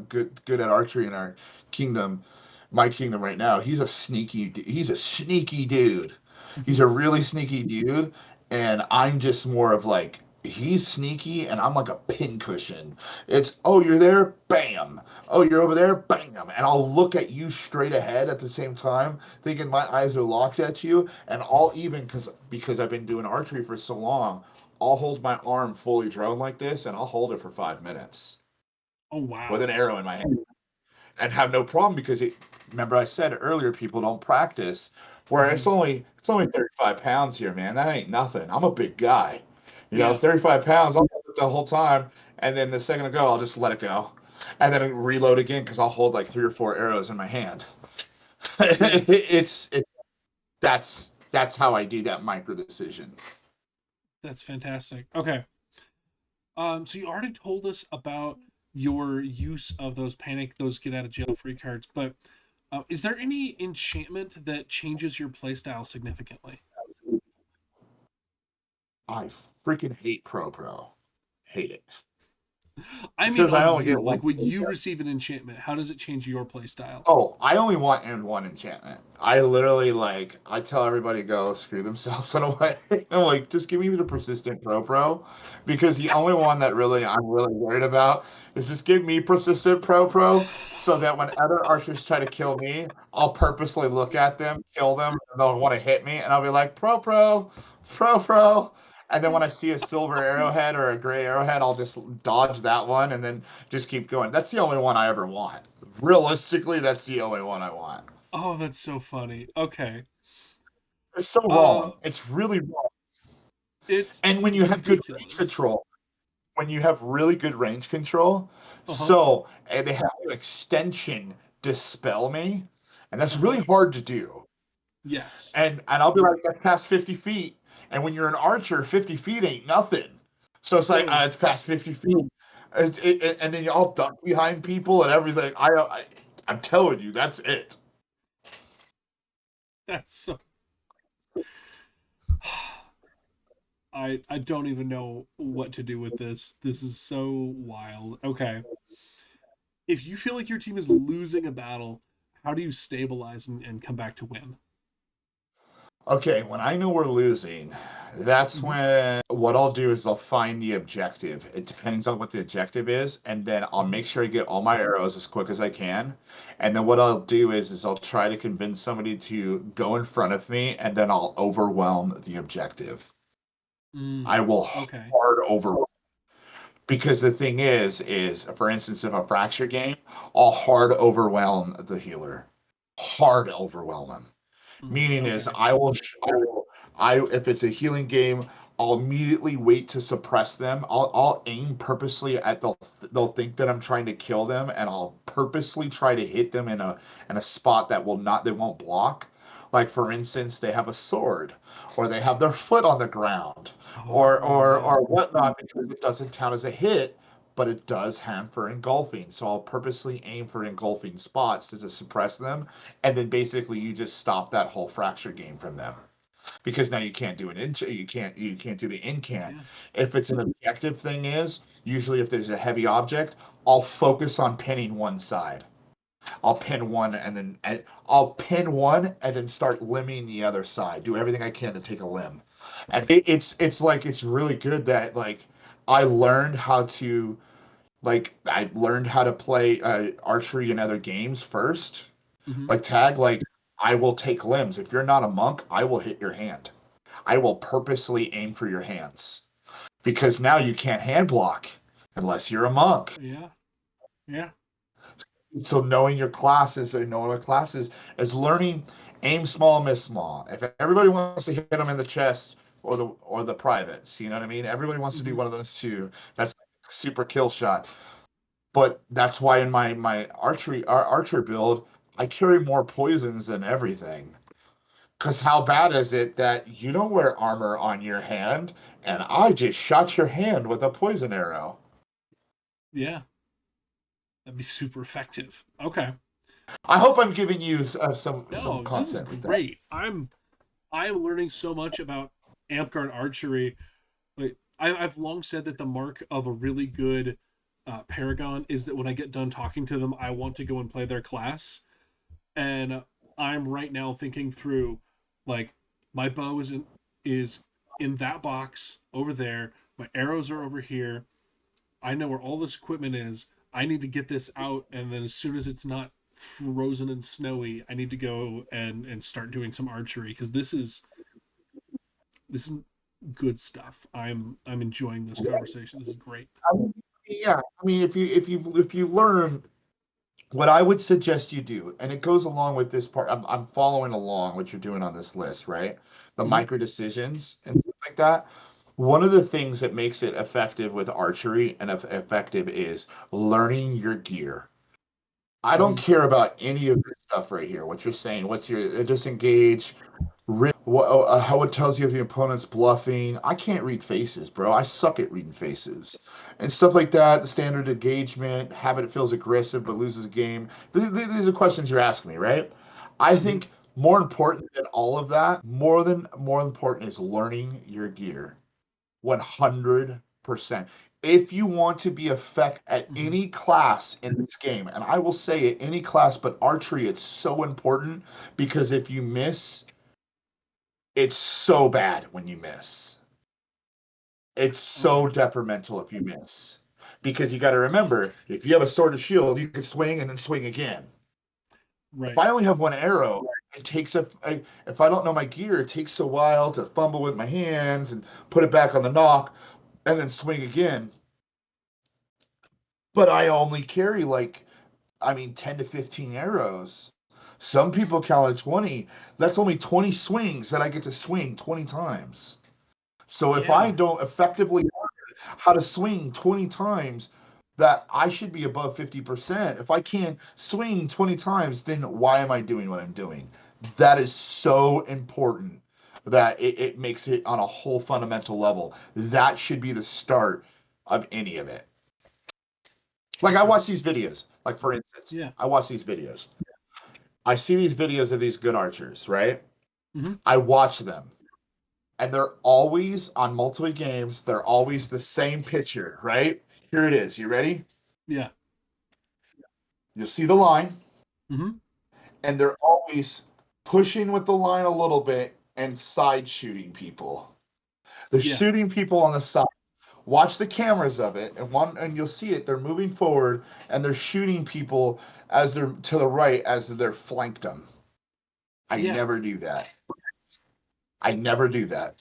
good at archery in our kingdom, my kingdom right now. He's a sneaky dude. He's Hmm. a really sneaky dude, and I'm just more of like he's sneaky, and I'm like a pincushion. It's oh you're there, bam. Oh you're over there, bam. And I'll look at you straight ahead at the same time, thinking my eyes are locked at you, and I'll even because I've been doing archery for so long, I'll hold my arm fully drone like this, and I'll hold it for 5 minutes Oh with wow. an arrow in my hand and have no problem because remember I said earlier people don't practice. Where Hmm. it's only 35 pounds here, man. That ain't nothing. I'm a big guy. Yeah. 35 pounds, I'll hold it the whole time. And then the second ago, I'll just let it go. And then reload again because I'll hold like 3 or 4 arrows in my hand. Yeah. it's that's how I do that micro decision. That's fantastic. Okay. So you already told us about your use of those get out of jail free cards, but is there any enchantment that changes your playstyle significantly? I freaking hate Pro. Hate it. I mean, Because I on only you. get one. Like when you receive an enchantment, how does it change your playstyle? Oh, I only want in one enchantment. I literally I tell everybody to go screw themselves in a way. I'm like, just give me the persistent pro, because the only one that I'm really worried about is just give me persistent pro, so that when other archers try to kill me, I'll purposely look at them, kill them, and they'll want to hit me, and I'll be like pro. And then when I see a silver arrowhead or a gray arrowhead, I'll just dodge that one and then just keep going. That's the only one I ever want. Realistically, that's the only one I want. Oh, that's so funny. Okay. It's so Uh, wrong. It's really wrong. it's And when you have good range ridiculous. control, when you have really good range control, Uh huh. so and they have to extension dispel me. And that's Uh-huh. really hard to do. Yes. And I'll be like, that's past 50 feet. And when you're an archer, 50 feet ain't nothing. So it's like, No, it's past 50 feet. And then you all duck behind people and everything. I'm telling you, that's it. that's so I don't even know what to do with this. This is so wild. Okay. If you feel like your team is losing a battle, how do you stabilize and come back to win? Okay, when I know we're losing, that's Mm-hmm. when what I'll do is I'll find the objective. It depends on what the objective is, and then I'll Mm-hmm. make sure I get all my arrows as quick as I can. And then what I'll do is I'll try to convince somebody to go in front of me, and then I'll overwhelm the objective. Mm. I will Okay. hard overwhelm. Because the thing is for instance, in a fracture game, I'll hard overwhelm the healer. Hard overwhelm him. Mm. Meaning is Okay. if it's a healing game, I'll immediately wait to suppress them. I'll aim purposely at they'll think that I'm trying to kill them, and I'll purposely try to hit them in a spot that will not they won't block. Like for instance, they have a sword, or they have their foot on the ground, Oh yeah. or whatnot, because it doesn't count as a hit, but it does hand for engulfing. So I'll purposely aim for engulfing spots to just suppress them, and then basically you just stop that whole fracture game from them because now you can't do you can't do the incant. Yeah. If it's an objective thing is usually if there's a heavy object, I'll focus on pinning one side. I'll pin one I'll pin one and then start limbing the other side. Do everything I can to take a limb. And it's like it's really good that like I learned how to play archery in other games first, Mm-hmm. like tag. Like I will take limbs. If you're not a monk, I will hit your hand. I will purposely aim for your hands because now you can't hand block unless you're a monk. Yeah. Yeah. So knowing your classes and knowing what classes is learning aim small, miss small. If everybody wants to hit them in the chest or the privates, you know what I mean? Everybody wants to do Mm-hmm. one of those two. That's like a super kill shot. But that's why in my archer build, I carry more poisons than everything. Because how bad is it that you don't wear armor on your hand, and I just shot your hand with a poison arrow? Yeah. That'd be super effective. Okay. I hope I'm giving you some No, this is content with that. great. I'm learning so much about Amtgard archery. Like I've long said that the mark of a really good Paragon is that when I get done talking to them, I want to go and play their class. And I'm right now thinking through, like, my bow is in that box over there. My arrows are over here. I know where all this equipment is. I need to get this out, and then as soon as it's not frozen and snowy, I need to go and start doing some archery because this is good stuff. I'm enjoying this conversation. This is great. I mean, yeah, I mean, if you learn what I would suggest you do, and it goes along with this part. I'm following along what you're doing on this list, right? The Mm-hmm. micro decisions and stuff like that. One of the things that makes it effective with archery and effective is learning your gear. I don't Mm-hmm. care about any of this stuff right here. What you're saying, what's your disengage, how it tells you if the opponent's bluffing. I can't read faces, bro. I suck at reading faces and stuff like that. The standard engagement, habit feels aggressive but loses a game. These are questions you're asking me, right? I Mm-hmm. think more important than all of that, more important is learning your gear. 100%. If you want to be effective at Mm-hmm. any class in this game, and I will say at any class, but archery, it's so important because if you miss, it's so bad when you miss. It's so Okay. detrimental if you miss. Because you got to remember, if you have a sword or shield, you can swing and then swing again. If Right. I only have one arrow, if I don't know my gear, it takes a while to fumble with my hands and put it back on the nock and then swing again. But I only carry like, I mean, 10 to 15 arrows. Some people count at 20. That's only 20 swings that I get to swing 20 times. So if I Yeah. don't effectively learn how to swing 20 times, that I should be above 50%. If I can't swing 20 times, then why am I doing what I'm doing? That is so important that it makes it on a whole fundamental level. That should be the start of any of it. Like I Okay. watch these videos, like for instance, Yeah. I watch these videos. I see these videos of these good archers, right? Mm-hmm. I watch them. And they're always on multiple games, they're always the same picture, right? Here it is. You ready? Yeah. You'll see the line, Mm-hmm. and they're always pushing with the line a little bit and side shooting people. They're Yeah. shooting people on the side. Watch the cameras of it, and you'll see it. They're moving forward, and they're shooting people as they're to the right as they're flanked them. I Yeah. never do that. I never do that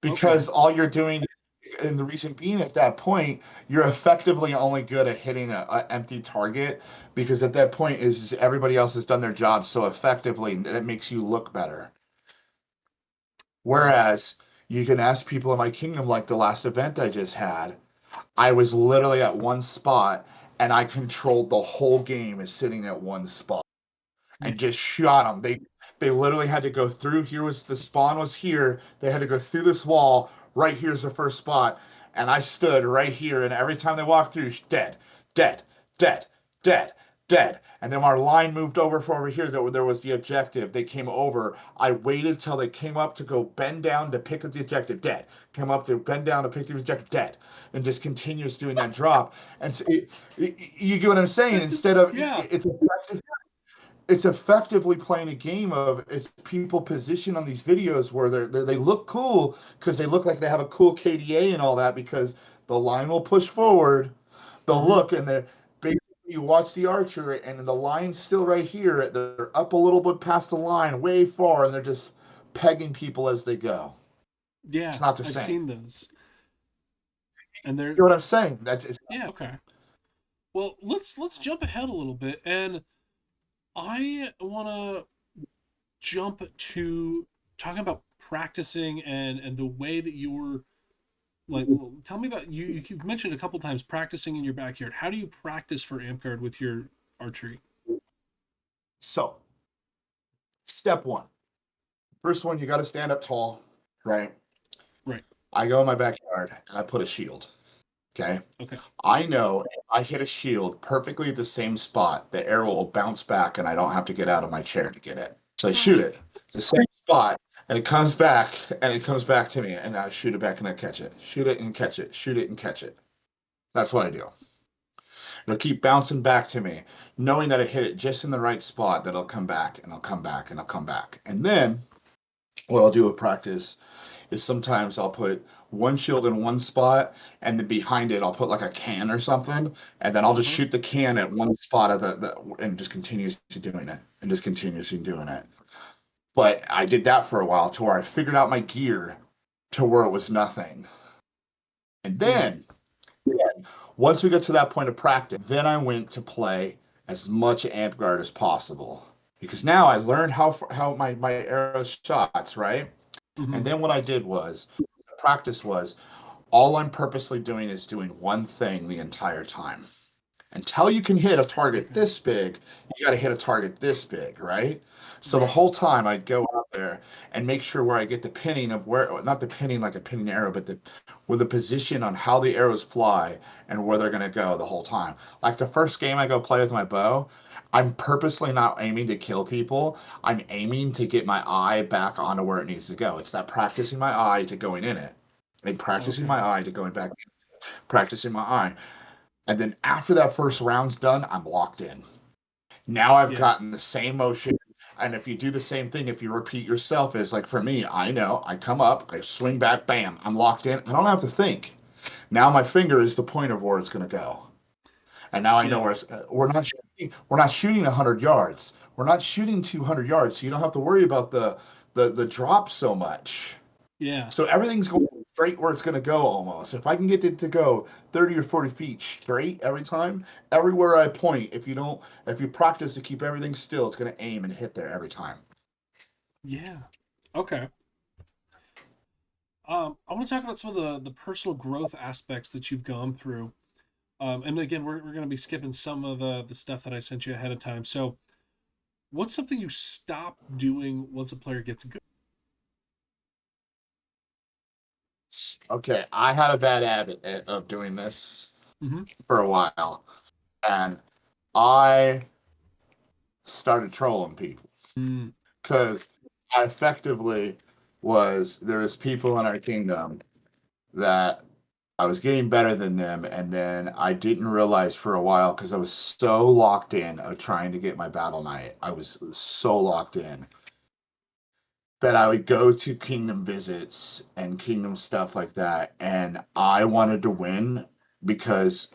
Okay. because all you're doing, and the reason being at that point, you're effectively only good at hitting an empty target because at that point is everybody else has done their job so effectively that it makes you look better. Right. Whereas you can ask people in my kingdom, like the last event I just had, I was literally at one spot and I controlled the whole game as sitting at one spot Yeah. and just shot them. They literally had to go through. Here was the spawn was here. They had to go through this wall. Right here's the first spot, and I stood right here. And every time they walked through, dead, dead, dead, dead, dead. And then our line moved over for over here. There was the objective. They came over. I waited till they came up to go bend down to pick up the objective. Dead. Came up to bend down to pick the objective. Dead. And just continues doing that drop. And so you get what I'm saying? Instead of Yeah. it's effectively playing a game of it's people position on these videos where they look cool because they look like they have a cool KDA and all that because the line will push forward, they'll Mm-hmm. look and they're basically you watch the archer and the line's still right here. They're up a little bit past the line, way far, and they're just pegging people as they go. It's Yeah. not the I've same. seen those, and You they're know what I'm saying? That's it's yeah. Okay. Well, let's jump ahead a little bit, and I want to jump to talking about practicing and the way that you're like. Well, tell me about you. You've mentioned a couple times practicing in your backyard. How do you practice for Amtgard with your archery? so step one. First one, you got to stand up tall, right? Right. I go in my backyard and I put a shield. Okay. Okay. I know if I hit a shield perfectly at the same spot, the arrow will bounce back and I don't have to get out of my chair to get it. So I shoot it the same spot and it comes back and it comes back to me and I shoot it back and I catch it. Shoot it and catch it. Shoot it and catch it. That's what I do. It'll keep bouncing back to me, knowing that I hit it just in the right spot that it'll come back and it'll come back and it'll come back. And then what I'll do with practice is sometimes I'll put one shield in one spot and then behind it I'll put like a can or something and then I'll just Uh-huh. shoot the can at one spot of the and just continuously doing it and just continuously doing it. But I did that for a while to where I figured out my gear to where it was nothing. And Yeah. then once we got to that point of practice, then I went to play as much Amtgard as possible because now I learned how my arrow shots, right? And Mm-hmm. then what I did was practice was all I'm purposely doing is doing one thing the entire time. Until you can hit a target Okay. this big, you got to hit a target this big, right? So the Right. whole time I'd go out there and make sure where I get the pinning of where, not the pinning like a pinning arrow, but the with the position on how the arrows fly and where they're going to go the whole time. Like the first game I go play with my bow, I'm purposely not aiming to kill people. I'm aiming to get my eye back onto where it needs to go. It's that practicing my eye to going in it and practicing Okay. my eye to going back, practicing my eye. And then after that first round's done, I'm locked in. Now I've Yeah. gotten the same motion. And if you do the same thing, if you repeat yourself, is like for me, I know I come up, I swing back, bam, I'm locked in. I don't have to think. Now my finger is the point of where it's going to go. And now I know Yeah. where we're not shooting 100 yards. We're not shooting 200 yards, so you don't have to worry about the drop so much. Yeah. So everything's going straight where it's going to go almost. If I can get it to go 30 or 40 feet straight every time, everywhere I point, if you practice to keep everything still, it's going to aim and hit there every time. Yeah. Okay. I want to talk about some of the personal growth aspects that you've gone through. And again, we're going to be skipping some of the stuff that I sent you ahead of time. So, what's something you stop doing once a player gets good? Okay, I had a bad habit of doing this Mm-hmm. for a while, and I started trolling people Mm, because I effectively there was people in our kingdom that I was getting better than them, and then I didn't realize for a while because I was so locked in of trying to get my battle knight. I was so locked in that I would go to kingdom visits and kingdom stuff like that, and I wanted to win because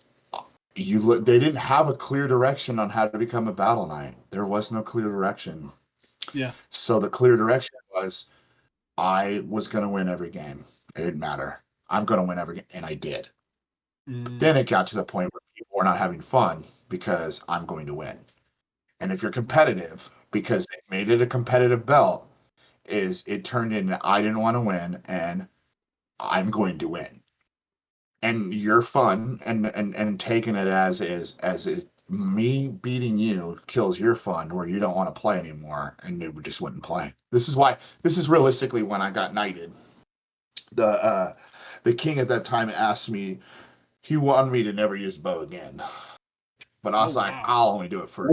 they didn't have a clear direction on how to become a battle knight. There was no clear direction. yeah. So the clear direction was I was going to win every game. It didn't matter. I'm going to win every game, and I did. But Mm, then it got to the point where people were not having fun because I'm going to win. And if you're competitive, because they made it a competitive belt, is it turned into I didn't want to win and I'm going to win. And you're fun and taking it as is me beating you kills your fun where you don't want to play anymore and you just wouldn't play. This is realistically when I got knighted. The king at that time asked me, he wanted me to never use bow again. But I oh, was like, wow. I'll only do it for,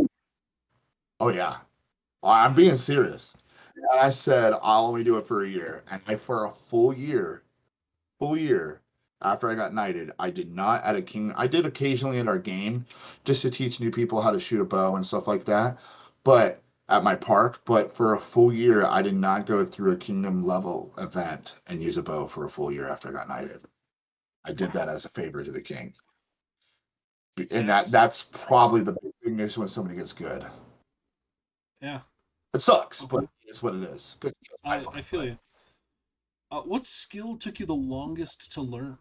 oh yeah, I'm being That's serious. And I said, I'll only do it for a year. And for a full year after I got knighted, I did not at a king. I did occasionally at our game just to teach new people how to shoot a bow and stuff like that. But at my park, but for a full year, I did not go through a kingdom level event and use a bow for a full year after I got knighted. I did that wow. as a favor to the king. And That's that's probably the big thing is when somebody gets good. yeah. It sucks, but Okay. it's what it is. Because it's my I fun. feel But you. What skill took you the longest to learn?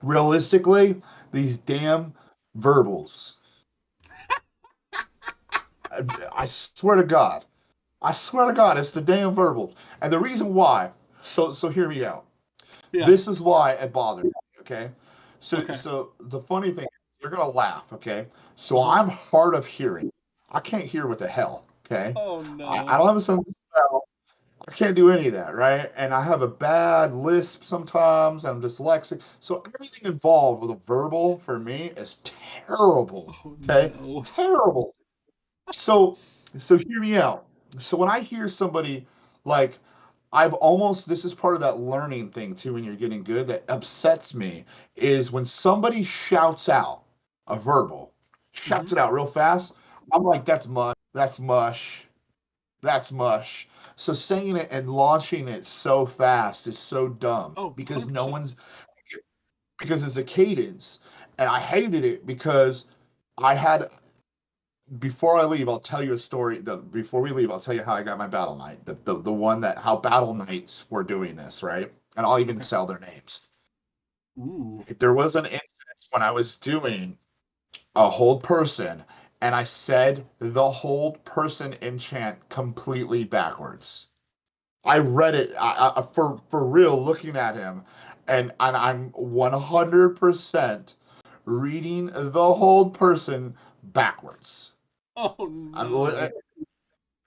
realistically, these damn verbals. I, I swear to God. I swear to God, it's the damn verbals. And the reason why, so hear me out. Yeah. This is why it bothers me, okay? Okay. So the funny thing, you're gonna laugh, okay? Uh So huh. I'm hard of hearing. I can't hear what the hell, okay? Oh I no. don't have a sense of smell. I can't do any of that, right? And I have a bad lisp sometimes. I'm dyslexic. So everything involved with a verbal for me is terrible. Oh Okay? no. Terrible. So so hear me out. So when I hear somebody like this is part of that learning thing too when you're getting good that upsets me is when somebody shouts out a verbal, Mm-hmm. shouts it out real fast. I'm like, that's mush, that's mush, that's mush. So saying it and launching it so fast is so dumb Oh, because no 100%. one's because it's a cadence. And I hated it because I had before I leave, I'll tell you a story. Before we leave, I'll tell you how I got my battle knight. The one that how battle knights were doing this, right? And I'll even Okay. sell their names. Ooh. There was an instance when I was doing a hold person, and I said the hold person enchant completely backwards. I read it for real, looking at him, and I'm 100% reading the hold person backwards. Oh I'm, no.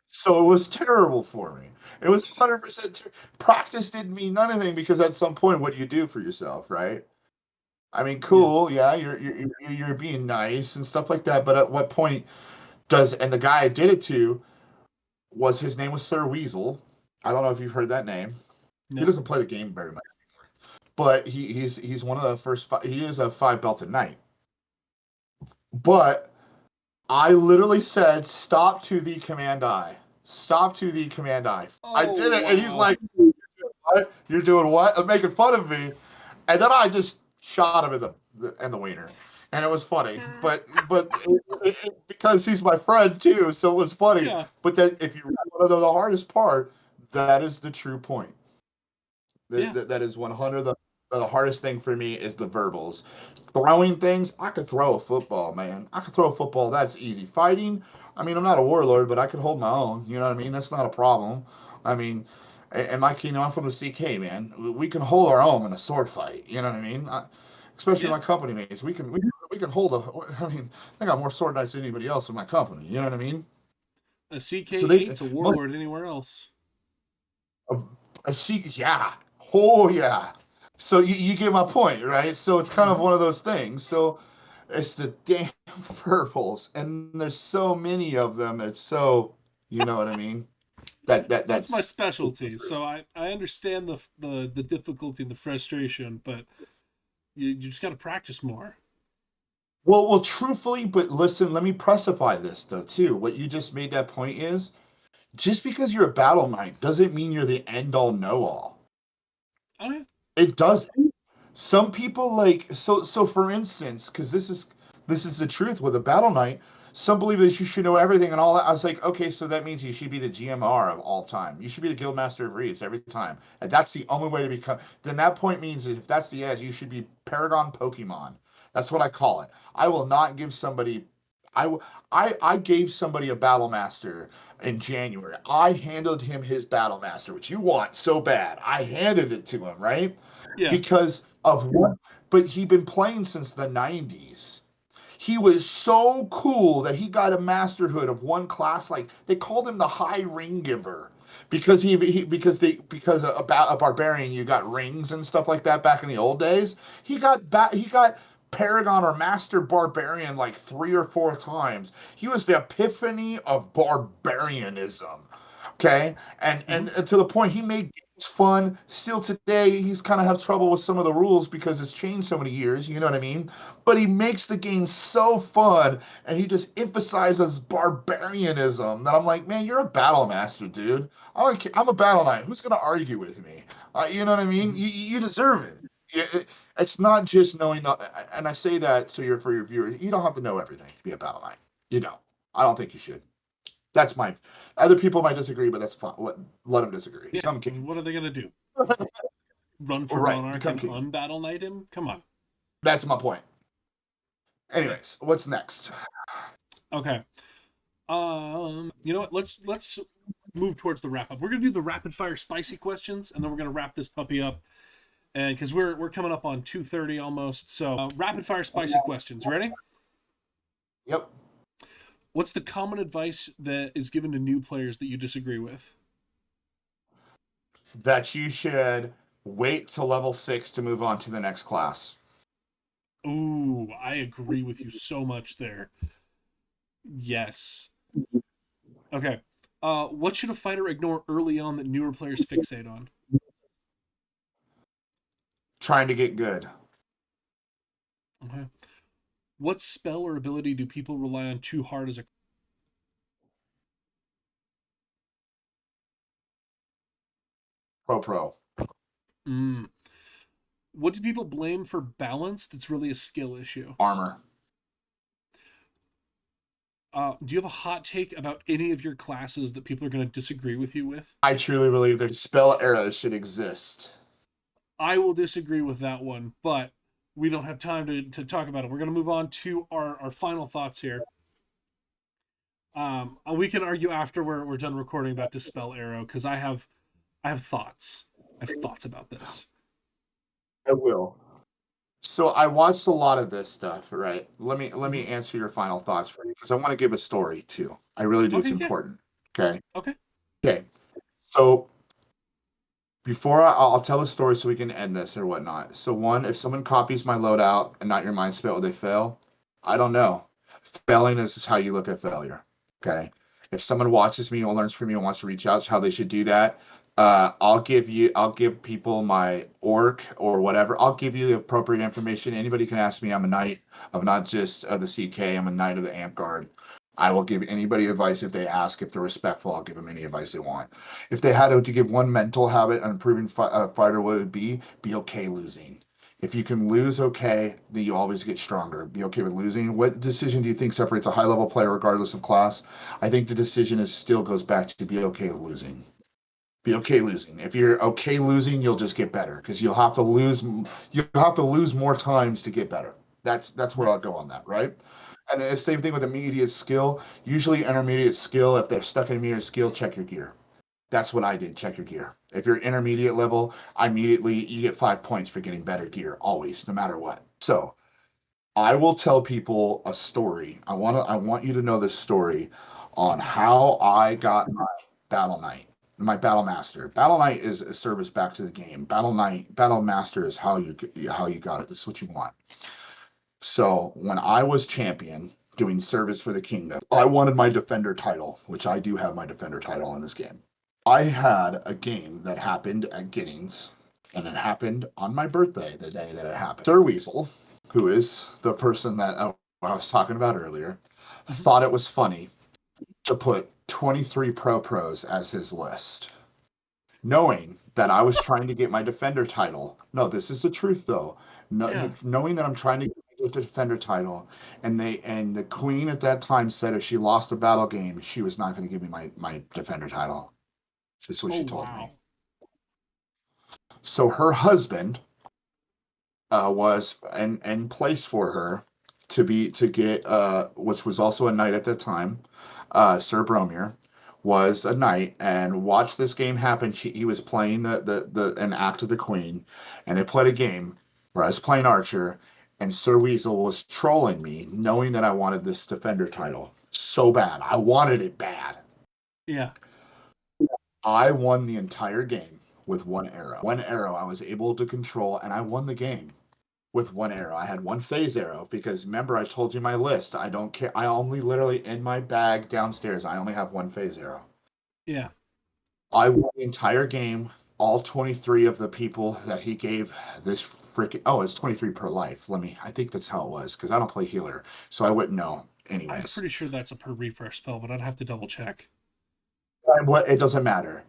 so it was terrible for me. It was 100% practice didn't mean anything because at some point, what do you do for yourself, right? I mean, Yeah. cool, yeah, you're being nice and stuff like that, but at what point does and the guy I did it to was his name was Sir Weasel. I don't know if you've heard that name. He No. doesn't play the game very much, but he's one of the first five, he is a five belted knight. But I literally said, "Stop to the command I. Stop to the command I." I Oh did it, and he's wow. like, "What? You're doing what?" I'm making fun of me, and then I just shot him in the wiener, and it was funny. Because he's my friend too, so it was funny. Yeah. But then, if you want to know the hardest part, that is the true point. Yeah. That is 100. The hardest thing for me is the verbals. Throwing things, I could throw a football, man. I could throw a football. That's easy. Fighting, I mean, I'm not a warlord, but I can hold my own. You know what I mean? That's not a problem. I mean, in my kingdom, I'm from the CK, man. We can hold our own in a sword fight. You know what I mean? especially Yeah. my company mates. We can hold a. I mean, I got more sword knights than anybody else in my company. You know what I mean? A So they, CK8's a warlord anywhere else. a, a yeah, oh yeah. So you get my point, right? So it's kind of Mm-hmm. one of those things. So it's the damn furbles, and there's so many of them. It's so, you know what I mean? That's my That's specialty, so I understand the difficulty and the frustration, but you just got to practice more. well, truthfully, but listen, let me precify this though too. What you just made that point is just because you're a battle knight doesn't mean you're the end all know all. Oh yeah. It does. Some people like so for instance, because this is the truth with a battle knight, some believe that you should know everything and all that. I was like, okay, so that means you should be the GMR of all time. You should be the Guildmaster of Reeves every time. And that's the only way to become. Then that point means if that's the edge, you should be Paragon Pokemon. That's what I call it. I will not give somebody. I gave somebody a Battlemaster in January. I handed him his Battlemaster, which you want so bad. I handed it to him, right? Yeah. Because of what, but he'd been playing since the 90s. He was so cool that he got a masterhood of one class. Like they called him the High Ring Giver because because about a barbarian you got rings and stuff like that back in the old days. He got Paragon or Master Barbarian like 3 or 4 times. He was the epiphany of barbarianism. Okay, and Mm-hmm. and to the point he made games fun. Still today, he's kind of have trouble with some of the rules because it's changed so many years. You know what I mean? But he makes the game so fun, and he just emphasizes barbarianism. That I'm like, man, you're a battle master, dude. I'm a battle knight. Who's gonna argue with me? You know what I mean? Mm-hmm. You deserve it. It's not just knowing, and I say that so for your viewers. You don't have to know everything to be a battle knight. You don't. I don't think you should. That's my. Other people might disagree, but that's fine. Let them disagree. Yeah. Become king. What are they gonna do? Run for Right, monarch become and king. unbattle knight him? Come on. That's my point. Yeah. Anyways, what's next? Okay. You know what? Let's move towards the wrap up. We're gonna do the rapid fire spicy questions, and then we're gonna wrap this puppy up. And because we're coming up on 2:30 almost, so rapid fire spicy questions. Ready? Yep. What's the common advice that is given to new players that you disagree with? That you should wait till level 6 to move on to the next class. Ooh, I agree with you so much there. Yes. Okay. What should a fighter ignore early on that newer players fixate on? Trying to get good. Okay. What spell or ability do people rely on too hard as a Pro. mm. What do people blame for balance that's really a skill issue? Armor. Do you have a hot take about any of your classes that people are going to disagree with you with? I truly believe that spell arrows should exist. I will disagree with that one, but we don't have time to talk about it. We're going to move on to our final thoughts here. We can argue after we're done recording about Dispel Arrow because I have thoughts. I have thoughts about this. I will. So I watched a lot of this stuff, right? Let me Mm-hmm. answer your final thoughts for you because I want to give a story too. I really do. It's Okay, yeah. important. Okay. Okay. Okay. So before I'll tell a story so we can end this or whatnot. So one, if someone copies my loadout and not your mind spell, will they fail? I don't know. Failing is how you look at failure. Okay. If someone watches me or learns from me and wants to reach out to how they should do that, I'll give people my orc or whatever. I'll give you the appropriate information. Anybody can ask me. I'm a knight of not just the CK. I'm a knight of the Amtgard. I will give anybody advice if they ask. If they're respectful, I'll give them any advice they want. If they had to give one mental habit an improving fighter, what would be okay losing. If you can lose okay, then you always get stronger. Be okay with losing. What decision do you think separates a high level player regardless of class? I think the decision is still goes back to be okay with losing. Be okay losing. If you're okay losing, you'll just get better because you'll have to lose more times to get better. That's where Right. I'll go on that, right? And the same thing with immediate skill. Usually intermediate skill, if they're stuck in immediate skill, check your gear. That's what I did. Check your gear. If you're intermediate level, immediately you get 5 points for getting better gear, always, no matter what. So I will tell people a story. I want you to know this story on how I got my Battle Knight, my Battlemaster. Battle Knight is a service back to the game. Battlemaster is how you got it. This is what you want. So when I was champion doing service for the kingdom, I wanted my defender title, which I do have my defender title in this game. I had a game that happened at Giddings, and it happened on my birthday, the day that it happened. Sir Weasel, who is the person that I was talking about earlier, thought it was funny to put 23 pros as his list, knowing that I was trying to get my defender title. No, this is the truth though. Yeah. Knowing that I'm trying to get the defender title, and the queen at that time said if she lost a battle game, she was not going to give me my defender title. This is what Oh, she told me. wow. So her husband was in place for her to get which was also a knight at the time. Sir Bromir was a knight and watched this game happen. He was playing an act of the queen, and they played a game where I was playing Archer, and Sir Weasel was trolling me, knowing that I wanted this defender title so bad. I wanted it bad. Yeah. I won the entire game with one arrow. One arrow I was able to control, and I won the game with one arrow. I had one phase arrow because remember I told you my list. I don't care. I only literally in my bag downstairs, I only have one phase arrow. Yeah. I won the entire game. All 23 of the people that he gave this freaking it's 23 per life. I think that's how it was because I don't play healer, so I wouldn't know. I'm Anyways, pretty sure that's a per refresh spell, but I'd have to double check. it doesn't matter.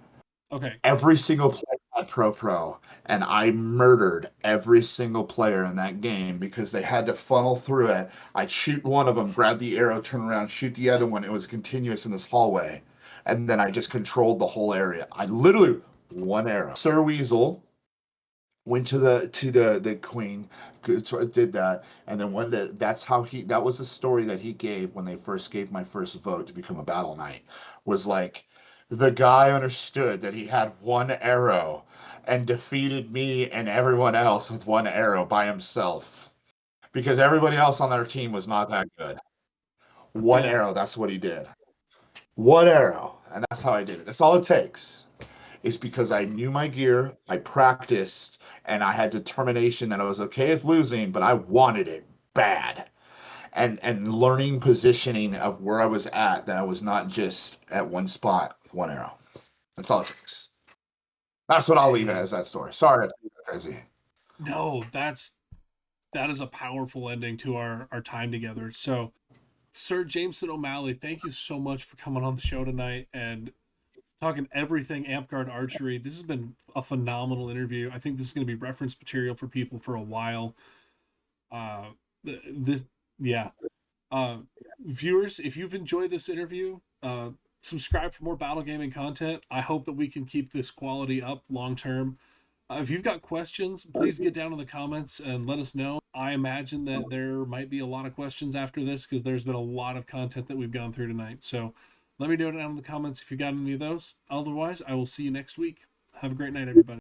Okay. Every single player had pro, and I murdered every single player in that game because they had to funnel through it. I'd shoot one of them, grab the arrow, turn around, shoot the other one. It was continuous in this hallway, and then I just controlled the whole area. I literally one arrow. Sir Weasel went to the queen, did that, and then that was the story that he gave when they first gave my first vote to become a battle knight. Was like the guy understood that he had one arrow and defeated me and everyone else with one arrow by himself because everybody else on their team was not that good. One Yeah. arrow, that's what he did. One arrow, and that's how I did it. That's all it takes. Is because I knew my gear, I practiced, and I had determination that I was okay with losing, but I wanted it bad. And learning positioning of where I was at, that I was not just at one spot with one arrow. That's all it takes. That's what I'll leave it Dang. as that story. Sorry, that's crazy. No, that is a powerful ending to our time together. So, Sir Jameson O'Malley, thank you so much for coming on the show tonight and talking everything Amtgard archery. This has been a phenomenal interview. I think this is going to be reference material for people for a while. This, yeah. Uh, Viewers, if you've enjoyed this interview, subscribe for more battle gaming content. I hope that we can keep this quality up long term. If you've got questions, please get down in the comments and let us know. I imagine that there might be a lot of questions after this because there's been a lot of content that we've gone through tonight. So let me know down in the comments if you got any of those. Otherwise, I will see you next week. Have a great night, everybody.